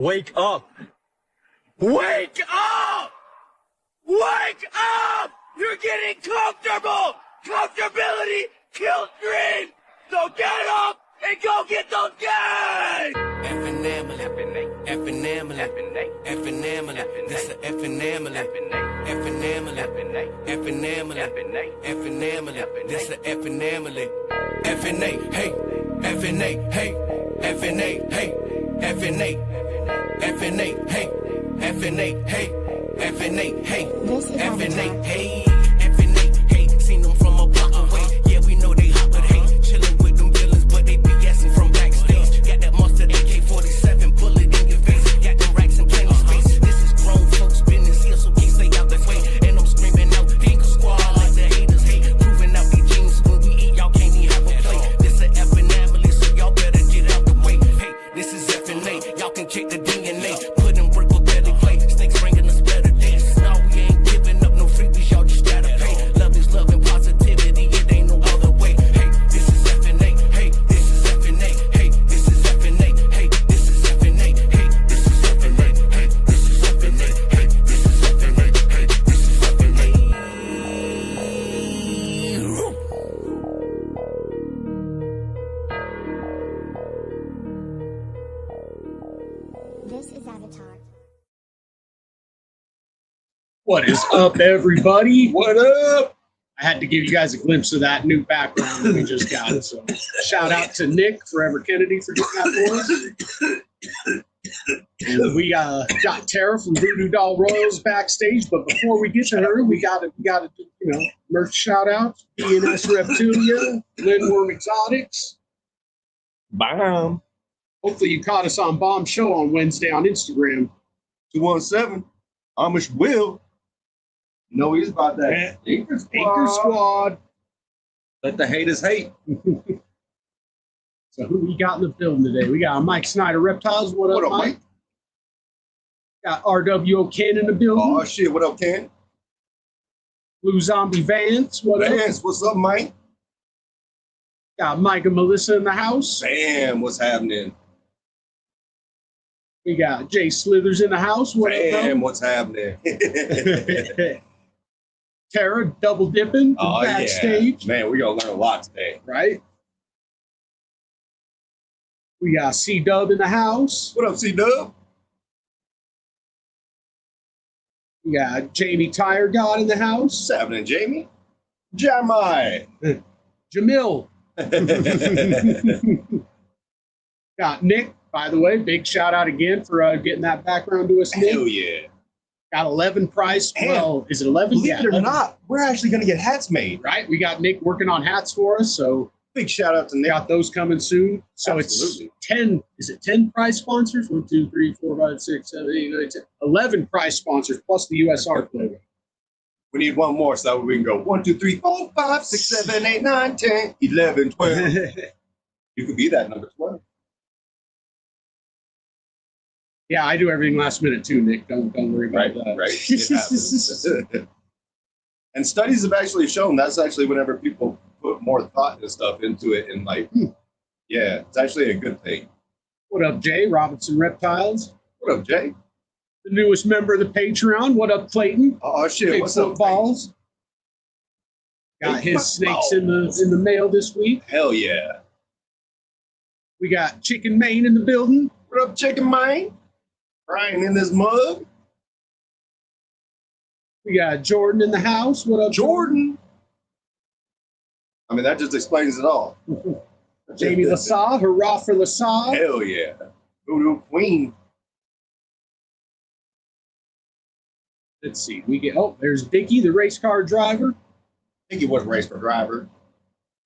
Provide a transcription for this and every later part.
Wake up! Wake up! Wake up! You're getting comfortable! Comfortability kills dreams! So get up and go get those guys! Effing Emily, effing Emily, effing Emily, this a effing Emily, effing Emily, effing Emily, effing Emily, this a effing Emily, effing A, hey, effing A, hey, effing A, hey, effing A, effing A, hey, effing A, hey, effing A, hey, effing A, hey, effing A, hey, seen them from a block away, yeah we know they hot but hey, chillin' with them villains but they BSing from backstage, got that monster AK-47 bullet in your face, got them racks in plenty space, this is grown folks business here so can't stay out that way, and I'm screaming out, Pink Squad like the haters hate, proving out these jeans when we eat y'all can't even have a plate, this a effing ambulance so y'all better get out the way, hey, this is effing A, y'all can kick the DNA, put in work with better play, snakes bringing us better days, no we ain't giving up no freebies, y'all just gotta pay, love is love and positivity, it ain't no other way, hey, this is effing A, hey, this is effing A, hey, this is effing A, hey, this is effing A, hey, this is effing A, hey, this is effing A, hey, this is effing A, hey, this is effing A. This is Avatar. What is up, everybody? What up? I had to give you guys a glimpse of that new background that we just got. So shout out to Nick, Forever Kennedy, for getting that for us. And we got Tara from VooDoo Doll Royals backstage. But before we get to her, we gotta do, merch shout outs. S Reptilia, Lindwyrm Exotics. Bomb. Hopefully you caught us on Bomb Show on Wednesday on Instagram. 217. Amish Will. No, he's about that. Anchor Squad. Let the haters hate. So who we got in the building today? We got Mike Snyder Reptiles. What up, Mike? Got RWO Ken in the building. Oh shit, what up, Ken? Blue Zombie Vance. What up? Vance, what's up, Mike? Got Mike and Melissa in the house. Bam, what's happening? We got Jay Slithers in the house. What Bam, up, what's happening? Tara double dipping backstage. Yeah. Man, we're gonna learn a lot today. Right? We got C-Dub in the house. What up, C-Dub? We got Jamie Tire God in the house. What's happening, Jamie? Jamai. Jamil. Got Nick, by the way. Big shout out again for getting that background to us, Nick. Hell yeah. Got 11 price. And well, is it 11? Believe Yeah, it or 11. not, we're actually gonna get hats made. Right? We got Nick working on hats for us, so Big shout out to Nick. got those coming soon. So Absolutely. it's 10. Is it 10 prize sponsors? 1, 2, 3, 4, 5, 6, 7, 8, 9, 10. 11 prize sponsors plus the USR logo. We need one more so we can go 1, 2, 3, 4, 5, 6, 7, 8, 9, 10, 11, 12. You could be that number 12. Yeah, I do everything last minute too, Nick. Don't worry about that. Right. It happens. And studies have actually shown that's actually whenever people put more thought and stuff into it and yeah, it's actually a good thing. What up, Jay? Robinson Reptiles. What up, Jay? The newest member of the Patreon. What up, Clayton? Oh shit, what's up, Balls? Got his snakes in the mail this week. Hell yeah. We got Chicken Maine in the building. What up, Chicken Man? Brian in this mug. We got Jordan in the house. What up, Jordan? I mean, that just explains it all. Jamie Lasaw. Hurrah for Lasaw. Hell yeah. VooDoo Queen. Let's see. There's Dickie, the race car driver. I think he was race for driver.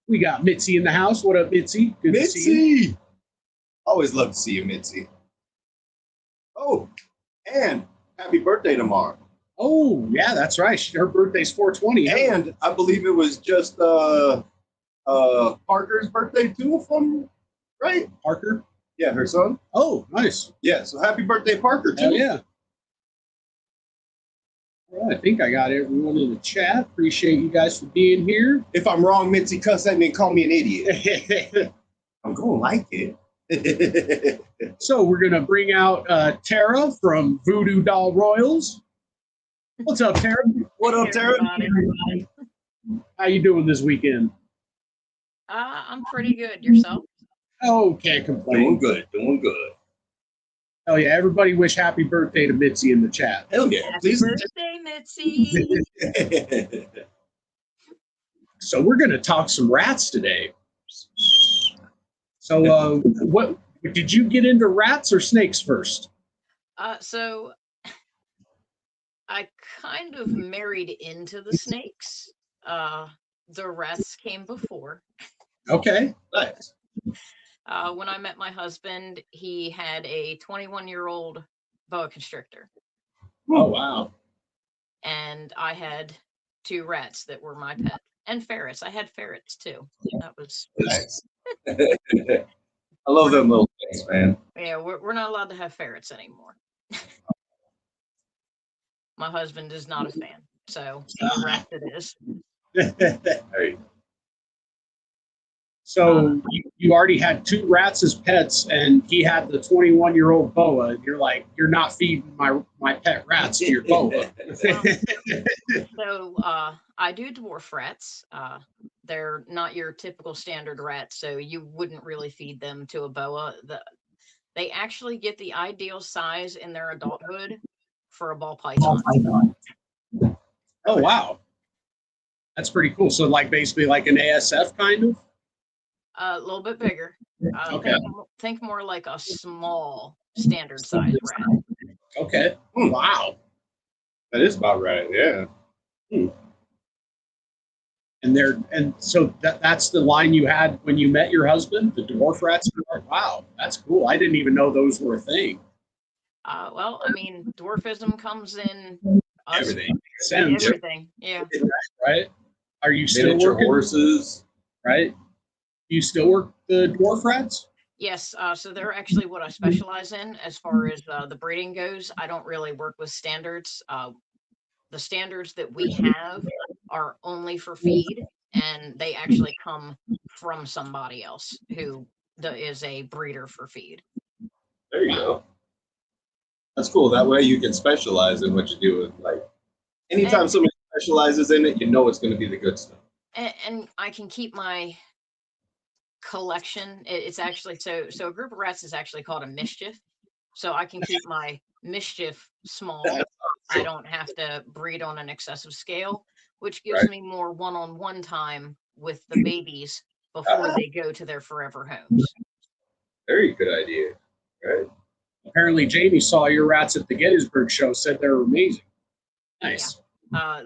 We got Mitzi in the house. What up, Mitzi? Good to see you. Mitzi! Always love to see you, Mitzi. Oh, and happy birthday tomorrow. Oh, yeah, that's right. Her birthday's 420. And I believe it was just Parker's birthday too, if I'm right. Parker? Yeah, her son. Oh, nice. Yeah, so happy birthday, Parker, too. Hell yeah. All right, I think I got everyone in the chat. Appreciate you guys for being here. If I'm wrong, Mitzi, cuss at me and call me an idiot. I'm going to like it. So we're gonna bring out Tara from VooDoo Doll Royals. What's up, Tara? What up, Tara? Everybody. How you doing this weekend? I'm pretty good. Yourself? Oh, can't complain. Doing good, doing good. Hell yeah! Everybody wish happy birthday to Mitzi in the chat. Hell yeah, Happy please. birthday, Mitzi. So we're gonna talk some rats today. So, what did you get into, rats or snakes first? So I kind of married into the snakes. The rats came before. Okay. Nice. When I met my husband, he had a 21-year-old boa constrictor, Oh wow. and I had 2 rats that were my pet, and ferrets. I had ferrets too. That was Nice. I love them little things, man. yeah. We're not allowed to have ferrets anymore. My husband is not a fan, so the rat it is. Hey, So you already had 2 rats as pets, and he had the 21-year-old boa. And you're like, you're not feeding my pet rats to your boa. So I do dwarf rats. They're not your typical standard rat, so you wouldn't really feed them to a boa. They actually get the ideal size in their adulthood for a ball python. Oh wow, that's pretty cool. So like basically like an ASF kind of. A little bit bigger. Okay. Think more like a small standard size rat. Okay. Wow. that is about right. Yeah. And so that's the line you had when you met your husband, the dwarf rats. Wow, that's cool. I didn't even know those were a thing. Well, I mean, dwarfism comes in Everything. Sense, everything. Yeah. right? Are you still Miniature working? horses. Right? You still work the dwarf rats? Yes, so they're actually what I specialize in as far as the breeding goes. I don't really work with standards. The standards that we have are only for feed, and they actually come from somebody else who is a breeder for feed. There you go. That's cool. That way you can specialize in what you do. Like anytime And- somebody specializes in it, you know it's going to be the good stuff. And I can keep my collection. It's actually so a group of rats is actually called a mischief. So I can keep my mischief small. I don't have to breed on an excessive scale, which gives Right. me more one-on-one time with the babies before they go to their forever homes. Very good idea. Right. Apparently, Jamie saw your rats at the Gettysburg show. Said they were amazing. Nice.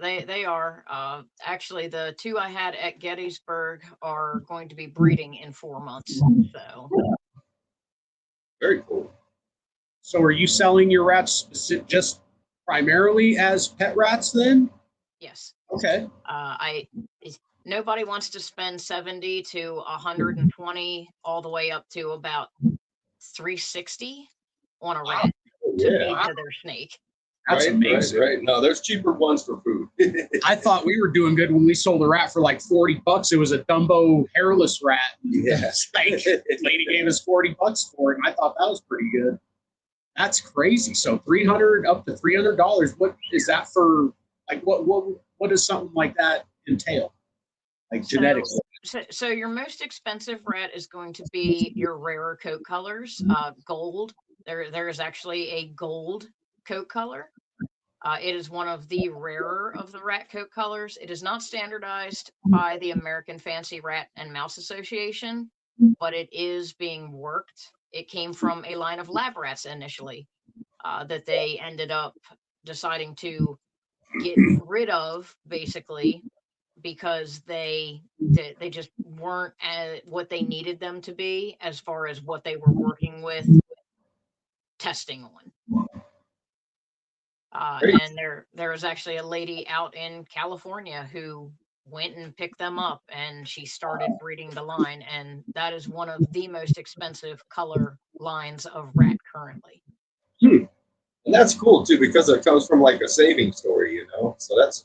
They are actually the 2 I had at Gettysburg are going to be breeding in 4 months. So Very cool. So, are you selling your rats just primarily as pet rats then? yes, Okay. nobody wants to spend 70 to 120 all the way up to about 360 on a rat to feed to their snake. That's right, amazing. Right. No, there's cheaper ones for food. I thought we were doing good when we sold a rat for like $40. It was a Dumbo hairless rat. Yeah. Like, lady gave us $40 for it, and I thought that was pretty good. That's crazy. So $300 up to $300. What is that for? Like, what does something like that entail? Like genetics. So your most expensive rat is going to be your rarer coat colors. Gold. There is actually a gold coat color. It is one of the rarer of the rat coat colors. It is not standardized by the American Fancy Rat and Mouse Association, but it is being worked. It came from a line of lab rats initially that they ended up deciding to get rid of, basically, because they just weren't at what they needed them to be as far as what they were working with testing on. And there was actually a lady out in California who went and picked them up, and she started breeding the line, and that is one of the most expensive color lines of rat currently. And that's cool too, because it comes from like a saving story, you know. So that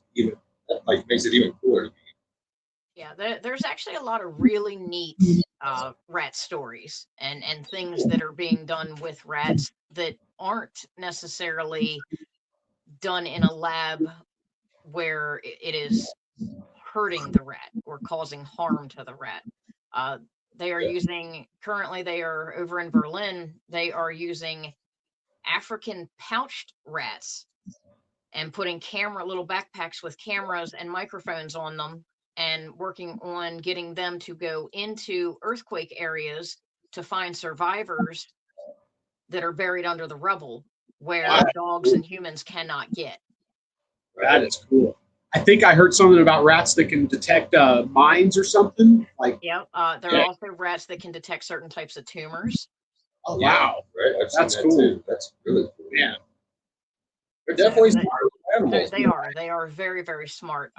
like makes it even cooler to me. Yeah, there's actually a lot of really neat rat stories and things that are being done with rats that aren't necessarily done in a lab where it is hurting the rat or causing harm to the rat. They are using, currently they are over in Berlin, they are using African pouched rats and putting little backpacks with cameras and microphones on them and working on getting them to go into earthquake areas to find survivors that are buried under the rubble where dogs and humans cannot get. That is cool. I think I heard something about rats that can detect mines or something. Like, Yep. There are also rats that can detect certain types of tumors. oh wow, Right. I've seen that's that cool. too. That's really cool. Yeah, They're definitely So smart animals. they are very, very smart.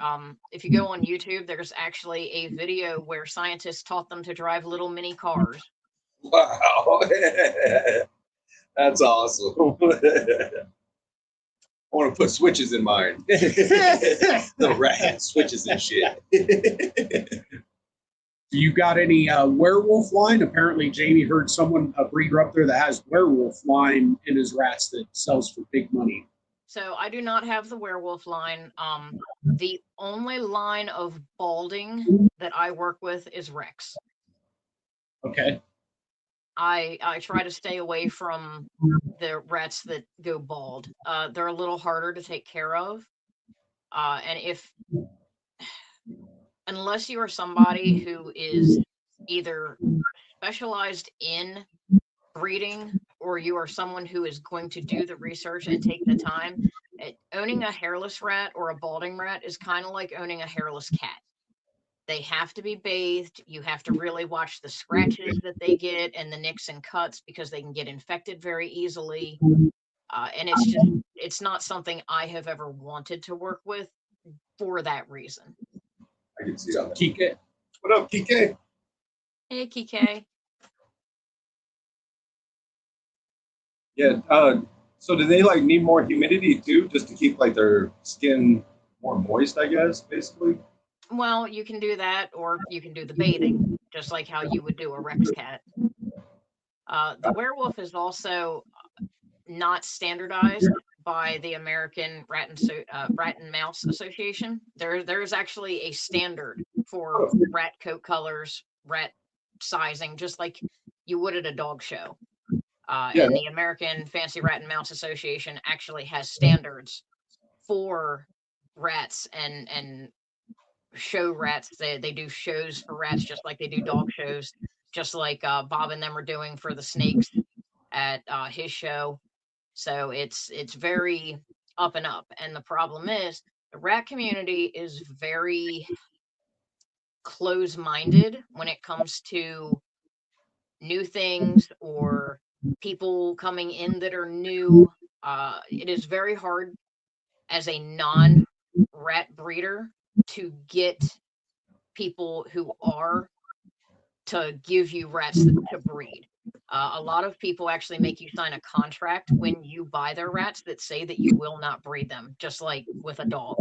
If you go on YouTube, there's actually a video where scientists taught them to drive little mini cars. Wow. That's awesome. I want to put switches in mine. The rat switches and shit. Do you got any werewolf line? Apparently, Jamie heard a breeder up there that has werewolf line in his rats that sells for big money. So I do not have the werewolf line. The only line of balding that I work with is Rex. Okay. I try to stay away from the rats that go bald. They're a little harder to take care of. And unless you are somebody who is either specialized in breeding or you are someone who is going to do the research and take the time, owning a hairless rat or a balding rat is kind of like owning a hairless cat. They have to be bathed. You have to really watch the scratches that they get and the nicks and cuts because they can get infected very easily. And it's not something I have ever wanted to work with for that reason. I can see that. Kike. What up, Kike? Hey, Kike. Yeah. So do they like need more humidity too, just to keep like their skin more moist? I guess basically. Well, you can do that, or you can do the bathing, just like how you would do a Rex cat. The werewolf is also not standardized by the American Rat and Mouse Association. There's actually a standard for rat coat colors, rat sizing, just like you would at a dog show. And the American Fancy Rat and Mouse Association actually has standards for rats and show rats. They do shows for rats just like they do dog shows, just like Bob and them are doing for the snakes at his show. So it's very up and up. And the problem is the rat community is very close-minded when it comes to new things or people coming in that are new. It is very hard as a non-rat breeder to get people who are to give you rats to breed. A lot of people actually make you sign a contract when you buy their rats that say that you will not breed them, just like with a dog.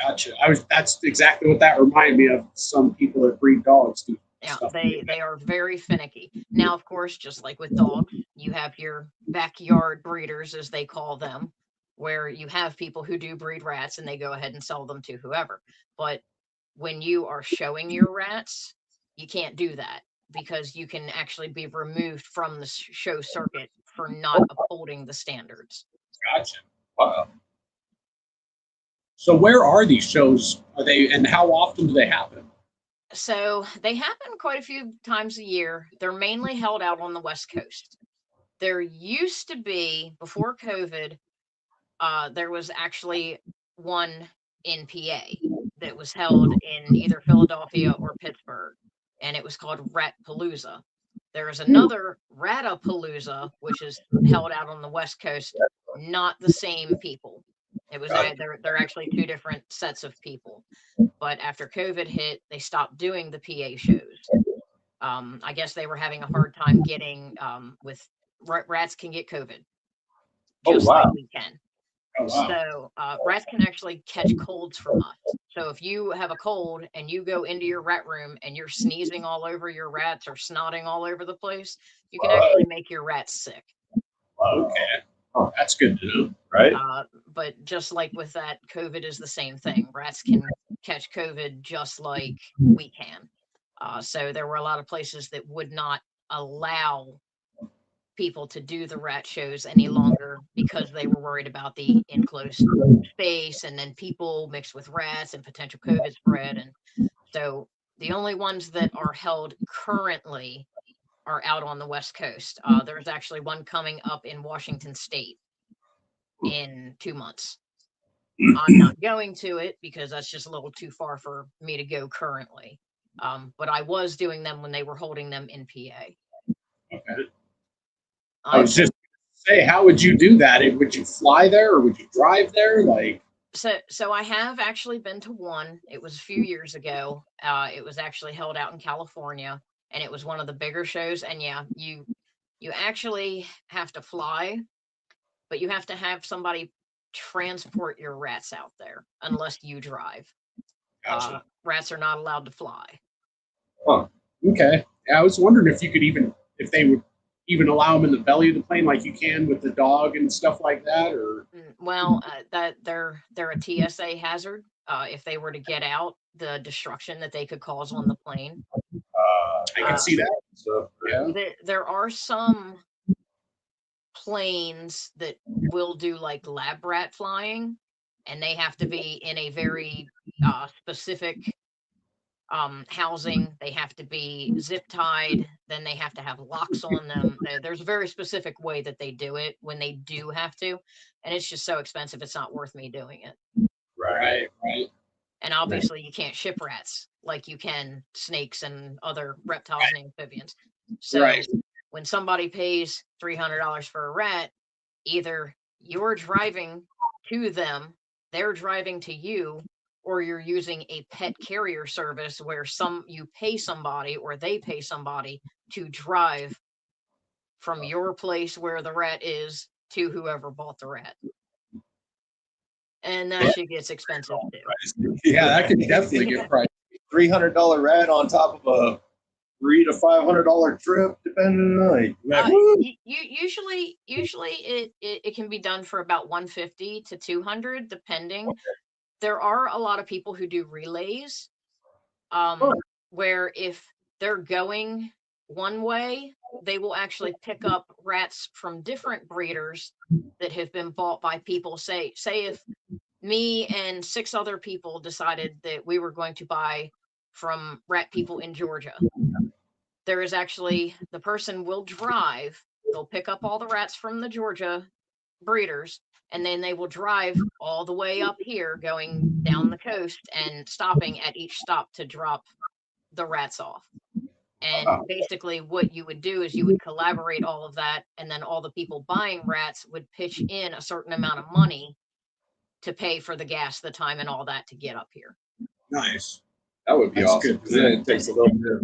Gotcha. That's exactly what that reminded me of. Some people that breed dogs do. Yeah, they are very finicky. Now, of course, just like with dogs, you have your backyard breeders, as they call them, where you have people who do breed rats and they go ahead and sell them to whoever. But when you are showing your rats, you can't do that because you can actually be removed from the show circuit for not upholding the standards. Gotcha. Wow. So where are these shows? Are they, and how often do they happen? So they happen quite a few times a year. They're mainly held out on the West Coast. There used to be, before COVID, there was actually one in PA that was held in either Philadelphia or Pittsburgh, and it was called Ratpalooza. There is another Ratapalooza, which is held out on the West Coast, not the same people. It was they're actually two different sets of people. But after COVID hit, they stopped doing the PA shows. I guess they were having a hard time getting with rats can get COVID, just like we can. Oh, wow. So rats can actually catch colds from us. So if you have a cold and you go into your rat room and you're sneezing all over your rats or snotting all over the place, you can actually make your rats sick. Okay. Oh, that's good to know. Right? But just like with that, COVID is the same thing. Rats can catch COVID just like we can. So there were a lot of places that would not allow people to do the rat shows any longer because they were worried about the enclosed space and then people mixed with rats and potential COVID spread. And so the only ones that are held currently are out on the West Coast. There's actually one coming up in Washington State in 2 months. I'm not going to it because that's just a little too far for me to go currently. But I was doing them when they were holding them in PA. Okay. I was just gonna say, how would you do that? Would you fly there or would you drive there? Like, so I have actually been to one. It was a few years ago. It was actually held out in California, and it was one of the bigger shows. And yeah, you actually have to fly, but you have to have somebody transport your rats out there unless you drive. gotcha. Rats are not allowed to fly. Huh. Okay. Yeah, I was wondering if you could if they would even allow them in the belly of the plane like you can with the dog and stuff like that, or Well, that they're a TSA hazard. If they were to get out, the destruction that they could cause on the plane. I can see that. So, Yeah. There are some planes that will do like lab rat flying, and they have to be in a very specific housing. They have to be zip tied, then they have to have locks on them. There's a very specific way that they do it when they do have to, and it's just so expensive it's not worth me doing it. Right. And obviously you can't ship rats like you can snakes and other reptiles and amphibians. So Right. when somebody pays $300 for a rat, either you're driving to them, they're driving to you, or you're using a pet carrier service where you pay somebody or they pay somebody to drive from your place where the rat is to whoever bought the rat. And that shit gets expensive too. Yeah, that could definitely get pricey. $300 rat on top of a $300 to $500 trip, depending on Usually it can be done for about $150 to $200, depending. Okay. There are a lot of people who do relays, where if they're going one way, they will actually pick up rats from different breeders that have been bought by people. Say if me and 6 other people decided that we were going to buy from rat people in Georgia, there is actually, the person will drive, they'll pick up all the rats from the Georgia breeders, and then they will drive all the way up here going down the coast and stopping at each stop to drop the rats off. And basically what you would do is you would collaborate all of that, and then all the people buying rats would pitch in a certain amount of money to pay for the gas, the time, and all that to get up here. Nice. That would be That's awesome. good. 'Cause then it takes a little bit.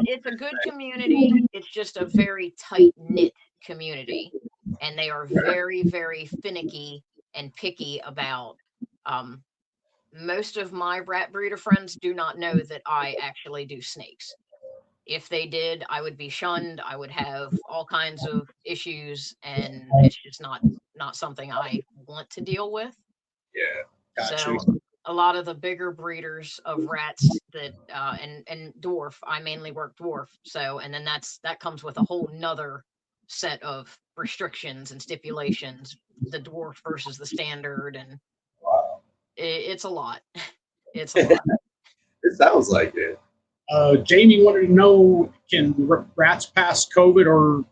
It's a good community. It's just a very tight knit community, and they are very, very finicky and picky about. Most of my rat breeder friends do not know that I actually do snakes. If they did, I would be shunned. I would have all kinds of issues, and it's just not something I want to deal with. Yeah. Gotcha. So a lot of the bigger breeders of rats that and dwarf, I mainly work dwarf. So, and then that comes with a whole nother set of restrictions and stipulations, the dwarf versus the standard, and Wow. it's a lot. It's a lot. It sounds like it. Jamie wanted to know, can rats pass COVID or,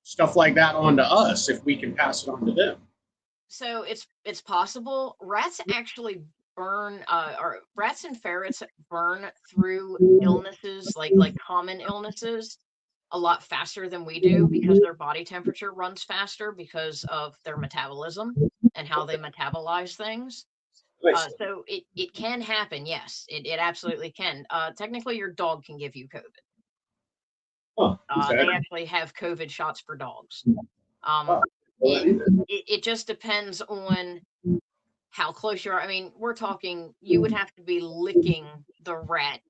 stuff like that on to us if we can pass it on to them? So it's possible. Rats actually burn, or rats and ferrets burn through illnesses, like common illnesses, a lot faster than we do because their body temperature runs faster because of their metabolism and how they metabolize things. So it can happen. Yes, it absolutely can. Technically, your dog can give you COVID. Huh, okay. They actually have COVID shots for dogs. it just depends on how close you are. I mean, we're talking, you would have to be licking the rat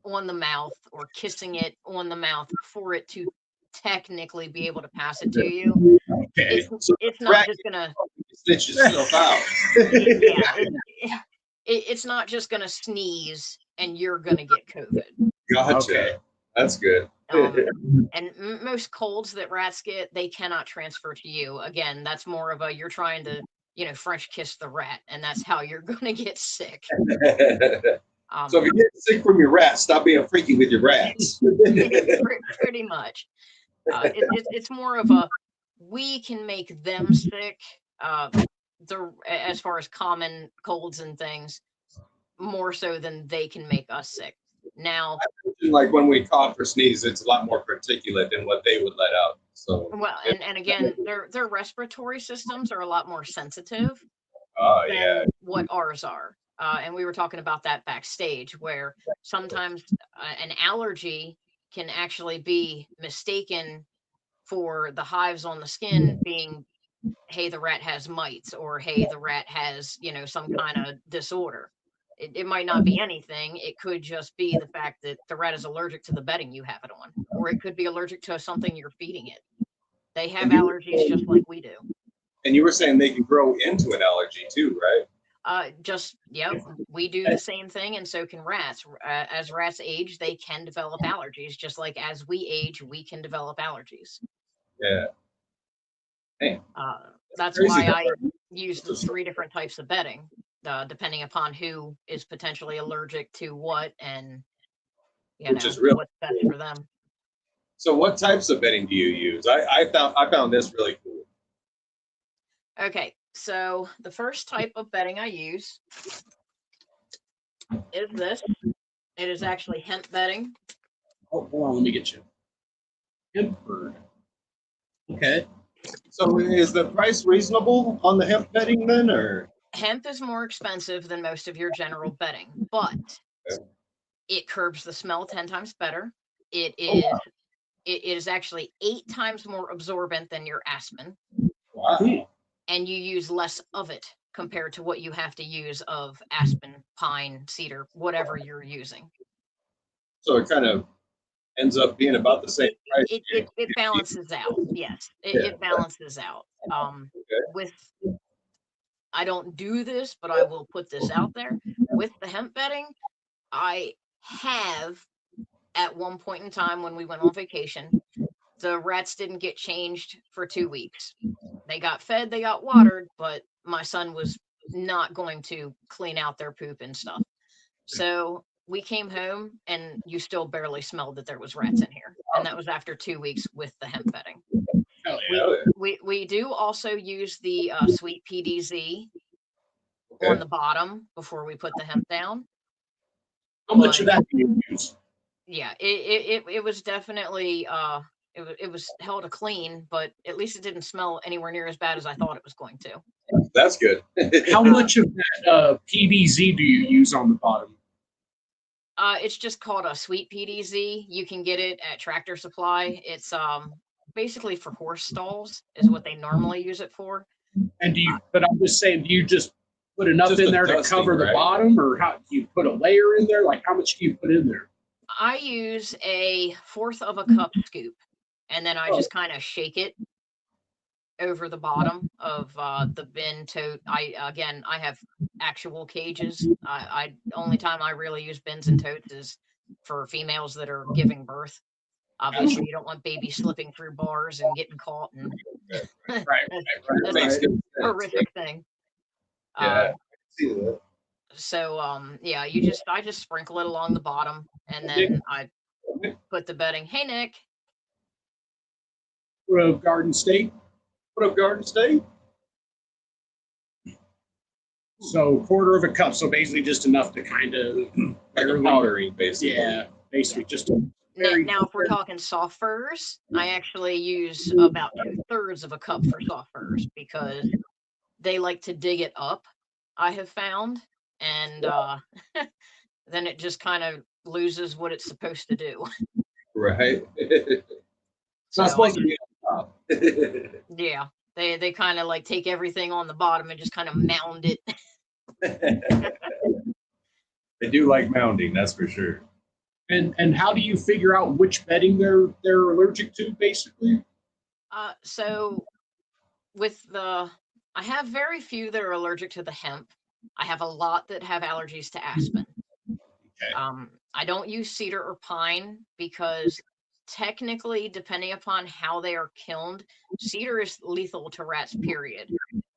on the mouth or kissing it on the mouth for it to technically be able to pass it to you. Okay. It's not just gonna stitch yourself out. It's not just gonna sneeze and you're gonna get COVID. Gotcha. Okay. That's good. And most colds that rats get, they cannot transfer to you. Again, that's more of a, you're trying to, French kiss the rat, and that's how you're gonna get sick. So if you get sick from your rats, stop being freaky with your rats. Pretty much. It's more of a, we can make them sick. As far as common colds and things, more so than they can make us sick. Now, like when we cough or sneeze, it's a lot more particulate than what they would let out. So well, and again, their respiratory systems are a lot more sensitive than what ours are. And we were talking about that backstage, where sometimes an allergy can actually be mistaken for the hives on the skin being, hey, the rat has mites, or hey, the rat has, some kind of disorder. It might not be anything. It could just be the fact that the rat is allergic to the bedding you have it on, or it could be allergic to something you're feeding it. They have allergies just like we do. And you were saying they can grow into an allergy too, right? We do the same thing, and so can rats. As rats age, they can develop allergies, just like as we age, we can develop allergies. Yeah. Hey, that's why I use the 3 different types of bedding, depending upon who is potentially allergic to what, and which is real what's best for them. So what types of bedding do you use? I found this really cool. Okay, so the first type of bedding I use is this. It is actually hemp bedding. Oh, hold on, let me get you. Hemp bird. Okay. So is the price reasonable on the hemp bedding then, or? Hemp is more expensive than most of your general bedding, but it curbs the smell 10 times better. It is actually 8 times more absorbent than your aspen. Wow. And you use less of it compared to what you have to use of aspen, pine, cedar, whatever you're using. So it kind of ends up being about the same price. It balances out. Yes, it balances out. With, I don't do this, but I will put this out there. With the hemp bedding, I have, at one point in time when we went on vacation, the rats didn't get changed for 2 weeks. They got fed, they got watered, but my son was not going to clean out their poop and stuff. So we came home and you still barely smelled that there was rats in here. And that was after 2 weeks with the hemp bedding. We do also use the sweet PDZ on the bottom before we put the hemp down. How much of that do you use? Yeah, it was definitely it was held a clean, but at least it didn't smell anywhere near as bad as I thought it was going to. That's good. How much of that PDZ do you use on the bottom? It's just called a sweet PDZ. You can get it at Tractor Supply. It's basically for horse stalls is what they normally use it for. And but I'm just saying, do you just put enough in there to cover the bottom, or how do you put a layer in there? Like how much do you put in there? I use a 1/4 of a cup scoop, and then I just kind of shake it over the bottom of the bin tote. I have actual cages. I only time I really use bins and totes is for females that are giving birth. Obviously, you don't want babies slipping through bars and getting caught, and that's a horrific thing. Yeah, I see that. So I just sprinkle it along the bottom, and then I put the bedding. Hey, Nick. What up, Garden State? What up, Garden State? So 1/4 of a cup. So basically just enough to kind of like a powdering, basically. Yeah, basically just. Now, if we're talking soft furs, I actually use about 2/3 of a cup for soft furs because they like to dig it up. I have found, and then it just kind of loses what it's supposed to do. Right. So not supposed to be on top. Yeah, They kind of like take everything on the bottom and just kind of mound it. They do like mounding, that's for sure. And how do you figure out which bedding they're allergic to, basically? So with I have very few that are allergic to the hemp. I have a lot that have allergies to aspen. Okay. I don't use cedar or pine because technically, depending upon how they are kilned, cedar is lethal to rats, period.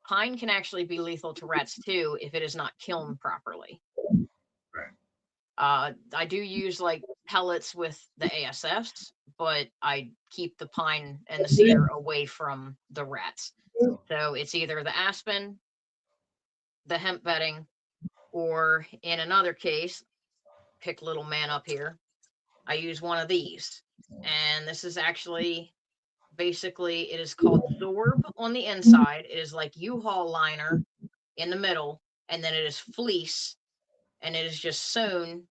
Pine can actually be lethal to rats too if it is not kilned properly. Right. I do use like pellets with the ASFs, but I keep the pine and the cedar away from the rats. So it's either the aspen, the hemp bedding, or in another case, pick little man up here, I use one of these. And this is actually basically, it is called Zorb on the inside. It is like U-Haul liner in the middle, and then it is fleece, and it is just sewn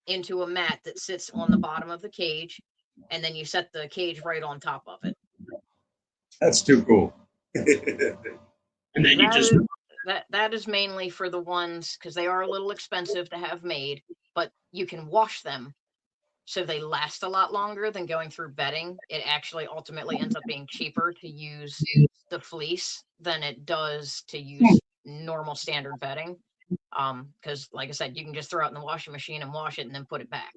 into a mat that sits on the bottom of the cage, and then you set the cage right on top of it. That's too cool. And then you just that is mainly for the ones, because they are a little expensive to have made, but you can wash them so they last a lot longer than going through bedding. It actually ultimately ends up being cheaper to use the fleece than it does to use normal standard bedding. Because like I said, you can just throw it in the washing machine and wash it and then put it back.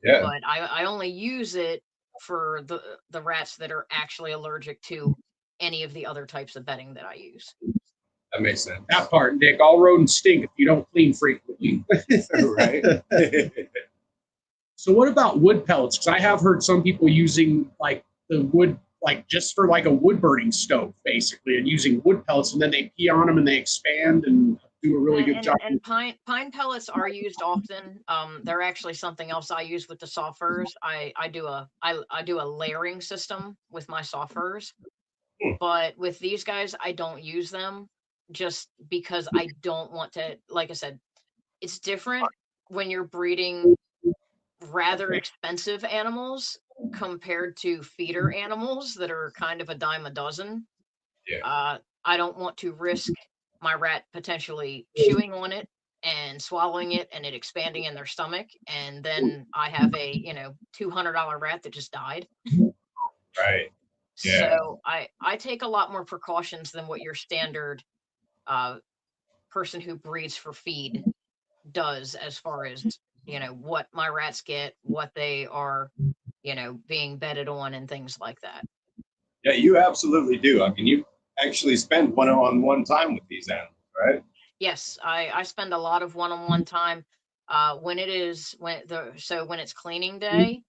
Yeah. But I only use it for the rats that are actually allergic to any of the other types of bedding that I use. That makes sense. that part, Nick. All rodents stink if you don't clean frequently. Right. So what about wood pellets? Because I have heard some people using like the wood, like just for like a wood burning stove, basically, and using wood pellets, and then they pee on them and they expand and do a really good job. And pine pellets are used often. They're actually something else I use with the soft furs. I do a layering system with my soft furs, but with these guys, I don't use them just because I don't want to. Like I said, it's different when you're breeding rather expensive animals compared to feeder animals that are kind of a dime a dozen. Yeah. I don't want to risk my rat potentially chewing on it and swallowing it and it expanding in their stomach, and then I have a $200 rat that just died. Right. Yeah. So I take a lot more precautions than what your standard person who breeds for feed does, as far as what my rats get, what they are being bedded on, and things like that. Yeah, you absolutely do. I mean, you actually spend one-on-one time with these animals, right? Yes, I spend a lot of one-on-one time when it's cleaning day.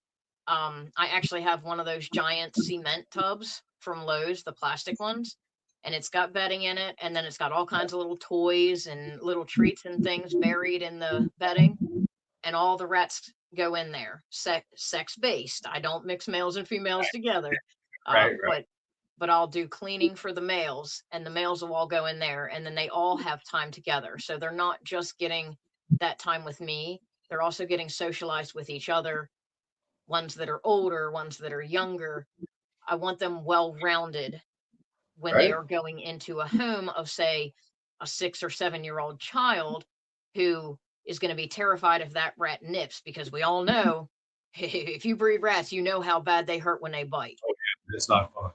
I actually have one of those giant cement tubs from Lowe's, the plastic ones, and it's got bedding in it, and then it's got all kinds of little toys and little treats and things buried in the bedding, and all the rats go in there, sex based. I don't mix males and females together. Right. But I'll do cleaning for the males, and the males will all go in there, and then they all have time together. So they're not just getting that time with me, they're also getting socialized with each other. Ones that are older, ones that are younger. I want them well-rounded when they are going into a home of, say, a 6 or 7-year-old child who is going to be terrified if that rat nips, because we all know if you breed rats, you know how bad they hurt when they bite. It's not fun.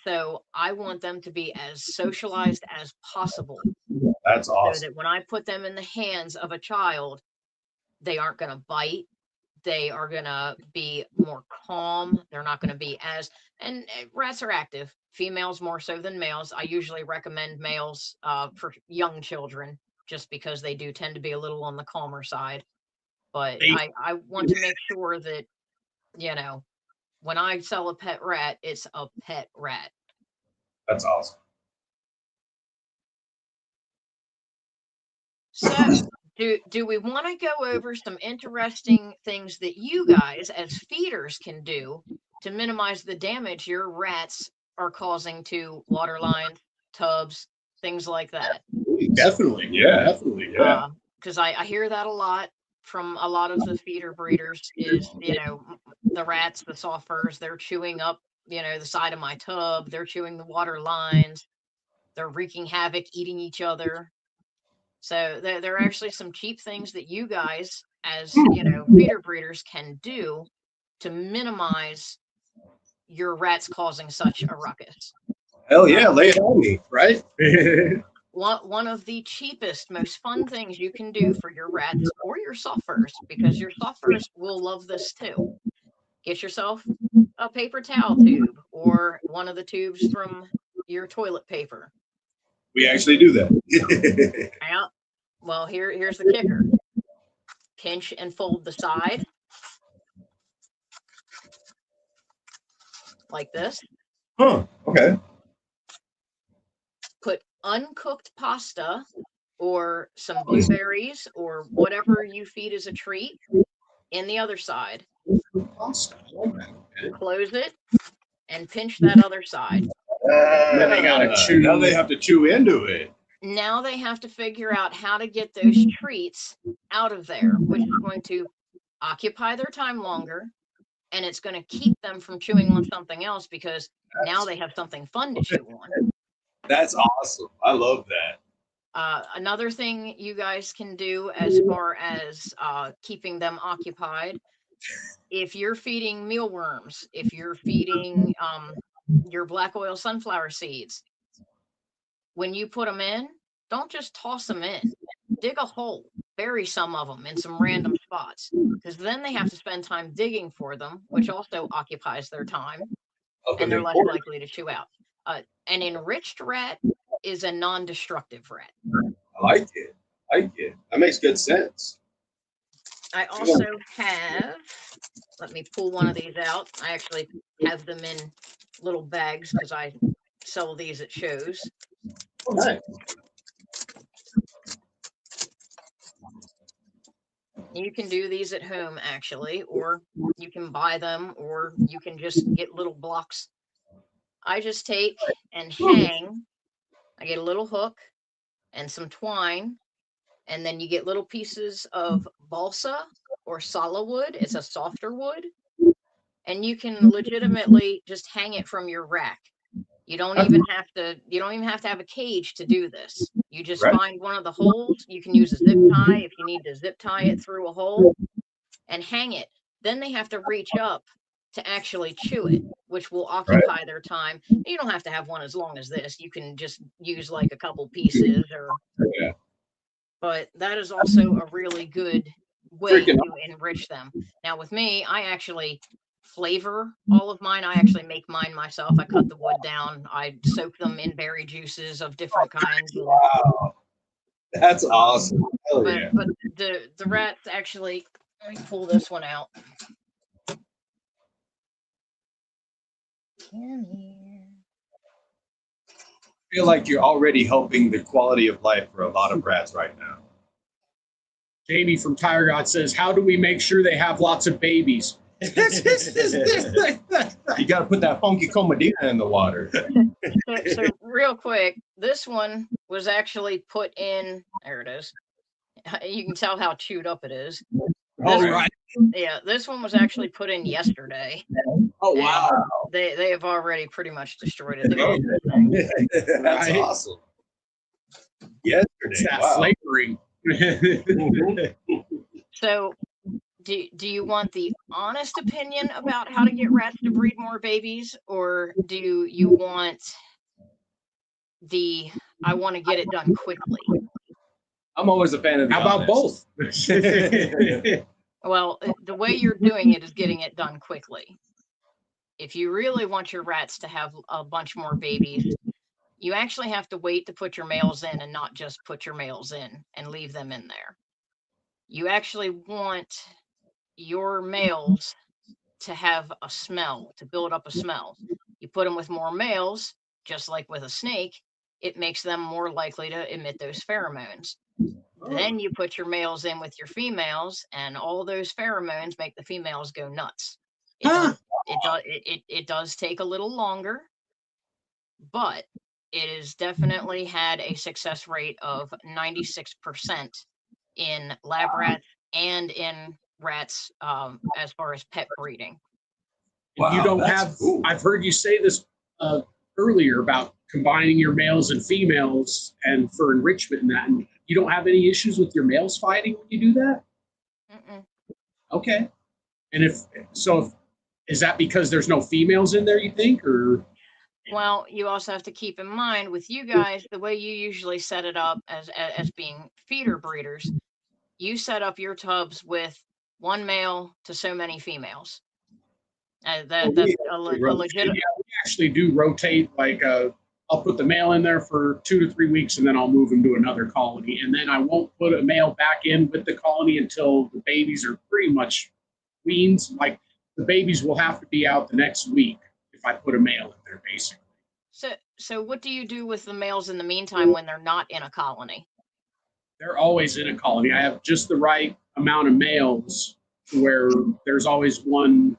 So I want them to be as socialized as possible. That's awesome. So that when I put them in the hands of a child, they aren't going to bite. They are going to be more calm. They're not going to be and rats are active, females more so than males. I usually recommend males for young children, just because they do tend to be a little on the calmer side. But I want to make sure that, when I sell a pet rat, it's a pet rat. That's awesome. So do we want to go over some interesting things that you guys as feeders can do to minimize the damage your rats are causing to water lines, tubs, things like that? Definitely. Yeah. Because I hear that a lot from a lot of the feeder breeders is, the rats, the soft furs, they're chewing up the side of my tub. They're chewing the water lines. They're wreaking havoc, eating each other. So there are actually some cheap things that you guys, as feeder breeders, can do to minimize your rats causing such a ruckus. Hell yeah, lay it on me. Right? One of the cheapest, most fun things you can do for your rats or your suffers, because your suffers will love this too. Get yourself a paper towel tube or one of the tubes from your toilet paper. We actually do that. Yeah. Well, here's the kicker. Pinch and fold the side like this. Huh. Okay. Put uncooked pasta or some blueberries or whatever you feed as a treat in the other side. Close it and pinch that other side. Then they gotta chew. Now they have to chew into it. Now they have to figure out how to get those treats out of there, which is going to occupy their time longer, and it's going to keep them from chewing on something else because now they have something fun to chew on. That's awesome. I love that. Another thing you guys can do as far as keeping them occupied, if you're feeding mealworms, if you're feeding your black oil sunflower seeds, when you put them in, don't just toss them in. Dig a hole, bury some of them in some random spots, because then they have to spend time digging for them, which also occupies their time, and they're less likely to chew out. An enriched rat is a non-destructive rat. I like it. That makes good sense. I also have, let me pull one of these out. I actually have them in little bags because I sell these at shows. Okay. You can do these at home, actually, or you can buy them, or you can just get little blocks. I just take and hang. I get a little hook and some twine, and then you get little pieces of balsa or sala wood. It's a softer wood, and you can legitimately just hang it from your rack. You don't even have to have a cage to do this. You just find one of the holes. You can use a zip tie if you need to zip tie it through a hole and hang it. Then they have to reach up to actually chew it, which will occupy their time. You don't have to have one as long as this. You can just use like a couple pieces but that is also a really good way to enrich them. Now with me, I actually flavor all of mine. I actually make mine myself. I cut the wood down. I soak them in berry juices of different kinds. Wow. That's awesome. Hell but, yeah. but the rats actually, let me pull this one out. Come here. I feel like you're already helping the quality of life for a lot of rats right now. Jamie from Tire God says, how do we make sure they have lots of babies? You got to put that funky comedina in the water. So real quick, this one was actually put in, there it is. You can tell how chewed up it is. Yeah, this one was actually put in yesterday. Oh, wow. They have already pretty much destroyed it. That's awesome. Yesterday. It's that flavoring. So do you want the honest opinion about how to get rats to breed more babies, or do you want the I want to get it done quickly? I'm always a fan of the How about both? Well, the way you're doing it is getting it done quickly. If you really want your rats to have a bunch more babies, you actually have to wait to put your males in and not just put your males in and leave them in there. You actually want your males to have a smell, to build up a smell. You put them with more males, just like with a snake, it makes them more likely to emit those pheromones. Then you put your males in with your females, and all those pheromones make the females go nuts. It does take a little longer, but it has definitely had a success rate of 96% in lab rats and in rats as far as pet breeding. If you don't have, cool. I've heard you say this earlier about combining your males and females and for enrichment and that, and you don't have any issues with your males fighting when you do that? Mm-mm. Okay. And if is that because there's no females in there, you think, or? Well, you also have to keep in mind with you guys, the way you usually set it up as being feeder breeders, you set up your tubs with one male to so many females. That's a legitimate. Yeah, we actually do rotate. Like, I'll put the male in there for 2 to 3 weeks, and then I'll move him to another colony, and then I won't put a male back in with the colony until the babies are pretty much weans. Like, the babies will have to be out the next week if I put a male in there, basically. So what do you do with the males in the meantime when they're not in a colony? They're always in a colony. I have just the right amount of males to where there's always one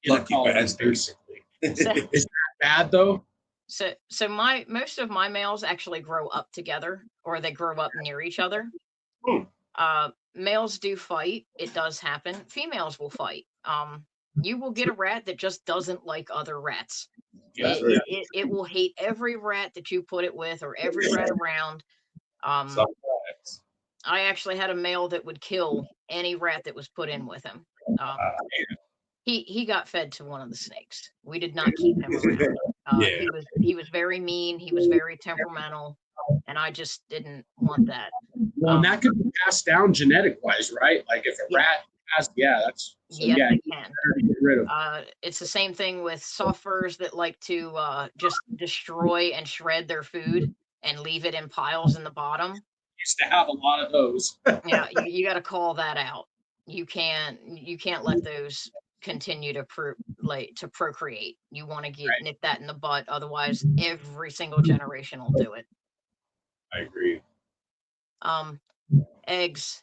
in Lucky a colony, bastards. basically. Is that bad, though? So most of my males actually grow up together, or they grow up near each other. Males do fight. It does happen. Females will fight. You will get a rat that just doesn't like other rats. Yeah. It will hate every rat that you put it with, or every rat around. I actually had a male that would kill any rat that was put in with him. He got fed to one of the snakes. We did not keep him around. He was very mean. He was very temperamental, and I just didn't want that. Well, and that could be passed down genetic wise, right? Like if a rat has, that's yes, it can. Get rid of. It's the same thing with soft furs that like to just destroy and shred their food and leave it in piles in the bottom. Used to have a lot of those. Yeah, you got to call that out. You can't let those continue to procreate. You want to nip that in the butt, otherwise every single generation will do it. I agree. Eggs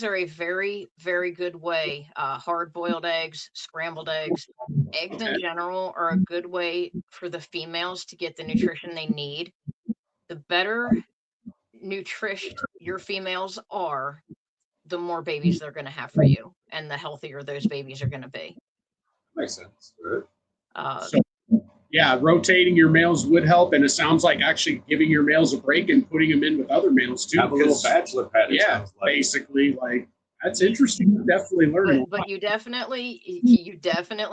are a very, very good way. Hard-boiled eggs, scrambled eggs. Eggs in general are a good way for the females to get the nutrition they need. The better nutrished your females are, the more babies they're going to have for you, and the healthier those babies are going to be. Makes sense. Good. Yeah, rotating your males would help, and it sounds like actually giving your males a break and putting them in with other males too. Have a little bachelor pad. Yeah, basically, like that's interesting. You're definitely learning. But you definitely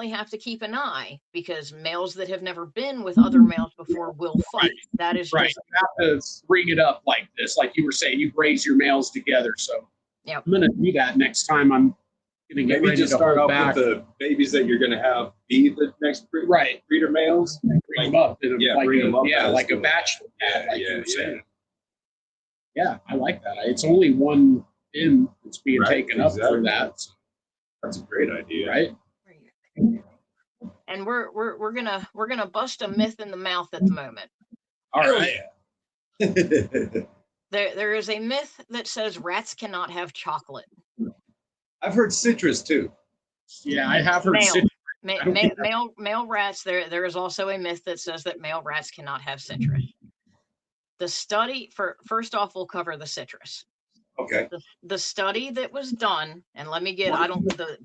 have to keep an eye, because males that have never been with other males before will fight. Right. That is right. You have to bring it up like this, like you were saying. You raise your males together, so yep. I'm gonna do that next time. I'm gonna get ready just to start hold off back. with the babies that you're gonna have be the next breeder males. Bring them up, bring them up, like a cool. bachelor pad, like you were yeah. saying. Yeah, I like that. It's only one bin that's being taken up for that. So. That's a great idea, right? And we're gonna bust a myth in the mouth at the moment. All right. There is a myth that says rats cannot have chocolate. I've heard citrus too. Yeah, I have heard citrus. Male rats. There is also a myth that says that male rats cannot have citrus. The study first off, we'll cover the citrus. Okay. The study that was done, and let me get,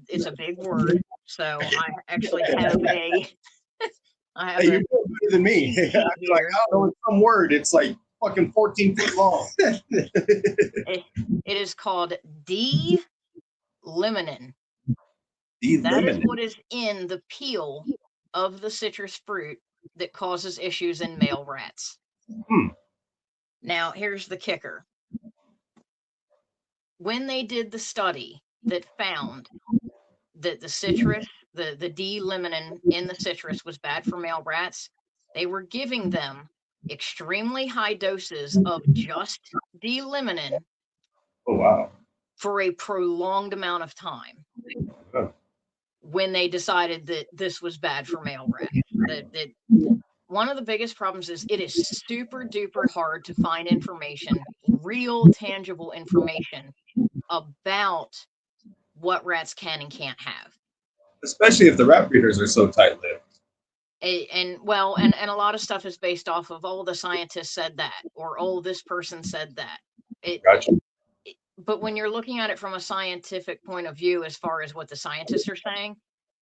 it's a big word, so I actually have you're better than me. I'm like, I don't know, it's some word. It's like fucking 14 feet long. It is called D-limonene. That is what is in the peel of the citrus fruit that causes issues in male rats. Now, here's the kicker. When they did the study that found that the citrus, the D-limonene in the citrus was bad for male rats, they were giving them extremely high doses of just D-limonene. Oh, wow. For a prolonged amount of time. When they decided that this was bad for male rats. One of the biggest problems is it is super duper hard to find information, real tangible information about what rats can and can't have. Especially if the rat breeders are so tight-lipped. And a lot of stuff is based off of, oh, the scientist said that, or oh, this person said that. Gotcha. But when you're looking at it from a scientific point of view, as far as what the scientists are saying,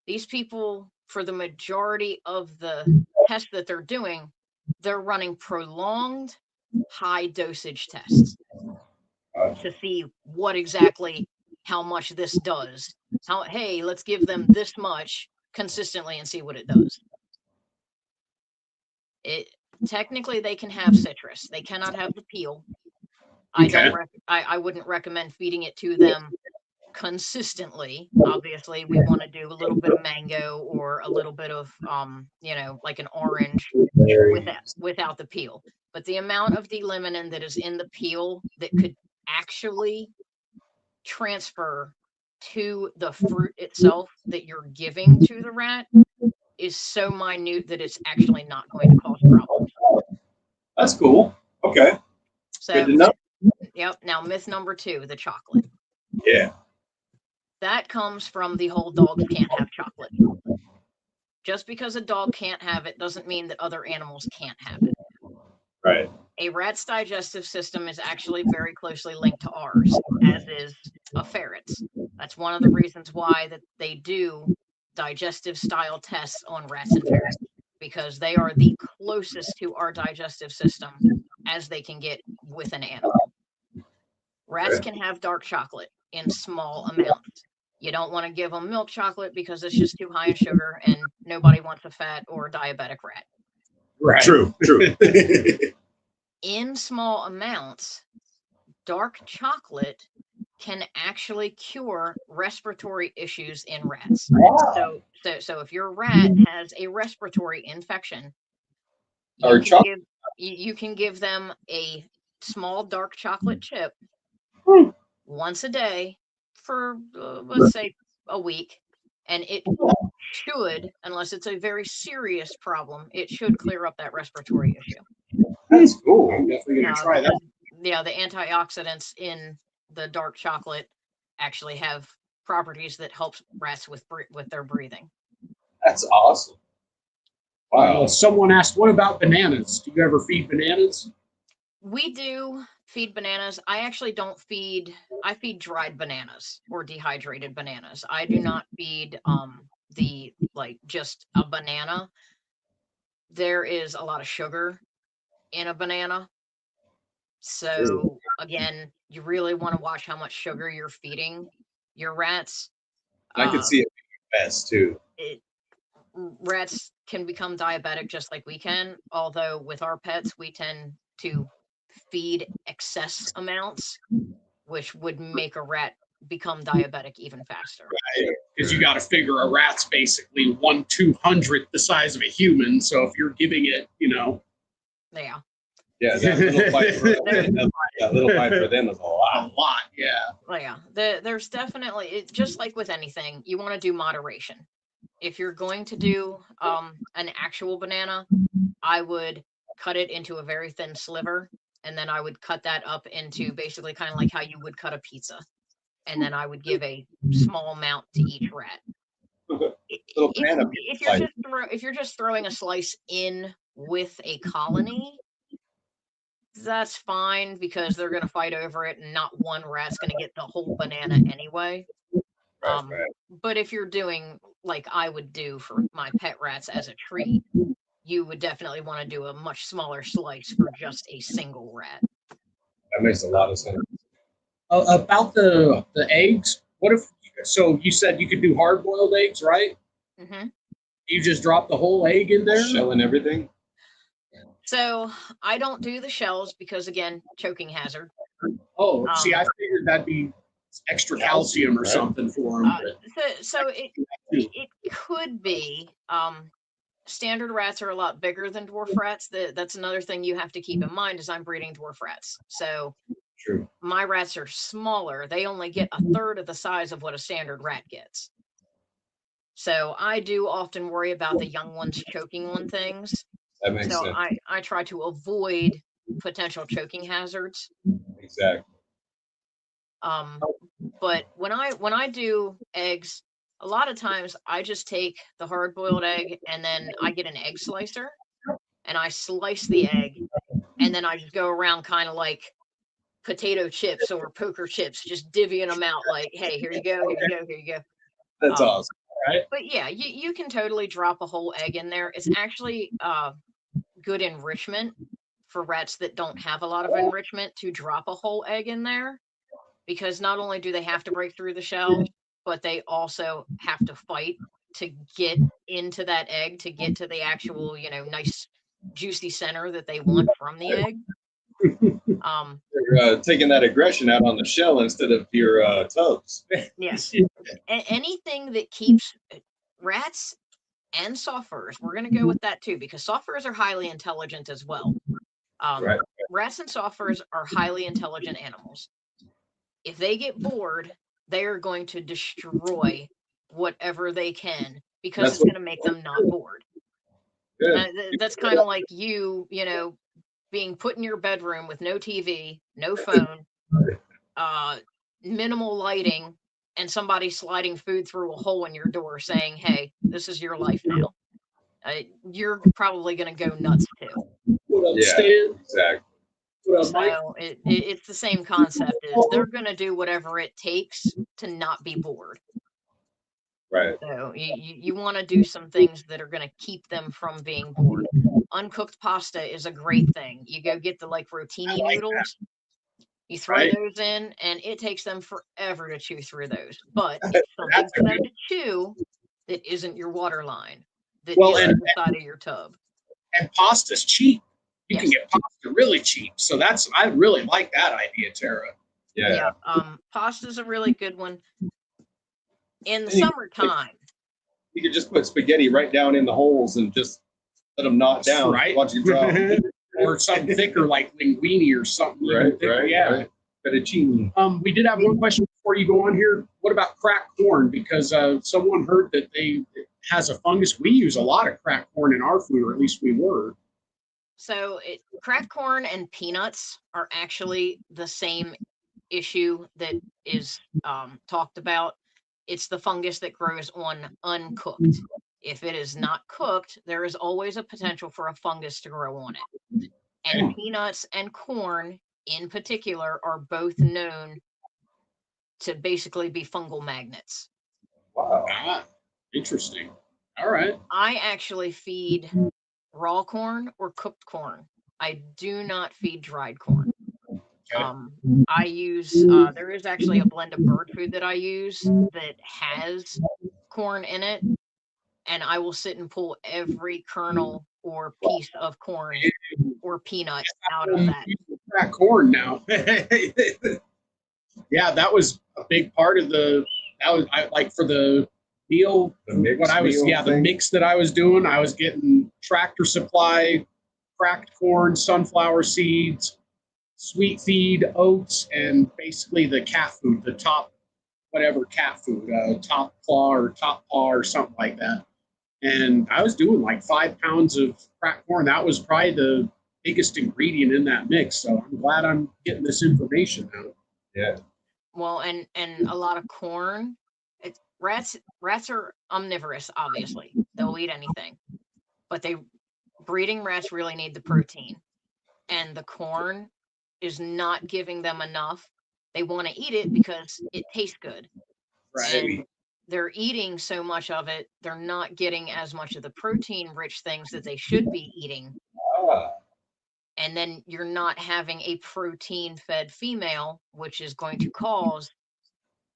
these people for the majority of the tests that they're doing, they're running prolonged high dosage tests to see what exactly how much this does. Hey, let's give them this much consistently and see what it does. Technically they can have citrus. They cannot have the peel. I wouldn't recommend feeding it to them consistently. Obviously, we want to do a little bit of mango or a little bit of like an orange without the peel. But the amount of D-limonene that is in the peel that could actually transfer to the fruit itself that you're giving to the rat is so minute that it's actually not going to cause problems. That's cool. Okay. So, good to know. Yep. Now, myth number 2, the chocolate. Yeah. That comes from the whole dogs can't have chocolate. Just because a dog can't have it doesn't mean that other animals can't have it. Right. A rat's digestive system is actually very closely linked to ours, as is a ferret's. That's one of the reasons why that they do digestive style tests on rats and ferrets, because they are the closest to our digestive system as they can get with an animal. Rats can have dark chocolate in small amounts. You don't want to give them milk chocolate because it's just too high in sugar and nobody wants a fat or diabetic rat. Right. True. In small amounts, dark chocolate can actually cure respiratory issues in rats. So if your rat has a respiratory infection, you can give them a small dark chocolate chip once a day for let's say a week, and it should, unless it's a very serious problem, it should clear up that respiratory issue. That's cool. I'm definitely gonna try that. Yeah, the antioxidants in the dark chocolate actually have properties that helps rats with their breathing. That's awesome. Wow. Someone asked, what about bananas? Do you ever feed bananas? We do feed bananas. I actually don't feed. I feed dried bananas or dehydrated bananas. I do not feed just a banana. There is a lot of sugar in a banana. So again, you really want to watch how much sugar you're feeding your rats. I can see it being best too. Rats can become diabetic just like we can, although with our pets, we tend to feed excess amounts, which would make a rat become diabetic even faster. Because you got to figure a rat's basically 1/200th the size of a human. So if you're giving it, Yeah. Yeah, that little bite for them is a lot. A lot, yeah. Well, yeah. There's definitely, just like with anything, you want to do moderation. If you're going to do an actual banana, I would cut it into a very thin sliver, and then I would cut that up into basically kind of like how you would cut a pizza. And then I would give a small amount to each rat. If you're just throwing a slice in with a colony, that's fine, because they're going to fight over it and not one rat's going to get the whole banana anyway. Right. But if you're doing like I would do for my pet rats as a treat, you would definitely want to do a much smaller slice for just a single rat. That makes a lot of sense. About the eggs, what if, so you said you could do hard-boiled eggs, right? Mm-hmm. You just drop the whole egg in there? Shell and everything? So I don't do the shells because, again, choking hazard. Oh, see, I figured that'd be extra calcium or something for them. So it could be. Standard rats are a lot bigger than dwarf rats. That's another thing you have to keep in mind, is I'm breeding dwarf rats. So true. My rats are smaller. They only get 1/3 of the size of what a standard rat gets. So I do often worry about the young ones choking on things. That makes sense. I try to avoid potential choking hazards. Exactly. But when I do eggs, a lot of times I just take the hard-boiled egg and then I get an egg slicer and I slice the egg, and then I just go around kind of like potato chips or poker chips, just divvying them out like, hey, here you go, here you go, here you go. That's awesome. right? But yeah, you can totally drop a whole egg in there. It's actually good enrichment for rats that don't have a lot of enrichment to drop a whole egg in there, because not only do they have to break through the shell, but they also have to fight to get into that egg, to get to the actual, nice juicy center that they want from the egg. They're taking that aggression out on the shell instead of your tubs. Yes. Anything that keeps rats and soft furs, we're going to go with that too, because soft furs are highly intelligent as well. Right. Rats and soft furs are highly intelligent animals. If they get bored, they are going to destroy whatever they can, because it's going to make them not bored. That's kind of like you being put in your bedroom with no TV, no phone, minimal lighting, and somebody sliding food through a hole in your door saying, hey, this is your life now. You're probably going to go nuts too. Yeah, exactly. So it's the same concept. Is they're going to do whatever it takes to not be bored. Right. So you want to do some things that are going to keep them from being bored. Uncooked pasta is a great thing. You go get the rotini noodles. You throw those in, and it takes them forever to chew through those. But it's something for them to chew that isn't your water line, that isn't the side of your tub. And pasta's cheap. You can get pasta really cheap. So I really like that idea, Tara. Yeah. Pasta's a really good one. In the summertime, you could just put spaghetti right down in the holes and just let them knot down. Right. Watch it drop. Or something thicker like linguine or something. Right. Yeah. Fettuccine. We did have one question before you go on here. What about cracked corn? Because someone heard that it has a fungus. We use a lot of cracked corn in our food, or at least we were. So cracked corn and peanuts are actually the same issue that is talked about. It's the fungus that grows on uncooked. If it is not cooked, there is always a potential for a fungus to grow on it. And peanuts and corn in particular are both known to basically be fungal magnets. Wow. Interesting. All right. I actually feed raw corn or cooked corn. I do not feed dried corn. I use, there is actually a blend of bird food that I use that has corn in it, and I will sit and pull every kernel or piece of corn or peanut out of that. Cracked corn now. Yeah, that was a big part of for the meal. The mix the mix that I was doing, I was getting Tractor Supply, cracked corn, sunflower seeds, sweet feed, oats, and basically the cat food, the top claw or top paw or something like that. And I was doing like 5 pounds of cracked corn. That was probably the biggest ingredient in that mix. So I'm glad I'm getting this information now. Yeah. Well, and a lot of corn. Rats are omnivorous, obviously. They'll eat anything. But breeding rats really need the protein. And the corn is not giving them enough. They want to eat it because it tastes good. Right. And they're eating so much of it, they're not getting as much of the protein-rich things that they should be eating. And then you're not having a protein-fed female, which is going to cause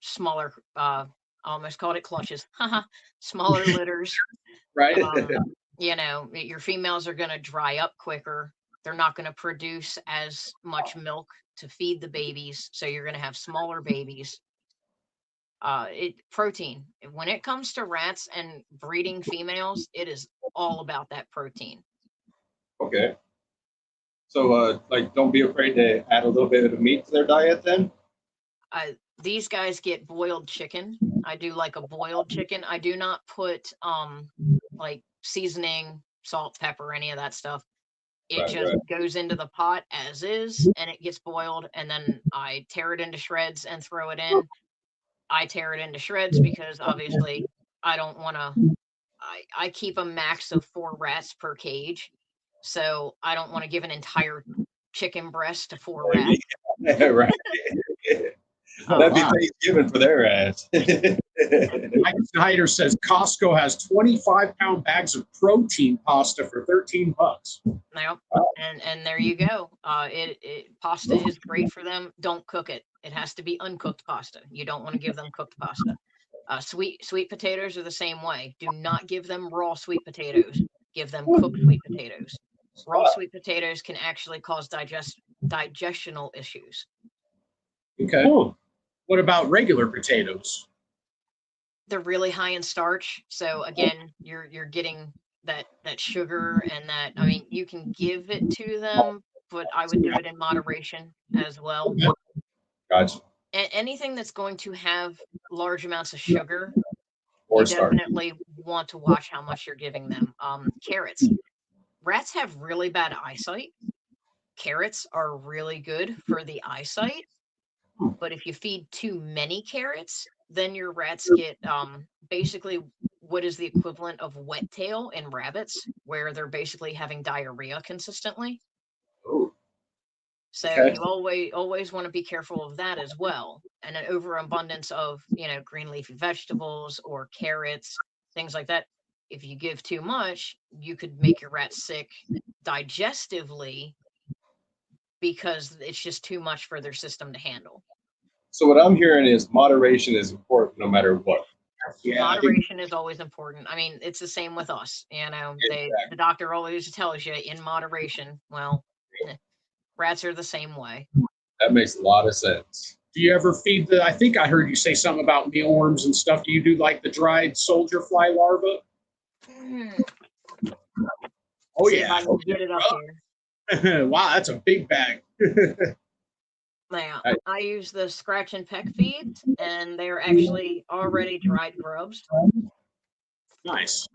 smaller, I almost called it clutches, smaller litters. Right. Your females are going to dry up quicker. They're not going to produce as much milk to feed the babies, so you're going to have smaller babies. Protein. When it comes to rats and breeding females, it is all about that protein. Okay. So, don't be afraid to add a little bit of meat to their diet then? These guys get boiled chicken. I do like a boiled chicken. I do not put seasoning, salt, pepper, any of that stuff. It goes into the pot as is, and it gets boiled, and then I tear it into shreds and throw it in. I tear it into shreds because obviously I don't want to, I keep a max of 4 rats per cage. So I don't want to give an entire chicken breast to 4 rats. Right. That'd be Thanksgiving for their ass. Mike Snyder says Costco has 25-pound bags of protein pasta for $13. Yep. And there you go. Pasta is great for them. Don't cook it. It has to be uncooked pasta. You don't want to give them cooked pasta. Sweet potatoes are the same way. Do not give them raw sweet potatoes. Give them cooked sweet potatoes. Raw sweet potatoes can actually cause digestional issues. Okay. What about regular potatoes? They're really high in starch. So again, you're getting that sugar and that, I mean, you can give it to them, but I would do it in moderation as well. Gotcha. Anything that's going to have large amounts of sugar, Or you starch. definitely want to watch how much you're giving them. Carrots. Rats have really bad eyesight. Carrots are really good for the eyesight. But if you feed too many carrots, then your rats get basically what is the equivalent of wet tail in rabbits, where they're basically having diarrhea consistently. Oh. So Okay. you always want to be careful of that as well. And an overabundance of, green leafy vegetables or carrots, things like that. If you give too much, you could make your rats sick digestively because it's just too much for their system to handle. So what I'm hearing is moderation is important no matter what. Yeah, Moderation is always important. I mean, it's the same with us. The doctor always tells you in moderation. Well, rats are the same way. That makes a lot of sense. Do you ever feed I think I heard you say something about mealworms and stuff. Do you do like the dried soldier fly larva? Oh, See if I can get it up here. Wow, that's a big bag. Now, I use the scratch and peck feeds, and they're actually already dried grubs. Nice.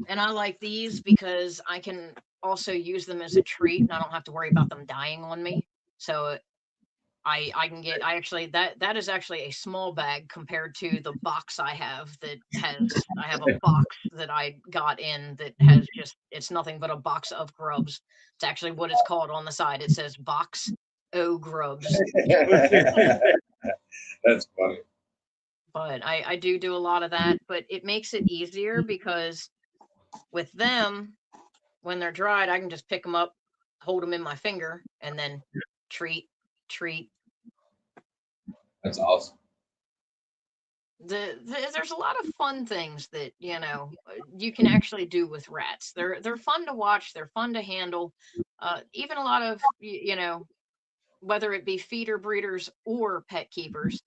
And I like these because I can also use them as a treat, and I don't have to worry about them dying on me. So I can get, that is actually a small bag compared to the box I have I have a box that I got in that has it's nothing but a box of grubs. It's actually what it's called on the side. It says box O grubs. That's funny. But I do a lot of that, but it makes it easier because with them, when they're dried, I can just pick them up, hold them in my finger, and then treat. That's awesome. There's a lot of fun things that you can actually do with rats. They're fun to watch. They're fun to handle. Even a lot of whether it be feeder breeders or pet keepers,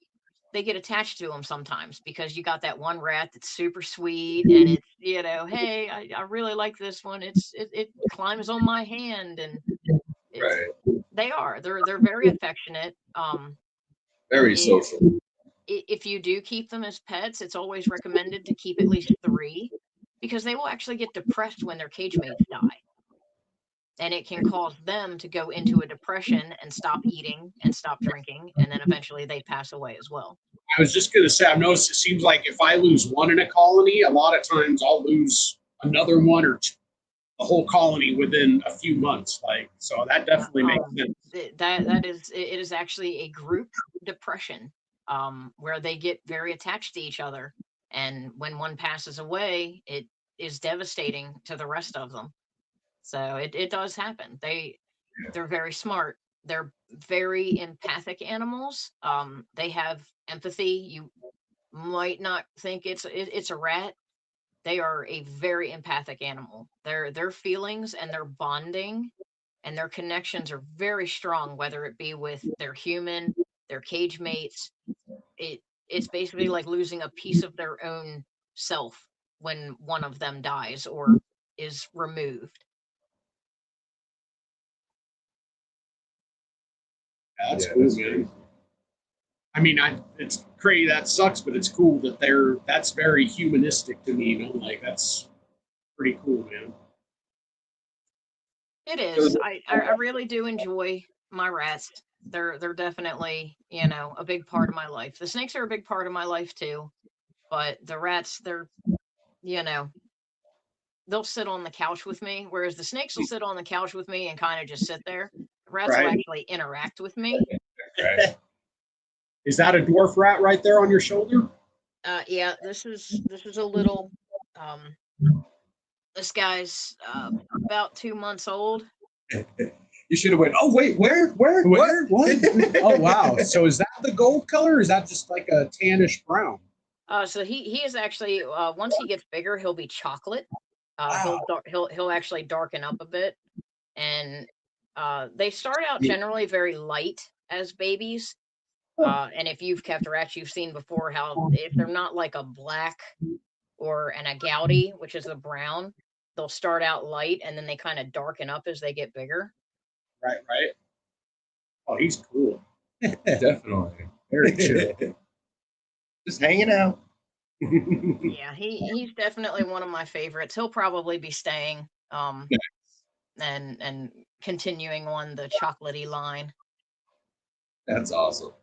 they get attached to them sometimes because you got that one rat that's super sweet and it's hey, I really like this one. It climbs on my hand and Right. They're very affectionate. Very social. If you do keep them as pets, it's always recommended to keep at least 3 because they will actually get depressed when their cage mates die. And it can cause them to go into a depression and stop eating and stop drinking, and then eventually they pass away as well. I was just going to say, I've noticed it seems like if I lose one in a colony, a lot of times I'll lose another one or two, the whole colony within a few months. So that definitely makes sense. It is actually a group depression where they get very attached to each other. And when one passes away, it is devastating to the rest of them. So it does happen. They're very smart. They're very empathic animals. They have empathy. You might not think it's a rat. They are a very empathic animal. Their feelings and their bonding and their connections are very strong, whether it be with their human, their cage mates. It's basically like losing a piece of their own self when one of them dies or is removed. That's cool, man. I mean, it's crazy. That sucks, but it's cool that that's very humanistic to me. That's pretty cool, man. It is. I really do enjoy my rats. They're definitely, a big part of my life. The snakes are a big part of my life too, but the rats, they'll sit on the couch with me, whereas the snakes will sit on the couch with me and kind of just sit there. Rats will actually interact with me. Right. Is that a dwarf rat right there on your shoulder? Yeah, this is a little. This guy's about 2 months old. You should have went, oh, wait, where? What? Oh, wow. So is that the gold color, or is that just like a tannish brown? So he is actually once he gets bigger, he'll be chocolate. Wow. He'll actually darken up a bit, and they start out generally very light as babies. And if you've kept rats, you've seen before how if they're not like a black or an agouti, which is a brown, they'll start out light and then they kind of darken up as they get bigger. Right. Oh, he's cool. Definitely. Very chill. Just hanging out. Yeah, he's definitely one of my favorites. He'll probably be staying and continuing on the chocolatey line. That's awesome.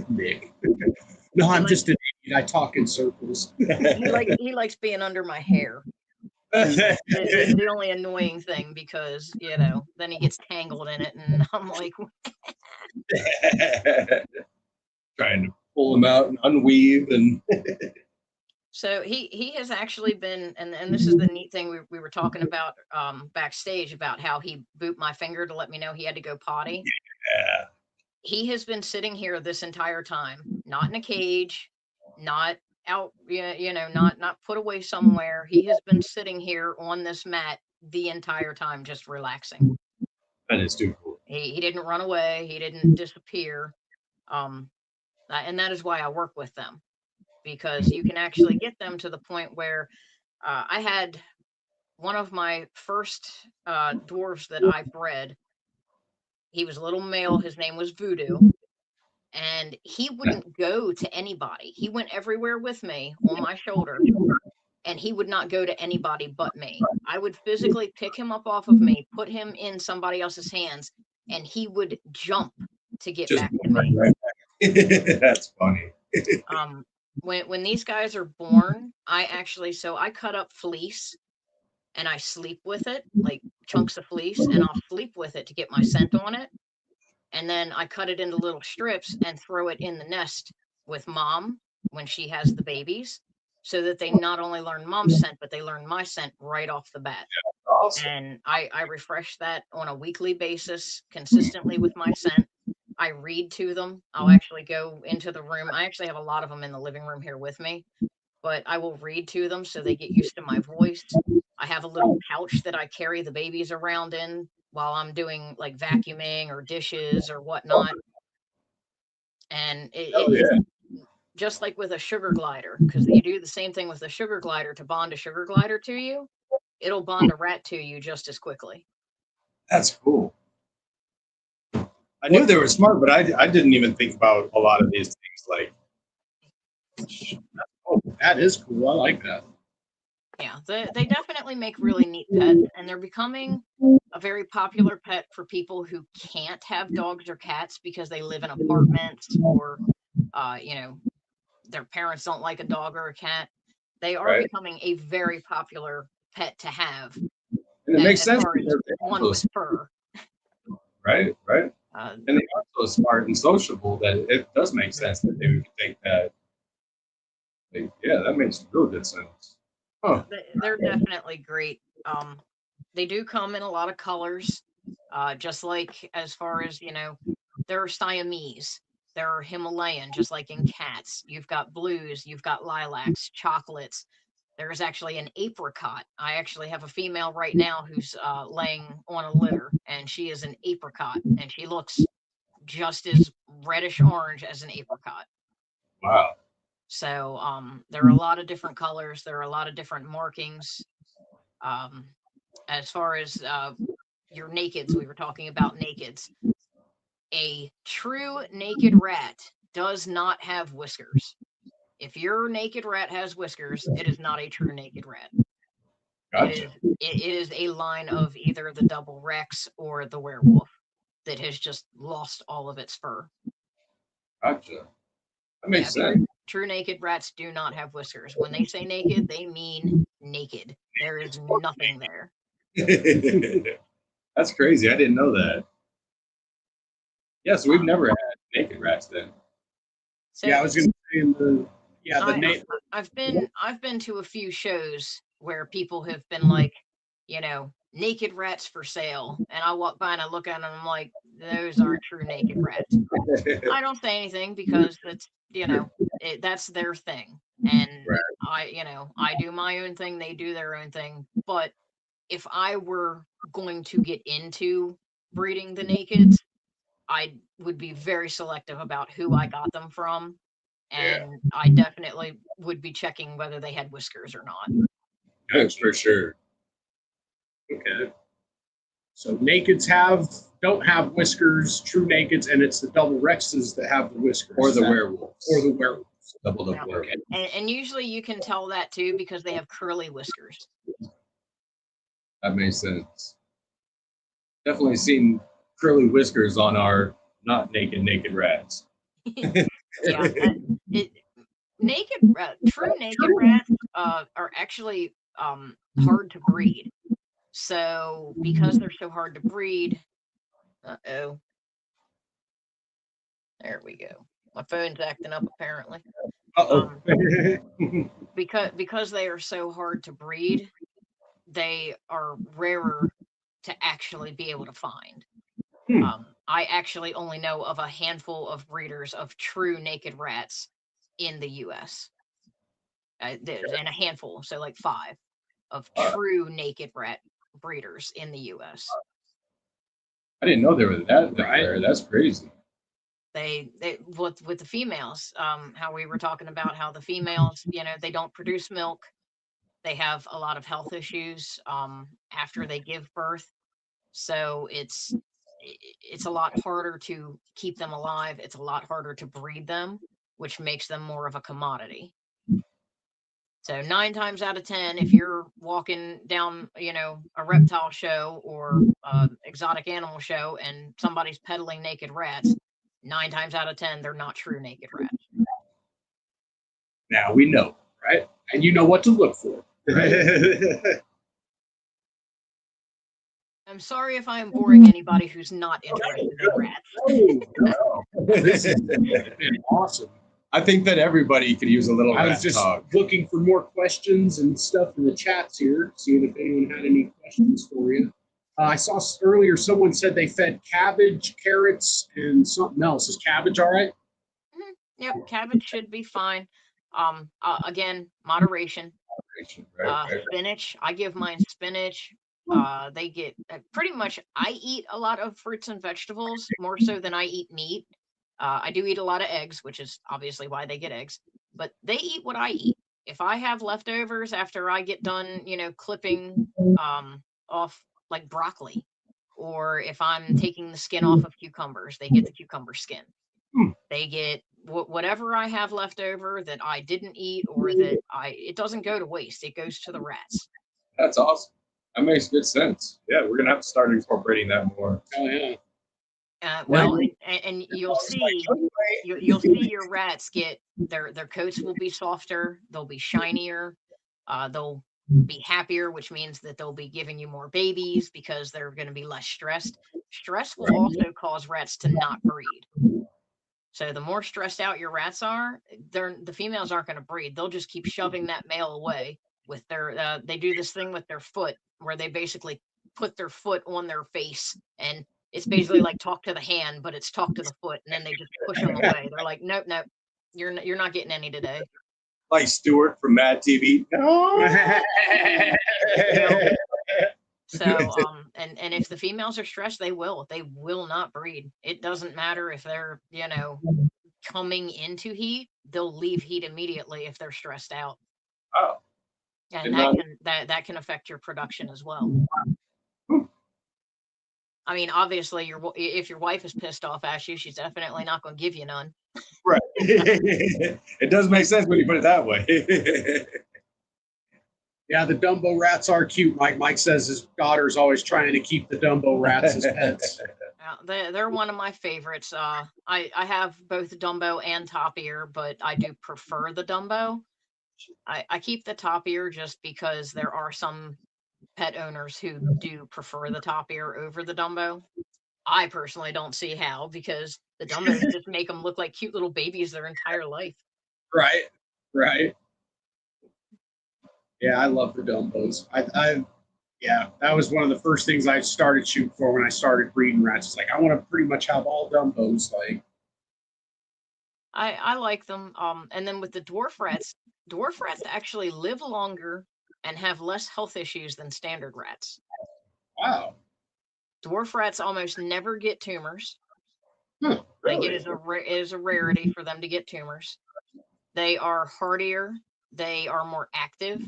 Nick. No, I'm just an idiot. I talk in circles. He likes being under my hair. It's the only annoying thing because then he gets tangled in it, and I'm like, trying to pull him out and unweave and. So he has actually been, and this is the neat thing we were talking about backstage about how he booped my finger to let me know he had to go potty. Yeah. He has been sitting here this entire time, not in a cage, not out, not put away somewhere. He has been sitting here on this mat the entire time, just relaxing. That is too cool. He didn't run away. He didn't disappear. And that is why I work with them, because you can actually get them to the point where I had one of my first dwarves that I bred. He was a little male. His name was VooDoo. And he wouldn't go to anybody. He went everywhere with me on my shoulder, and he would not go to anybody but me. I would physically pick him up off of me, put him in somebody else's hands, and he would jump to get back to me. Right. That's funny. When these guys are born, I cut up fleece and I sleep with it, like chunks of fleece, and I'll sleep with it to get my scent on it. And then I cut it into little strips and throw it in the nest with mom when she has the babies, so that they not only learn mom's scent, but they learn my scent right off the bat. Yeah, awesome. And I refresh that on a weekly basis consistently with my scent. I read to them. I'll actually go into the room. I actually have a lot of them in the living room here with me, but I will read to them so they get used to my voice. I have a little pouch that I carry the babies around in while I'm doing like vacuuming or dishes or whatnot. And it's just like with a sugar glider, because you do the same thing with a sugar glider. To bond a sugar glider to you, it'll bond a rat to you just as quickly. That's cool. I knew they were smart, but I didn't even think about a lot of these things. Like, oh, that is cool. I like that. Yeah, they definitely make really neat pets, and they're becoming a very popular pet for people who can't have dogs or cats because they live in apartments or, their parents don't like a dog or a cat. They are becoming a very popular pet to have. And it makes sense. One with fur. Right. And they are so smart and sociable that it does make sense that they would think that. That makes real good sense. Huh. They're definitely great. They do come in a lot of colors, just like as far as, there are Siamese, there are Himalayan, just like in cats. You've got blues, you've got lilacs, chocolates. There's actually an apricot. I actually have a female right now who's laying on a litter, and she is an apricot, and she looks just as reddish orange as an apricot. Wow. So there are a lot of different colors. There are a lot of different markings. As far as your nakeds, we were talking about nakeds. A true naked rat does not have whiskers. If your naked rat has whiskers, it is not a true naked rat. Gotcha. It is a line of either the double Rex or the werewolf that has just lost all of its fur. Gotcha. That makes sense. True naked rats do not have whiskers. When they say naked, they mean naked. There is nothing there. That's crazy. I didn't know that. Yeah, so we've never had naked rats then. So, yeah, I was going to saying the I've been to a few shows where people have been like, naked rats for sale, and I walk by and I look at them and I'm like, those aren't true naked rats. I don't say anything because it's that's their thing, and I do my own thing, they do their own thing. But if I were going to get into breeding the nakeds, I would be very selective about who I got them from, and I definitely would be checking whether they had whiskers or not. Yes, for sure. Okay. So nakeds don't have whiskers, true nakeds, and it's the double Rexes that have the whiskers. Or the werewolves. Or the werewolves. Double werewolves. Okay. And usually you can tell that too because they have curly whiskers. That makes sense. Definitely seen curly whiskers on our not naked rats. Yeah. True naked rats are actually hard to breed. So because they're so hard to breed, there we go. My phone's acting up apparently. Because they are so hard to breed, they are rarer to actually be able to find. I actually only know of a handful of breeders of true naked rats in the U.S. And a handful, so like 5 of true naked rat breeders in the U.S. I didn't know there were that rare. That's crazy. They with the females, how we were talking about how the females, they don't produce milk. They have a lot of health issues after they give birth. So it's a lot harder to keep them alive. It's a lot harder to breed them, which makes them more of a commodity. So 9 times out of 10, if you're walking down, a reptile show or exotic animal show and somebody's peddling naked rats, 9 times out of 10, they're not true naked rats. Now we know, right? And you know what to look for. Right? I'm sorry if I am boring anybody who's not interested in rats. No. This has been awesome. I think that everybody could use a little rat I was just talk. looking for more questions and stuff in the chats here, seeing if anyone had any questions for you. I saw earlier someone said they fed cabbage, carrots, and something else. Is cabbage all right? Yep, cabbage should be fine. Again, moderation. Right. Spinach, I give mine spinach. They get pretty much, I eat a lot of fruits and vegetables more so than I eat meat. I do eat a lot of eggs, which is obviously why they get eggs, but they eat what I eat. If I have leftovers after I get done, clipping off like broccoli, or if I'm taking the skin off of cucumbers, they get the cucumber skin. They get whatever I have left over that I didn't eat, or that it doesn't go to waste. It goes to the rats. That's awesome. That makes good sense. Yeah, we're gonna have to start incorporating that more. Oh yeah. And you'll see your rats get their coats will be softer. They'll be shinier. They'll be happier, which means that they'll be giving you more babies because they're going to be less stressed. Stress will also cause rats to not breed. So the more stressed out your rats are, the females aren't going to breed. They'll just keep shoving that male away with their. They do this thing with their foot where they basically put their foot on their face, and it's basically like talk to the hand, but it's talk to the foot, and then they just push them away. They're like, nope, you're not getting any today. Like Stuart from Mad TV. No. So and if the females are stressed, they will not breed. It doesn't matter if they're coming into heat, they'll leave heat immediately if they're stressed out. Oh. And that can affect your production as well. I mean, obviously, if your wife is pissed off at you, she's definitely not going to give you none. Right. It does make sense when you put it that way. Yeah, the Dumbo rats are cute. Mike says his daughter's always trying to keep the Dumbo rats as pets. They're one of my favorites. I have both Dumbo and top ear, but I do prefer the Dumbo. I keep the top ear just because there are some pet owners who do prefer the top ear over the Dumbo. I personally don't see how, because the Dumbos just make them look like cute little babies their entire life. Right. Right. Yeah, I love the Dumbos. Yeah, that was one of the first things I started shooting for when I started breeding rats. It's like I want to pretty much have all Dumbos. Like, I like them. And then with the dwarf rats actually live longer and have less health issues than standard rats. wow. Dwarf rats almost never get tumors. Huh, Like really? it is a rarity for them to get tumors. They are hardier. They are more active.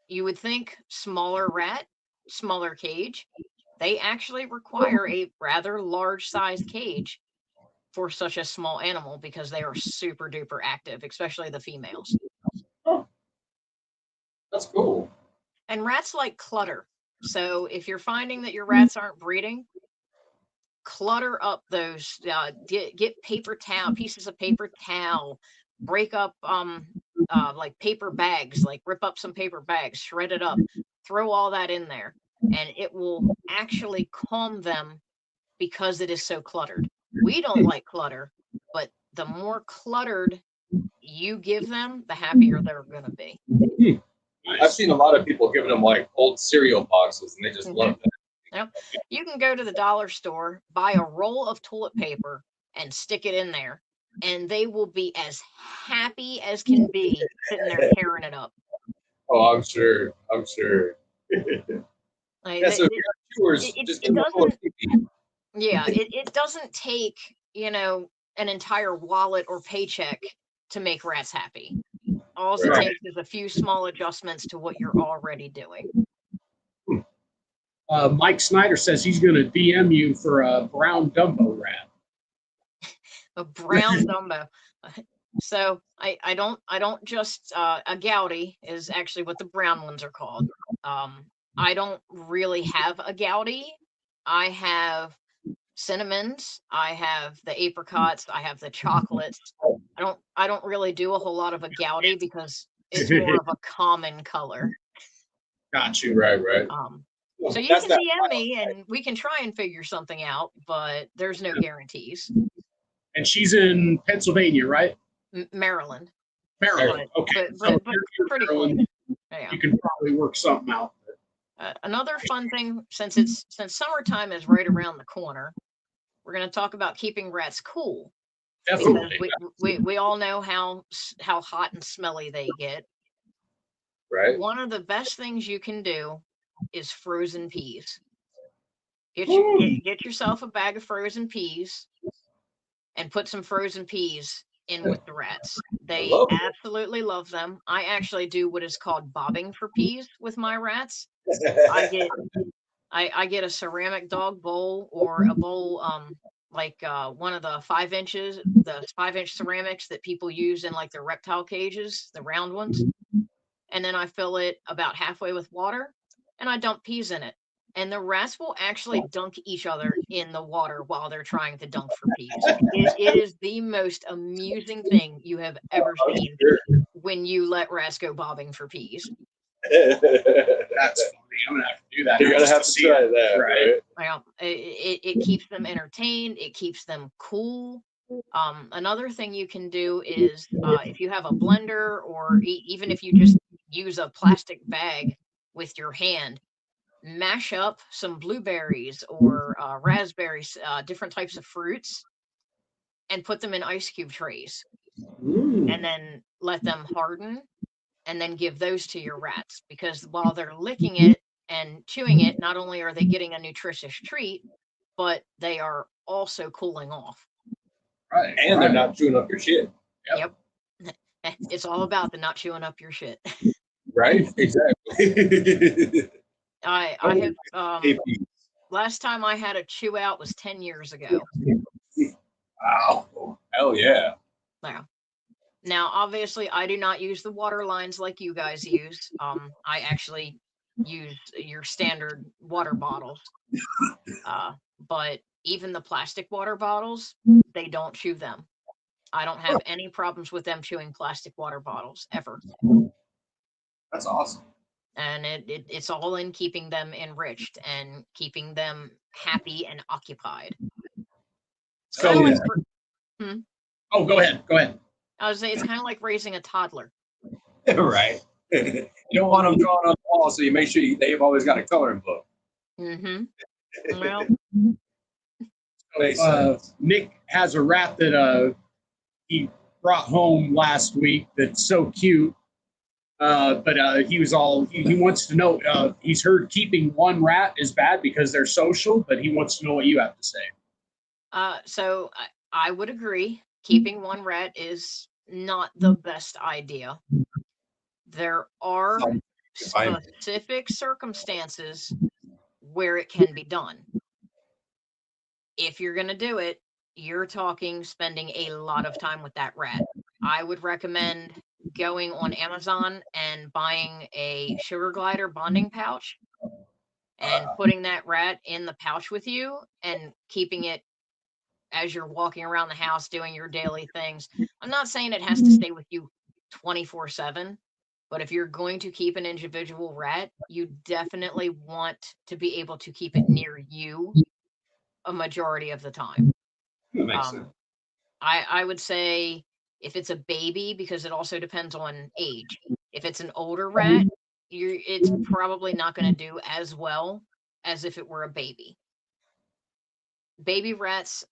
You would think smaller rat, smaller cage. They actually require a rather large sized cage for such a small animal because they are super duper active, especially the females. Oh, that's cool. And rats like clutter. So if you're finding that your rats aren't breeding, clutter up those, get paper towel, pieces of paper towel, break up like paper bags, like rip up some paper bags, shred it up, throw all that in there, and it will actually calm them because it is so cluttered. We don't like clutter, but the more cluttered you give them, the happier they're going to be. I've seen a lot of people giving them like old cereal boxes, and they just love that. Yep. You can go to the dollar store, buy a roll of toilet paper, and stick it in there, and they will be as happy as can be sitting there tearing it up. Oh, I'm sure. I'm sure. Like, Yeah, so if you have viewers, just give them a little TV. Yeah, it doesn't take, an entire wallet or paycheck to make rats happy. All it Right. takes is a few small adjustments to what you're already doing. Mike Snyder says he's going to DM you for a brown Dumbo rat. A brown Dumbo. So I don't just a Gouty is actually what the brown ones are called. I don't really have a Gouty. I have cinnamons, I have the apricots, I have the chocolates. I don't really do a whole lot of a Gouty because it's more of a common color. Got you. Right. So you can DM me and we can try and figure something out, but there's no guarantees. And she's in Pennsylvania, right? Maryland. Maryland. Okay. But pretty close. Yeah. You can probably work something out. Another fun thing, since summertime is right around the corner, we're going to talk about keeping rats cool. Definitely. Because we all know how hot and smelly they get. Right. One of the best things you can do is frozen peas. Get yourself a bag of frozen peas and put some frozen peas in with the rats. They absolutely love them. I actually do what is called bobbing for peas with my rats. I get a ceramic dog bowl or a bowl like one of the 5-inch ceramics that people use in like their reptile cages, the round ones. And then I fill it about halfway with water and I dump peas in it. And the rats will actually dunk each other in the water while they're trying to dunk for peas. It is the most amusing thing you have ever seen when you let rats go bobbing for peas. That's funny. I'm gonna have to do that. You're gonna have to try that, right? Well, it keeps them entertained. It keeps them cool. Another thing you can do is if you have a blender or even if you just use a plastic bag with your hand, mash up some blueberries or raspberries, different types of fruits, and put them in ice cube trays, and then let them harden, and then give those to your rats. Because while they're licking it and chewing it, not only are they getting a nutritious treat, but they are also cooling off. Right. And they're not chewing up your shit. Yep. It's all about the not chewing up your shit. Right? Exactly. I have last time I had a chew out was 10 years ago. Wow. Hell yeah. Now obviously I do not use the water lines like you guys use. I actually use your standard water bottles. But even the plastic water bottles, they don't chew them. I don't have any problems with them chewing plastic water bottles ever. That's awesome. And it's all in keeping them enriched and keeping them happy and occupied. So, Oh, go ahead. I would say it's kind of like raising a toddler. Right. You don't want them drawing on the wall, so you make sure they've always got a coloring book. Mm-hmm. Well, Makes sense. Nick has a rat that he brought home last week that's so cute. But he wants to know, he's heard keeping one rat is bad because they're social, but he wants to know what you have to say. So I would agree. Keeping one rat is not the best idea. There are specific circumstances where it can be done. If you're going to do it, you're talking spending a lot of time with that rat. I would recommend going on Amazon and buying a sugar glider bonding pouch and putting that rat in the pouch with you and keeping it as you're walking around the house doing your daily things. I'm not saying it has to stay with you 24/7, but if you're going to keep an individual rat, you definitely want to be able to keep it near you a majority of the time. That makes sense. I would say if it's a baby, because it also depends on age. If it's an older rat, it's probably not going to do as well as if it were a baby. Baby rats,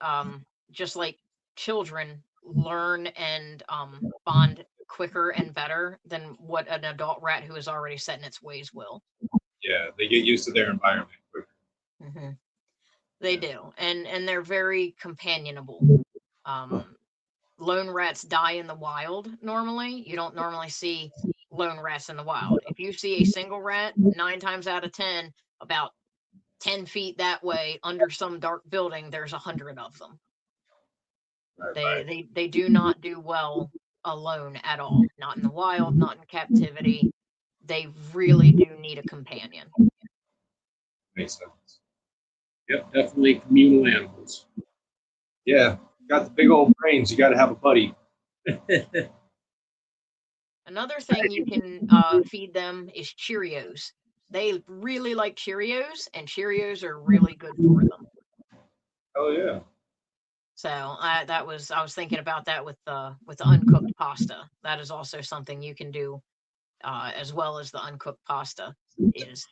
just like children, learn and bond quicker and better than what an adult rat who is already set in its ways will. Yeah, they get used to their environment quicker. Mm-hmm. They do, and they're very companionable. Lone rats die in the wild normally. You don't normally see lone rats in the wild. If you see a single rat, 9 times out of 10, about 10 feet that way under some dark building, there's 100 of them. They do not do well alone at all. Not in the wild, not in captivity. They really do need a companion. Makes sense. Yep, definitely communal animals. Yeah, got the big old brains. You got to have a buddy. Another thing you can feed them is Cheerios. They really like Cheerios, and Cheerios are really good for them. Oh yeah. So I was thinking about that with the uncooked pasta. That is also something you can do, as well as the uncooked pasta. Is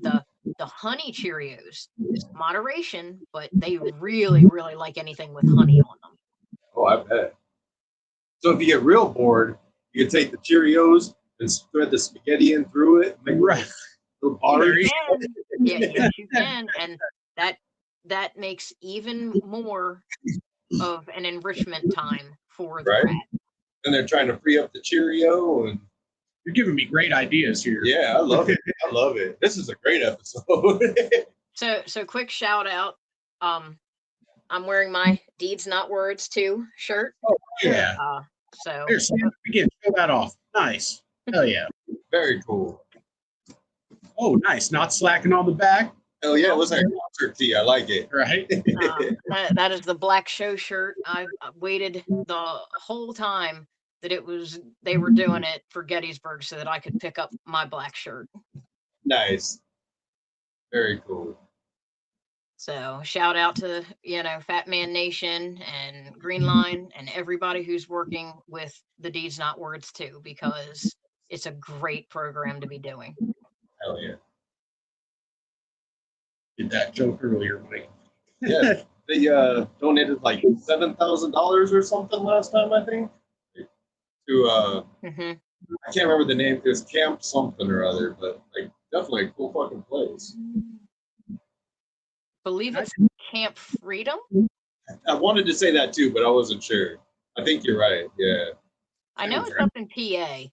the honey Cheerios. Moderation, but they really like anything with honey on them. Oh, I bet. So if you get real bored, you can take the Cheerios and thread the spaghetti in through it. Make little bars. Yes, you can, and that makes even more of an enrichment time for the rat. And they're trying to free up the Cheerio, and you're giving me great ideas here. Yeah, I love it. I love it. This is a great episode. So quick shout out. I'm wearing my Deeds Not Words Too shirt. Oh yeah. So again, show that off. Nice. Hell yeah. Very cool. Oh, nice. Not slacking on the back. Hell yeah, what's that concert tee? I like it. Right. That is the black show shirt. I waited the whole time that they were doing it for Gettysburg so that I could pick up my black shirt. Nice. Very cool. So shout out to, Fat Man Nation and Green Line and everybody who's working with the Deeds Not Words Too, because it's a great program to be doing. Hell yeah. Did that joke earlier, Mike. Yeah. They donated like $7,000 or something last time, I think. To I can't remember the name. It was Camp something or other, but like definitely a cool fucking place. Believe it's Camp Freedom. I wanted to say that too, but I wasn't sure. I think you're right. Yeah. I know it's up in PA.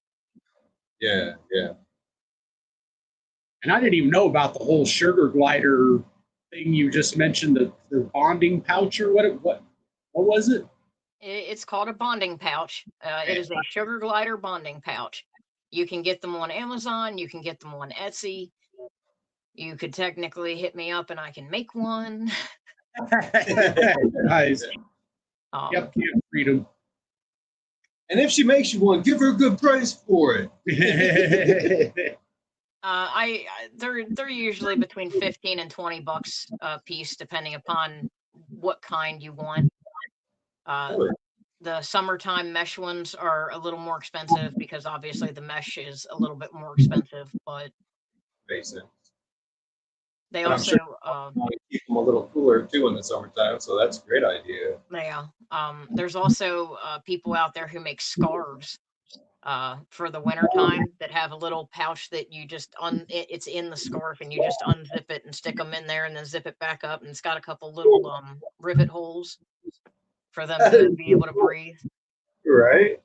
Yeah. And I didn't even know about the whole sugar glider thing you just mentioned, the bonding pouch or what was it? It's called a bonding pouch. It is a sugar glider bonding pouch. You can get them on Amazon. You can get them on Etsy. You could technically hit me up and I can make one. Nice. Yep, freedom. And if she makes you one, give her a good price for it. They're usually between $15 and $20 a piece, depending upon what kind you want. The summertime mesh ones are a little more expensive because obviously the mesh is a little bit more expensive, but Makes sense. they And I'm also, sure keep them a little cooler too in the summertime, so that's a great idea. there's also people out there who make scarves for the winter time that have a little pouch that you just it's in the scarf and you just unzip it and stick them in there and then zip it back up, and it's got a couple little rivet holes for them to be able to breathe. Right?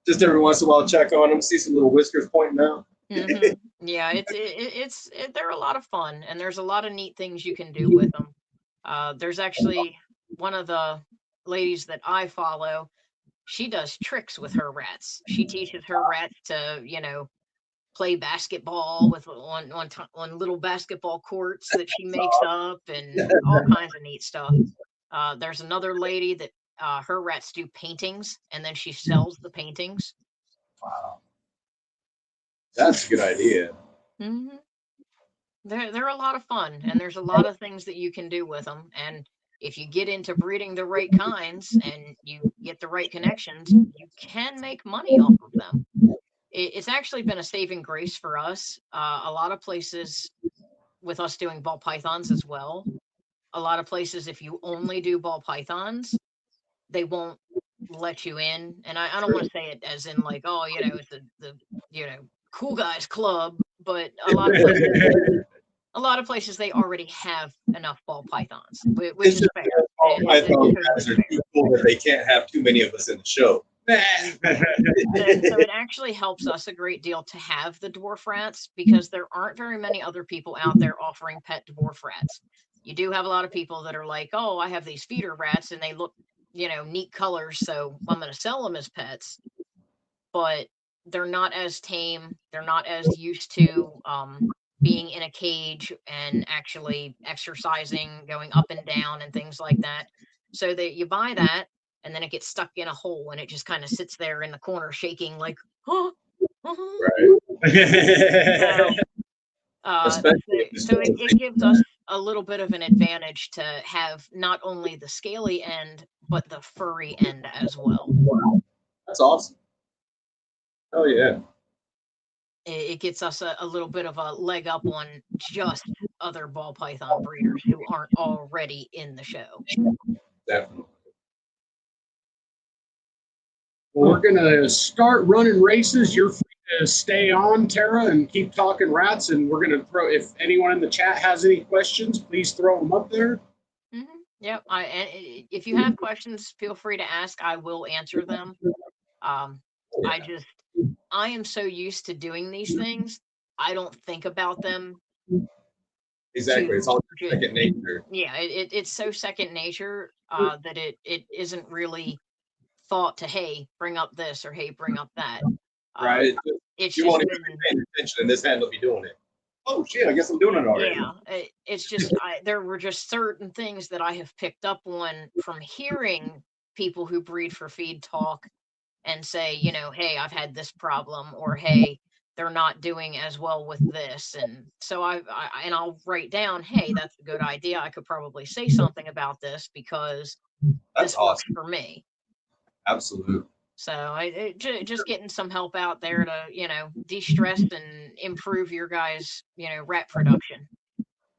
Just every once in a while, check on them, see some little whiskers pointing out. Yeah, they're a lot of fun, and there's a lot of neat things you can do with them. There's actually one of the ladies that I follow. She does tricks with her rats. She teaches her rats to, play basketball with on little basketball courts that she makes up, and all kinds of neat stuff. There's another lady that her rats do paintings, and then she sells the paintings. Wow. That's a good idea. Mm-hmm. They're a lot of fun, and there's a lot of things that you can do with them. And if you get into breeding the right kinds and you get the right connections, you can make money off of them. It's actually been a saving grace for us. A lot of places with us doing ball pythons as well. A lot of places, if you only do ball pythons, they won't let you in. And I don't want to say it as in like, oh, it's the cool guys club, but a lot of places they already have enough ball pythons, which is fair. Python guys are too cool that they can't have too many of us in the show. So it actually helps us a great deal to have the dwarf rats, because there aren't very many other people out there offering pet dwarf rats. You do have a lot of people that are like, oh, I have these feeder rats and they look, neat colors, so I'm going to sell them as pets. But they're not as tame. They're not as used to being in a cage and actually exercising, going up and down and things like that. So that you buy that, and then it gets stuck in a hole and it just kind of sits there in the corner shaking like, oh. Right. So it gives us a little bit of an advantage to have not only the scaly end, but the furry end as well. Wow. That's awesome. Oh, yeah. It gets us a little bit of a leg up on just other ball python breeders who aren't already in the show. Definitely. Well, we're going to start running races. You're free to stay on, Tara, and keep talking rats. And we're going to throw, if anyone in the chat has any questions, please throw them up there. Mm-hmm. Yep. If you have questions, feel free to ask. I will answer them. I am so used to doing these things, I don't think about them. Exactly. It's all second nature. Yeah, it's so second nature that it isn't really thought to, hey, bring up this, or hey, bring up that. Right. It's you just won't even be paying attention, and this hand will be doing it. Oh shit! I guess I'm doing it already. Yeah, it's just there were just certain things that I have picked up on from hearing people who breed for feed talk and say, hey, I've had this problem, or hey, they're not doing as well with this. And so I'll write down, hey, that's a good idea. I could probably say something about this because this works for me. Absolutely. So just getting some help out there to, de-stress and improve your guys', rat production.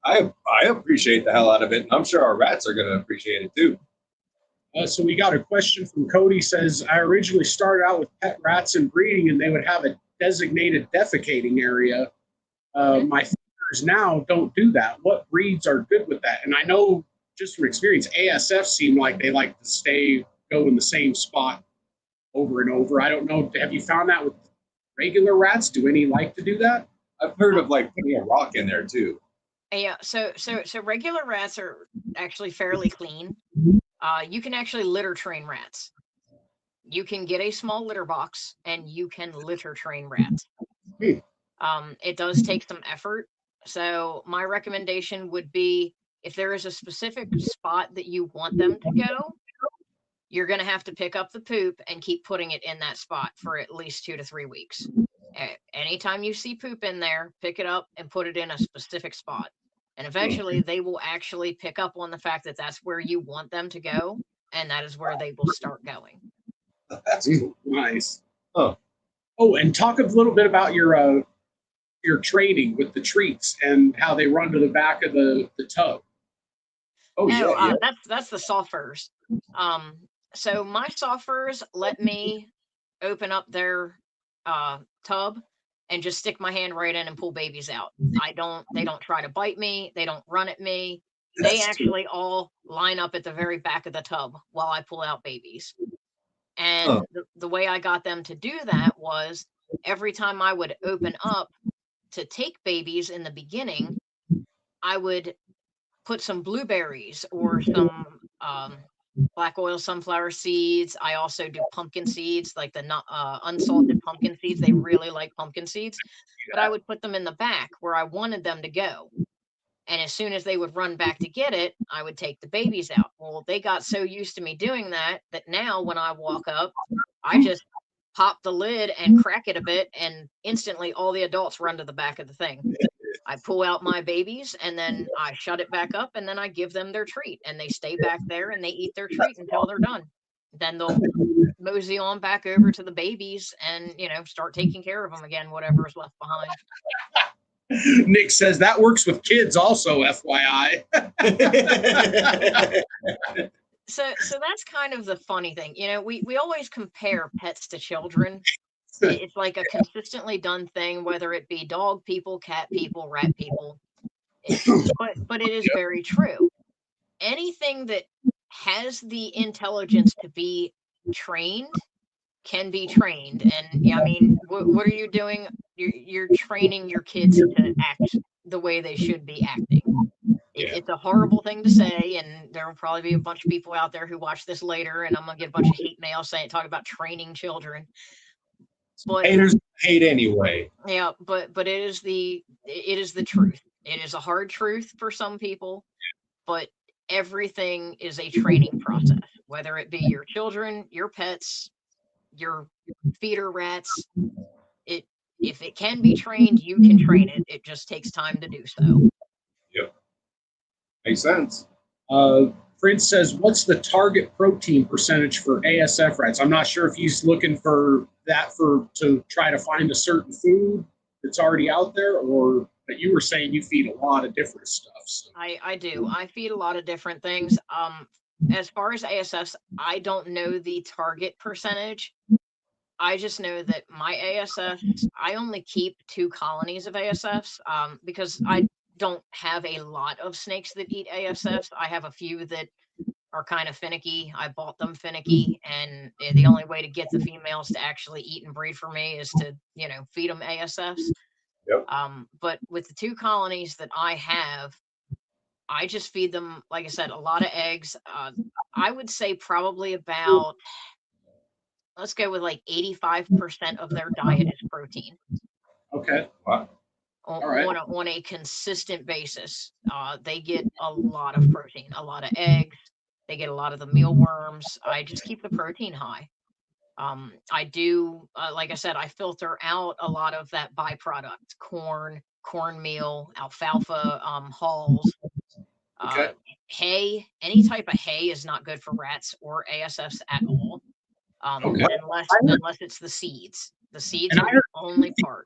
I appreciate the hell out of it. And I'm sure our rats are going to appreciate it too. So we got a question from Cody. Says, I originally started out with pet rats and breeding, and they would have a designated defecating area. My feeders now don't do that. What breeds are good with that? And I know just from experience, ASF seem like they like to go in the same spot over and over. I don't know. Have you found that with regular rats? Do any like to do that? I've heard of like putting a rock in there too. Yeah. So regular rats are actually fairly clean. You can actually litter train rats. You can get a small litter box and you can litter train rats. It does take some effort. So my recommendation would be, if there is a specific spot that you want them to go, you're going to have to pick up the poop and keep putting it in that spot for at least 2 to 3 weeks. Anytime you see poop in there, pick it up and put it in a specific spot. And eventually they will actually pick up on the fact that that's where you want them to go. and that is where they will start going. That's cool. Nice. Oh. Oh, and talk a little bit about your training with the treats and how they run to the back of the tub. Oh, yeah. That's the soft furs. So my soft furs let me open up their tub and just stick my hand right in and pull babies out. They don't try to bite me. They don't run at me. They actually all line up at the very back of the tub while I pull out babies. And the way I got them to do that was every time I would open up to take babies in the beginning, I would put some blueberries or some black oil sunflower seeds. I also do pumpkin seeds, like the unsalted pumpkin seeds. They really like pumpkin seeds, but I would put them in the back where I wanted them to go. And as soon as they would run back to get it, I would take the babies out. Well, they got so used to me doing that now when I walk up, I just pop the lid and crack it a bit, and instantly all the adults run to the back of the thing. I pull out my babies, and then I shut it back up, and then I give them their treat, and they stay back there and they eat their treat until they're done. Then they'll mosey on back over to the babies and, start taking care of them again, whatever is left behind. Nick says that works with kids also, FYI. So that's kind of the funny thing. We always compare pets to children. It's like a consistently done thing, whether it be dog people, cat people, rat people. But it is very true. Anything that has the intelligence to be trained can be trained. And I mean, what are you doing? You're training your kids to act the way they should be acting. It's a horrible thing to say, and there will probably be a bunch of people out there who watch this later, and I'm gonna get a bunch of hate mail talking about training children. But haters hate anyway. Yeah, but it is the truth. It is a hard truth for some people, but everything is a training process, whether it be your children, your pets, your feeder rats. If it can be trained, you can train it. It just takes time to do so. Yep. Makes sense. Prince says, what's the target protein percentage for ASF rats? I'm not sure if he's looking for that to try to find a certain food that's already out there, but you were saying you feed a lot of different stuff. So. I do. I feed a lot of different things. As far as ASFs, I don't know the target percentage. I just know that my ASFs, I only keep 2 colonies of ASFs because I don't have a lot of snakes that eat ASFs. I have a few that are kind of finicky. I bought them finicky, and the only way to get the females to actually eat and breed for me is to, feed them ASFs. Yep. But with the 2 colonies that I have, I just feed them, like I said, a lot of eggs. I would say probably about, let's go with like 85% of their diet is protein. Okay. Wow. On a consistent basis. They get a lot of protein, a lot of eggs. They get a lot of the mealworms. I just keep the protein high. I do, like I said, I filter out a lot of that byproduct, cornmeal, alfalfa, hulls. Okay. Hay, any type of hay is not good for rats or ASFs at all. Unless it's the seeds. The seeds are the only part.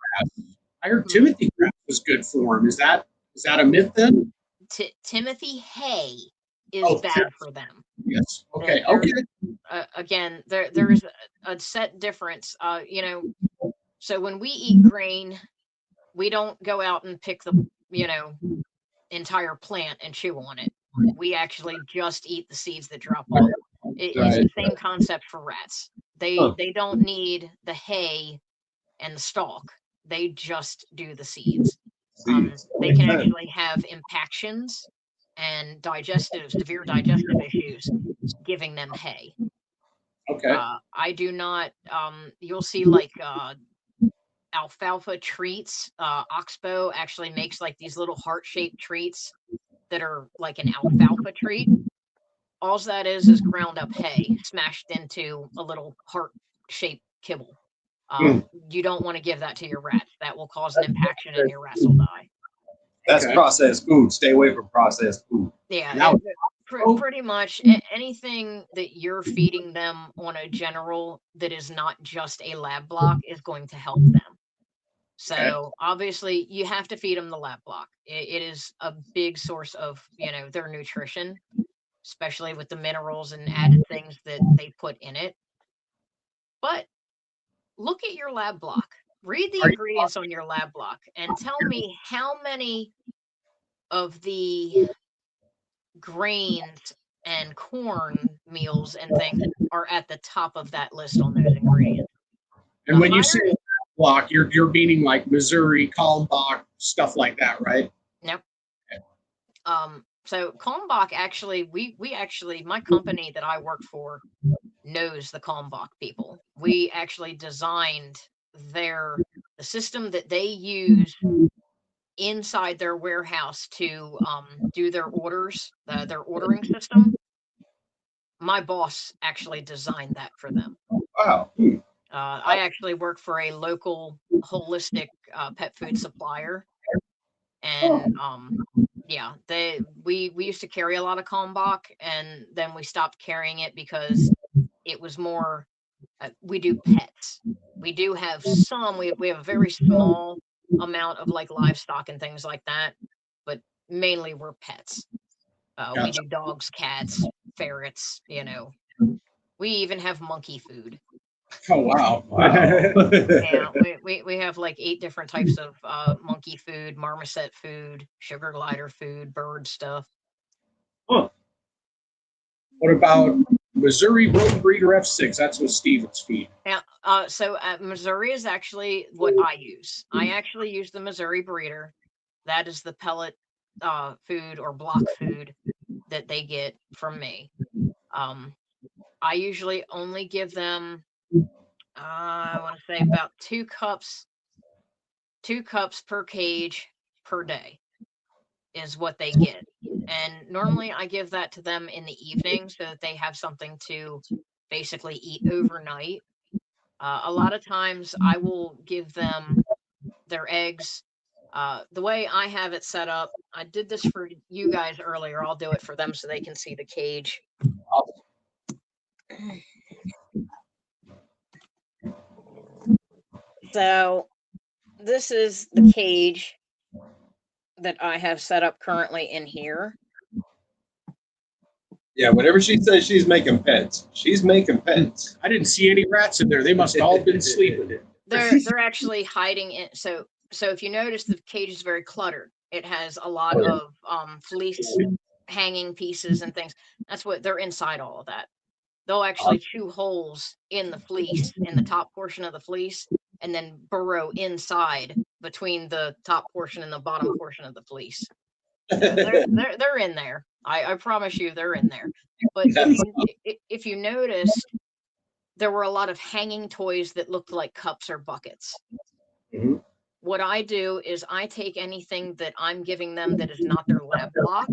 I heard Timothy grass was good for him. Is that a myth then? Timothy hay is bad for them. Yes. Okay. Again, there is a set difference. So when we eat grain, we don't go out and pick the entire plant and chew on it. We actually just eat the seeds that drop off. It's the same concept for rats. They don't need the hay and the stalk. They just do the seeds. They can actually have impactions and severe digestive issues giving them hay. Okay. I do not, you'll see like alfalfa treats. Oxbow actually makes like these little heart-shaped treats that are like an alfalfa treat. All that is ground up hay smashed into a little heart-shaped kibble. You don't want to give that to your rats. That will cause an impaction and your rats will die. That's processed food. Stay away from processed food. Yeah. Pretty much anything that you're feeding them on a general that is not just a lab block is going to help them. So obviously you have to feed them the lab block. It is a big source of, their nutrition, especially with the minerals and added things that they put in it. But look at your lab block. Read the ingredients on your lab block and tell me how many of the grains and corn meals and things are at the top of that list on those ingredients. And when you say block, you're meaning like Missouri, Kalmbach, stuff like that, right? Yep. So Kalmbach, actually, we actually, my company that I work for knows the Kalmbach people. We actually designed the system that they use inside their warehouse to do their orders, their ordering system. My boss actually designed that for them. Wow. I actually work for a local holistic pet food supplier, and yeah, we used to carry a lot of Kalmbach, and then we stopped carrying it because it was more. We do pets. We do have some. We have a very small amount of like livestock and things like that, but mainly we're pets. We do dogs, cats, ferrets. We even have monkey food. Oh wow! Yeah, we have like 8 different types of monkey food, marmoset food, sugar glider food, bird stuff. Huh. What about Missouri Road Breeder F6? That's what Stevens feed. Yeah. So Missouri is actually what I use. I actually use the Missouri breeder. That is the pellet food or block food that they get from me. I usually only give them, I want to say about 2 cups per cage per day is what they get. And normally I give that to them in the evening so that they have something to basically eat overnight. A lot of times I will give them their eggs. The way I have it set up, I did this for you guys earlier. I'll do it for them so they can see the cage. So this is the cage that I have set up currently in here. Yeah, whenever she says she's making pets, she's making pets. I didn't see any rats in there. They must have all been sleeping. They're actually hiding in. So if you notice, the cage is very cluttered. It has a lot of fleece hanging pieces and things. That's what they're inside all of that. They'll actually chew holes in the fleece, in the top portion of the fleece, and then burrow inside between the top portion and the bottom portion of the fleece. They're in there. I promise you, they're in there. But if you noticed, there were a lot of hanging toys that looked like cups or buckets. Mm-hmm. What I do is I take anything that I'm giving them that is not their lab block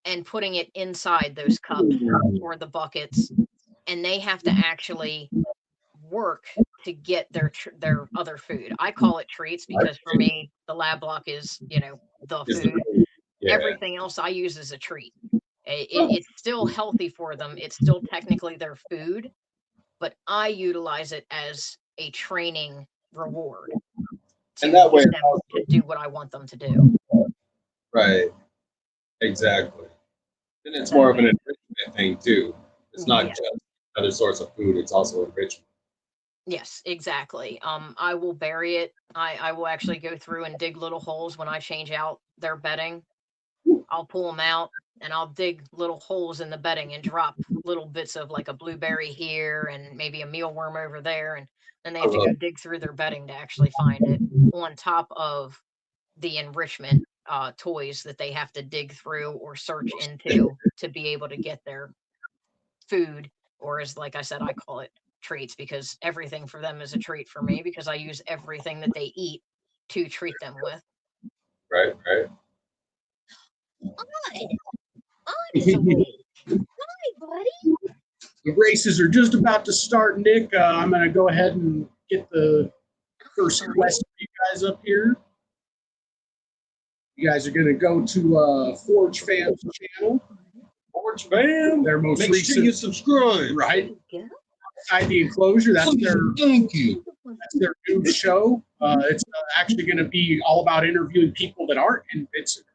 and putting it inside those cups or the buckets, and they have to actually work to get their other food. I call it treats because for me, the lab block is, the food. Yeah. Everything else I use as a treat. It's still healthy for them. It's still technically their food, but I utilize it as a training reward. And that way, to do what I want them to do. Right. Exactly. And it's more of an enrichment thing too. It's not just another source of food. It's also enrichment. Yes, exactly. I will bury it. I will actually go through and dig little holes when I change out their bedding. I'll pull them out and I'll dig little holes in the bedding and drop little bits of like a blueberry here and maybe a mealworm over there. And then they have to go dig through their bedding to actually find it, on top of the enrichment toys that they have to dig through or search into to be able to get their food, or as like I said, I call it treats, because everything for them is a treat for me because I use everything that they eat to treat them with. Right. Hi, buddy. The races are just about to start, Nick. I'm going to go ahead and get the first quest for you guys up here. You guys are going to go to Forge Fans channel. Sports Fam. Their most Make recent, sure you subscribe. right? Yeah. Inside the enclosure, that's Thank you. their new show. It's actually going to be all about interviewing people that aren't, and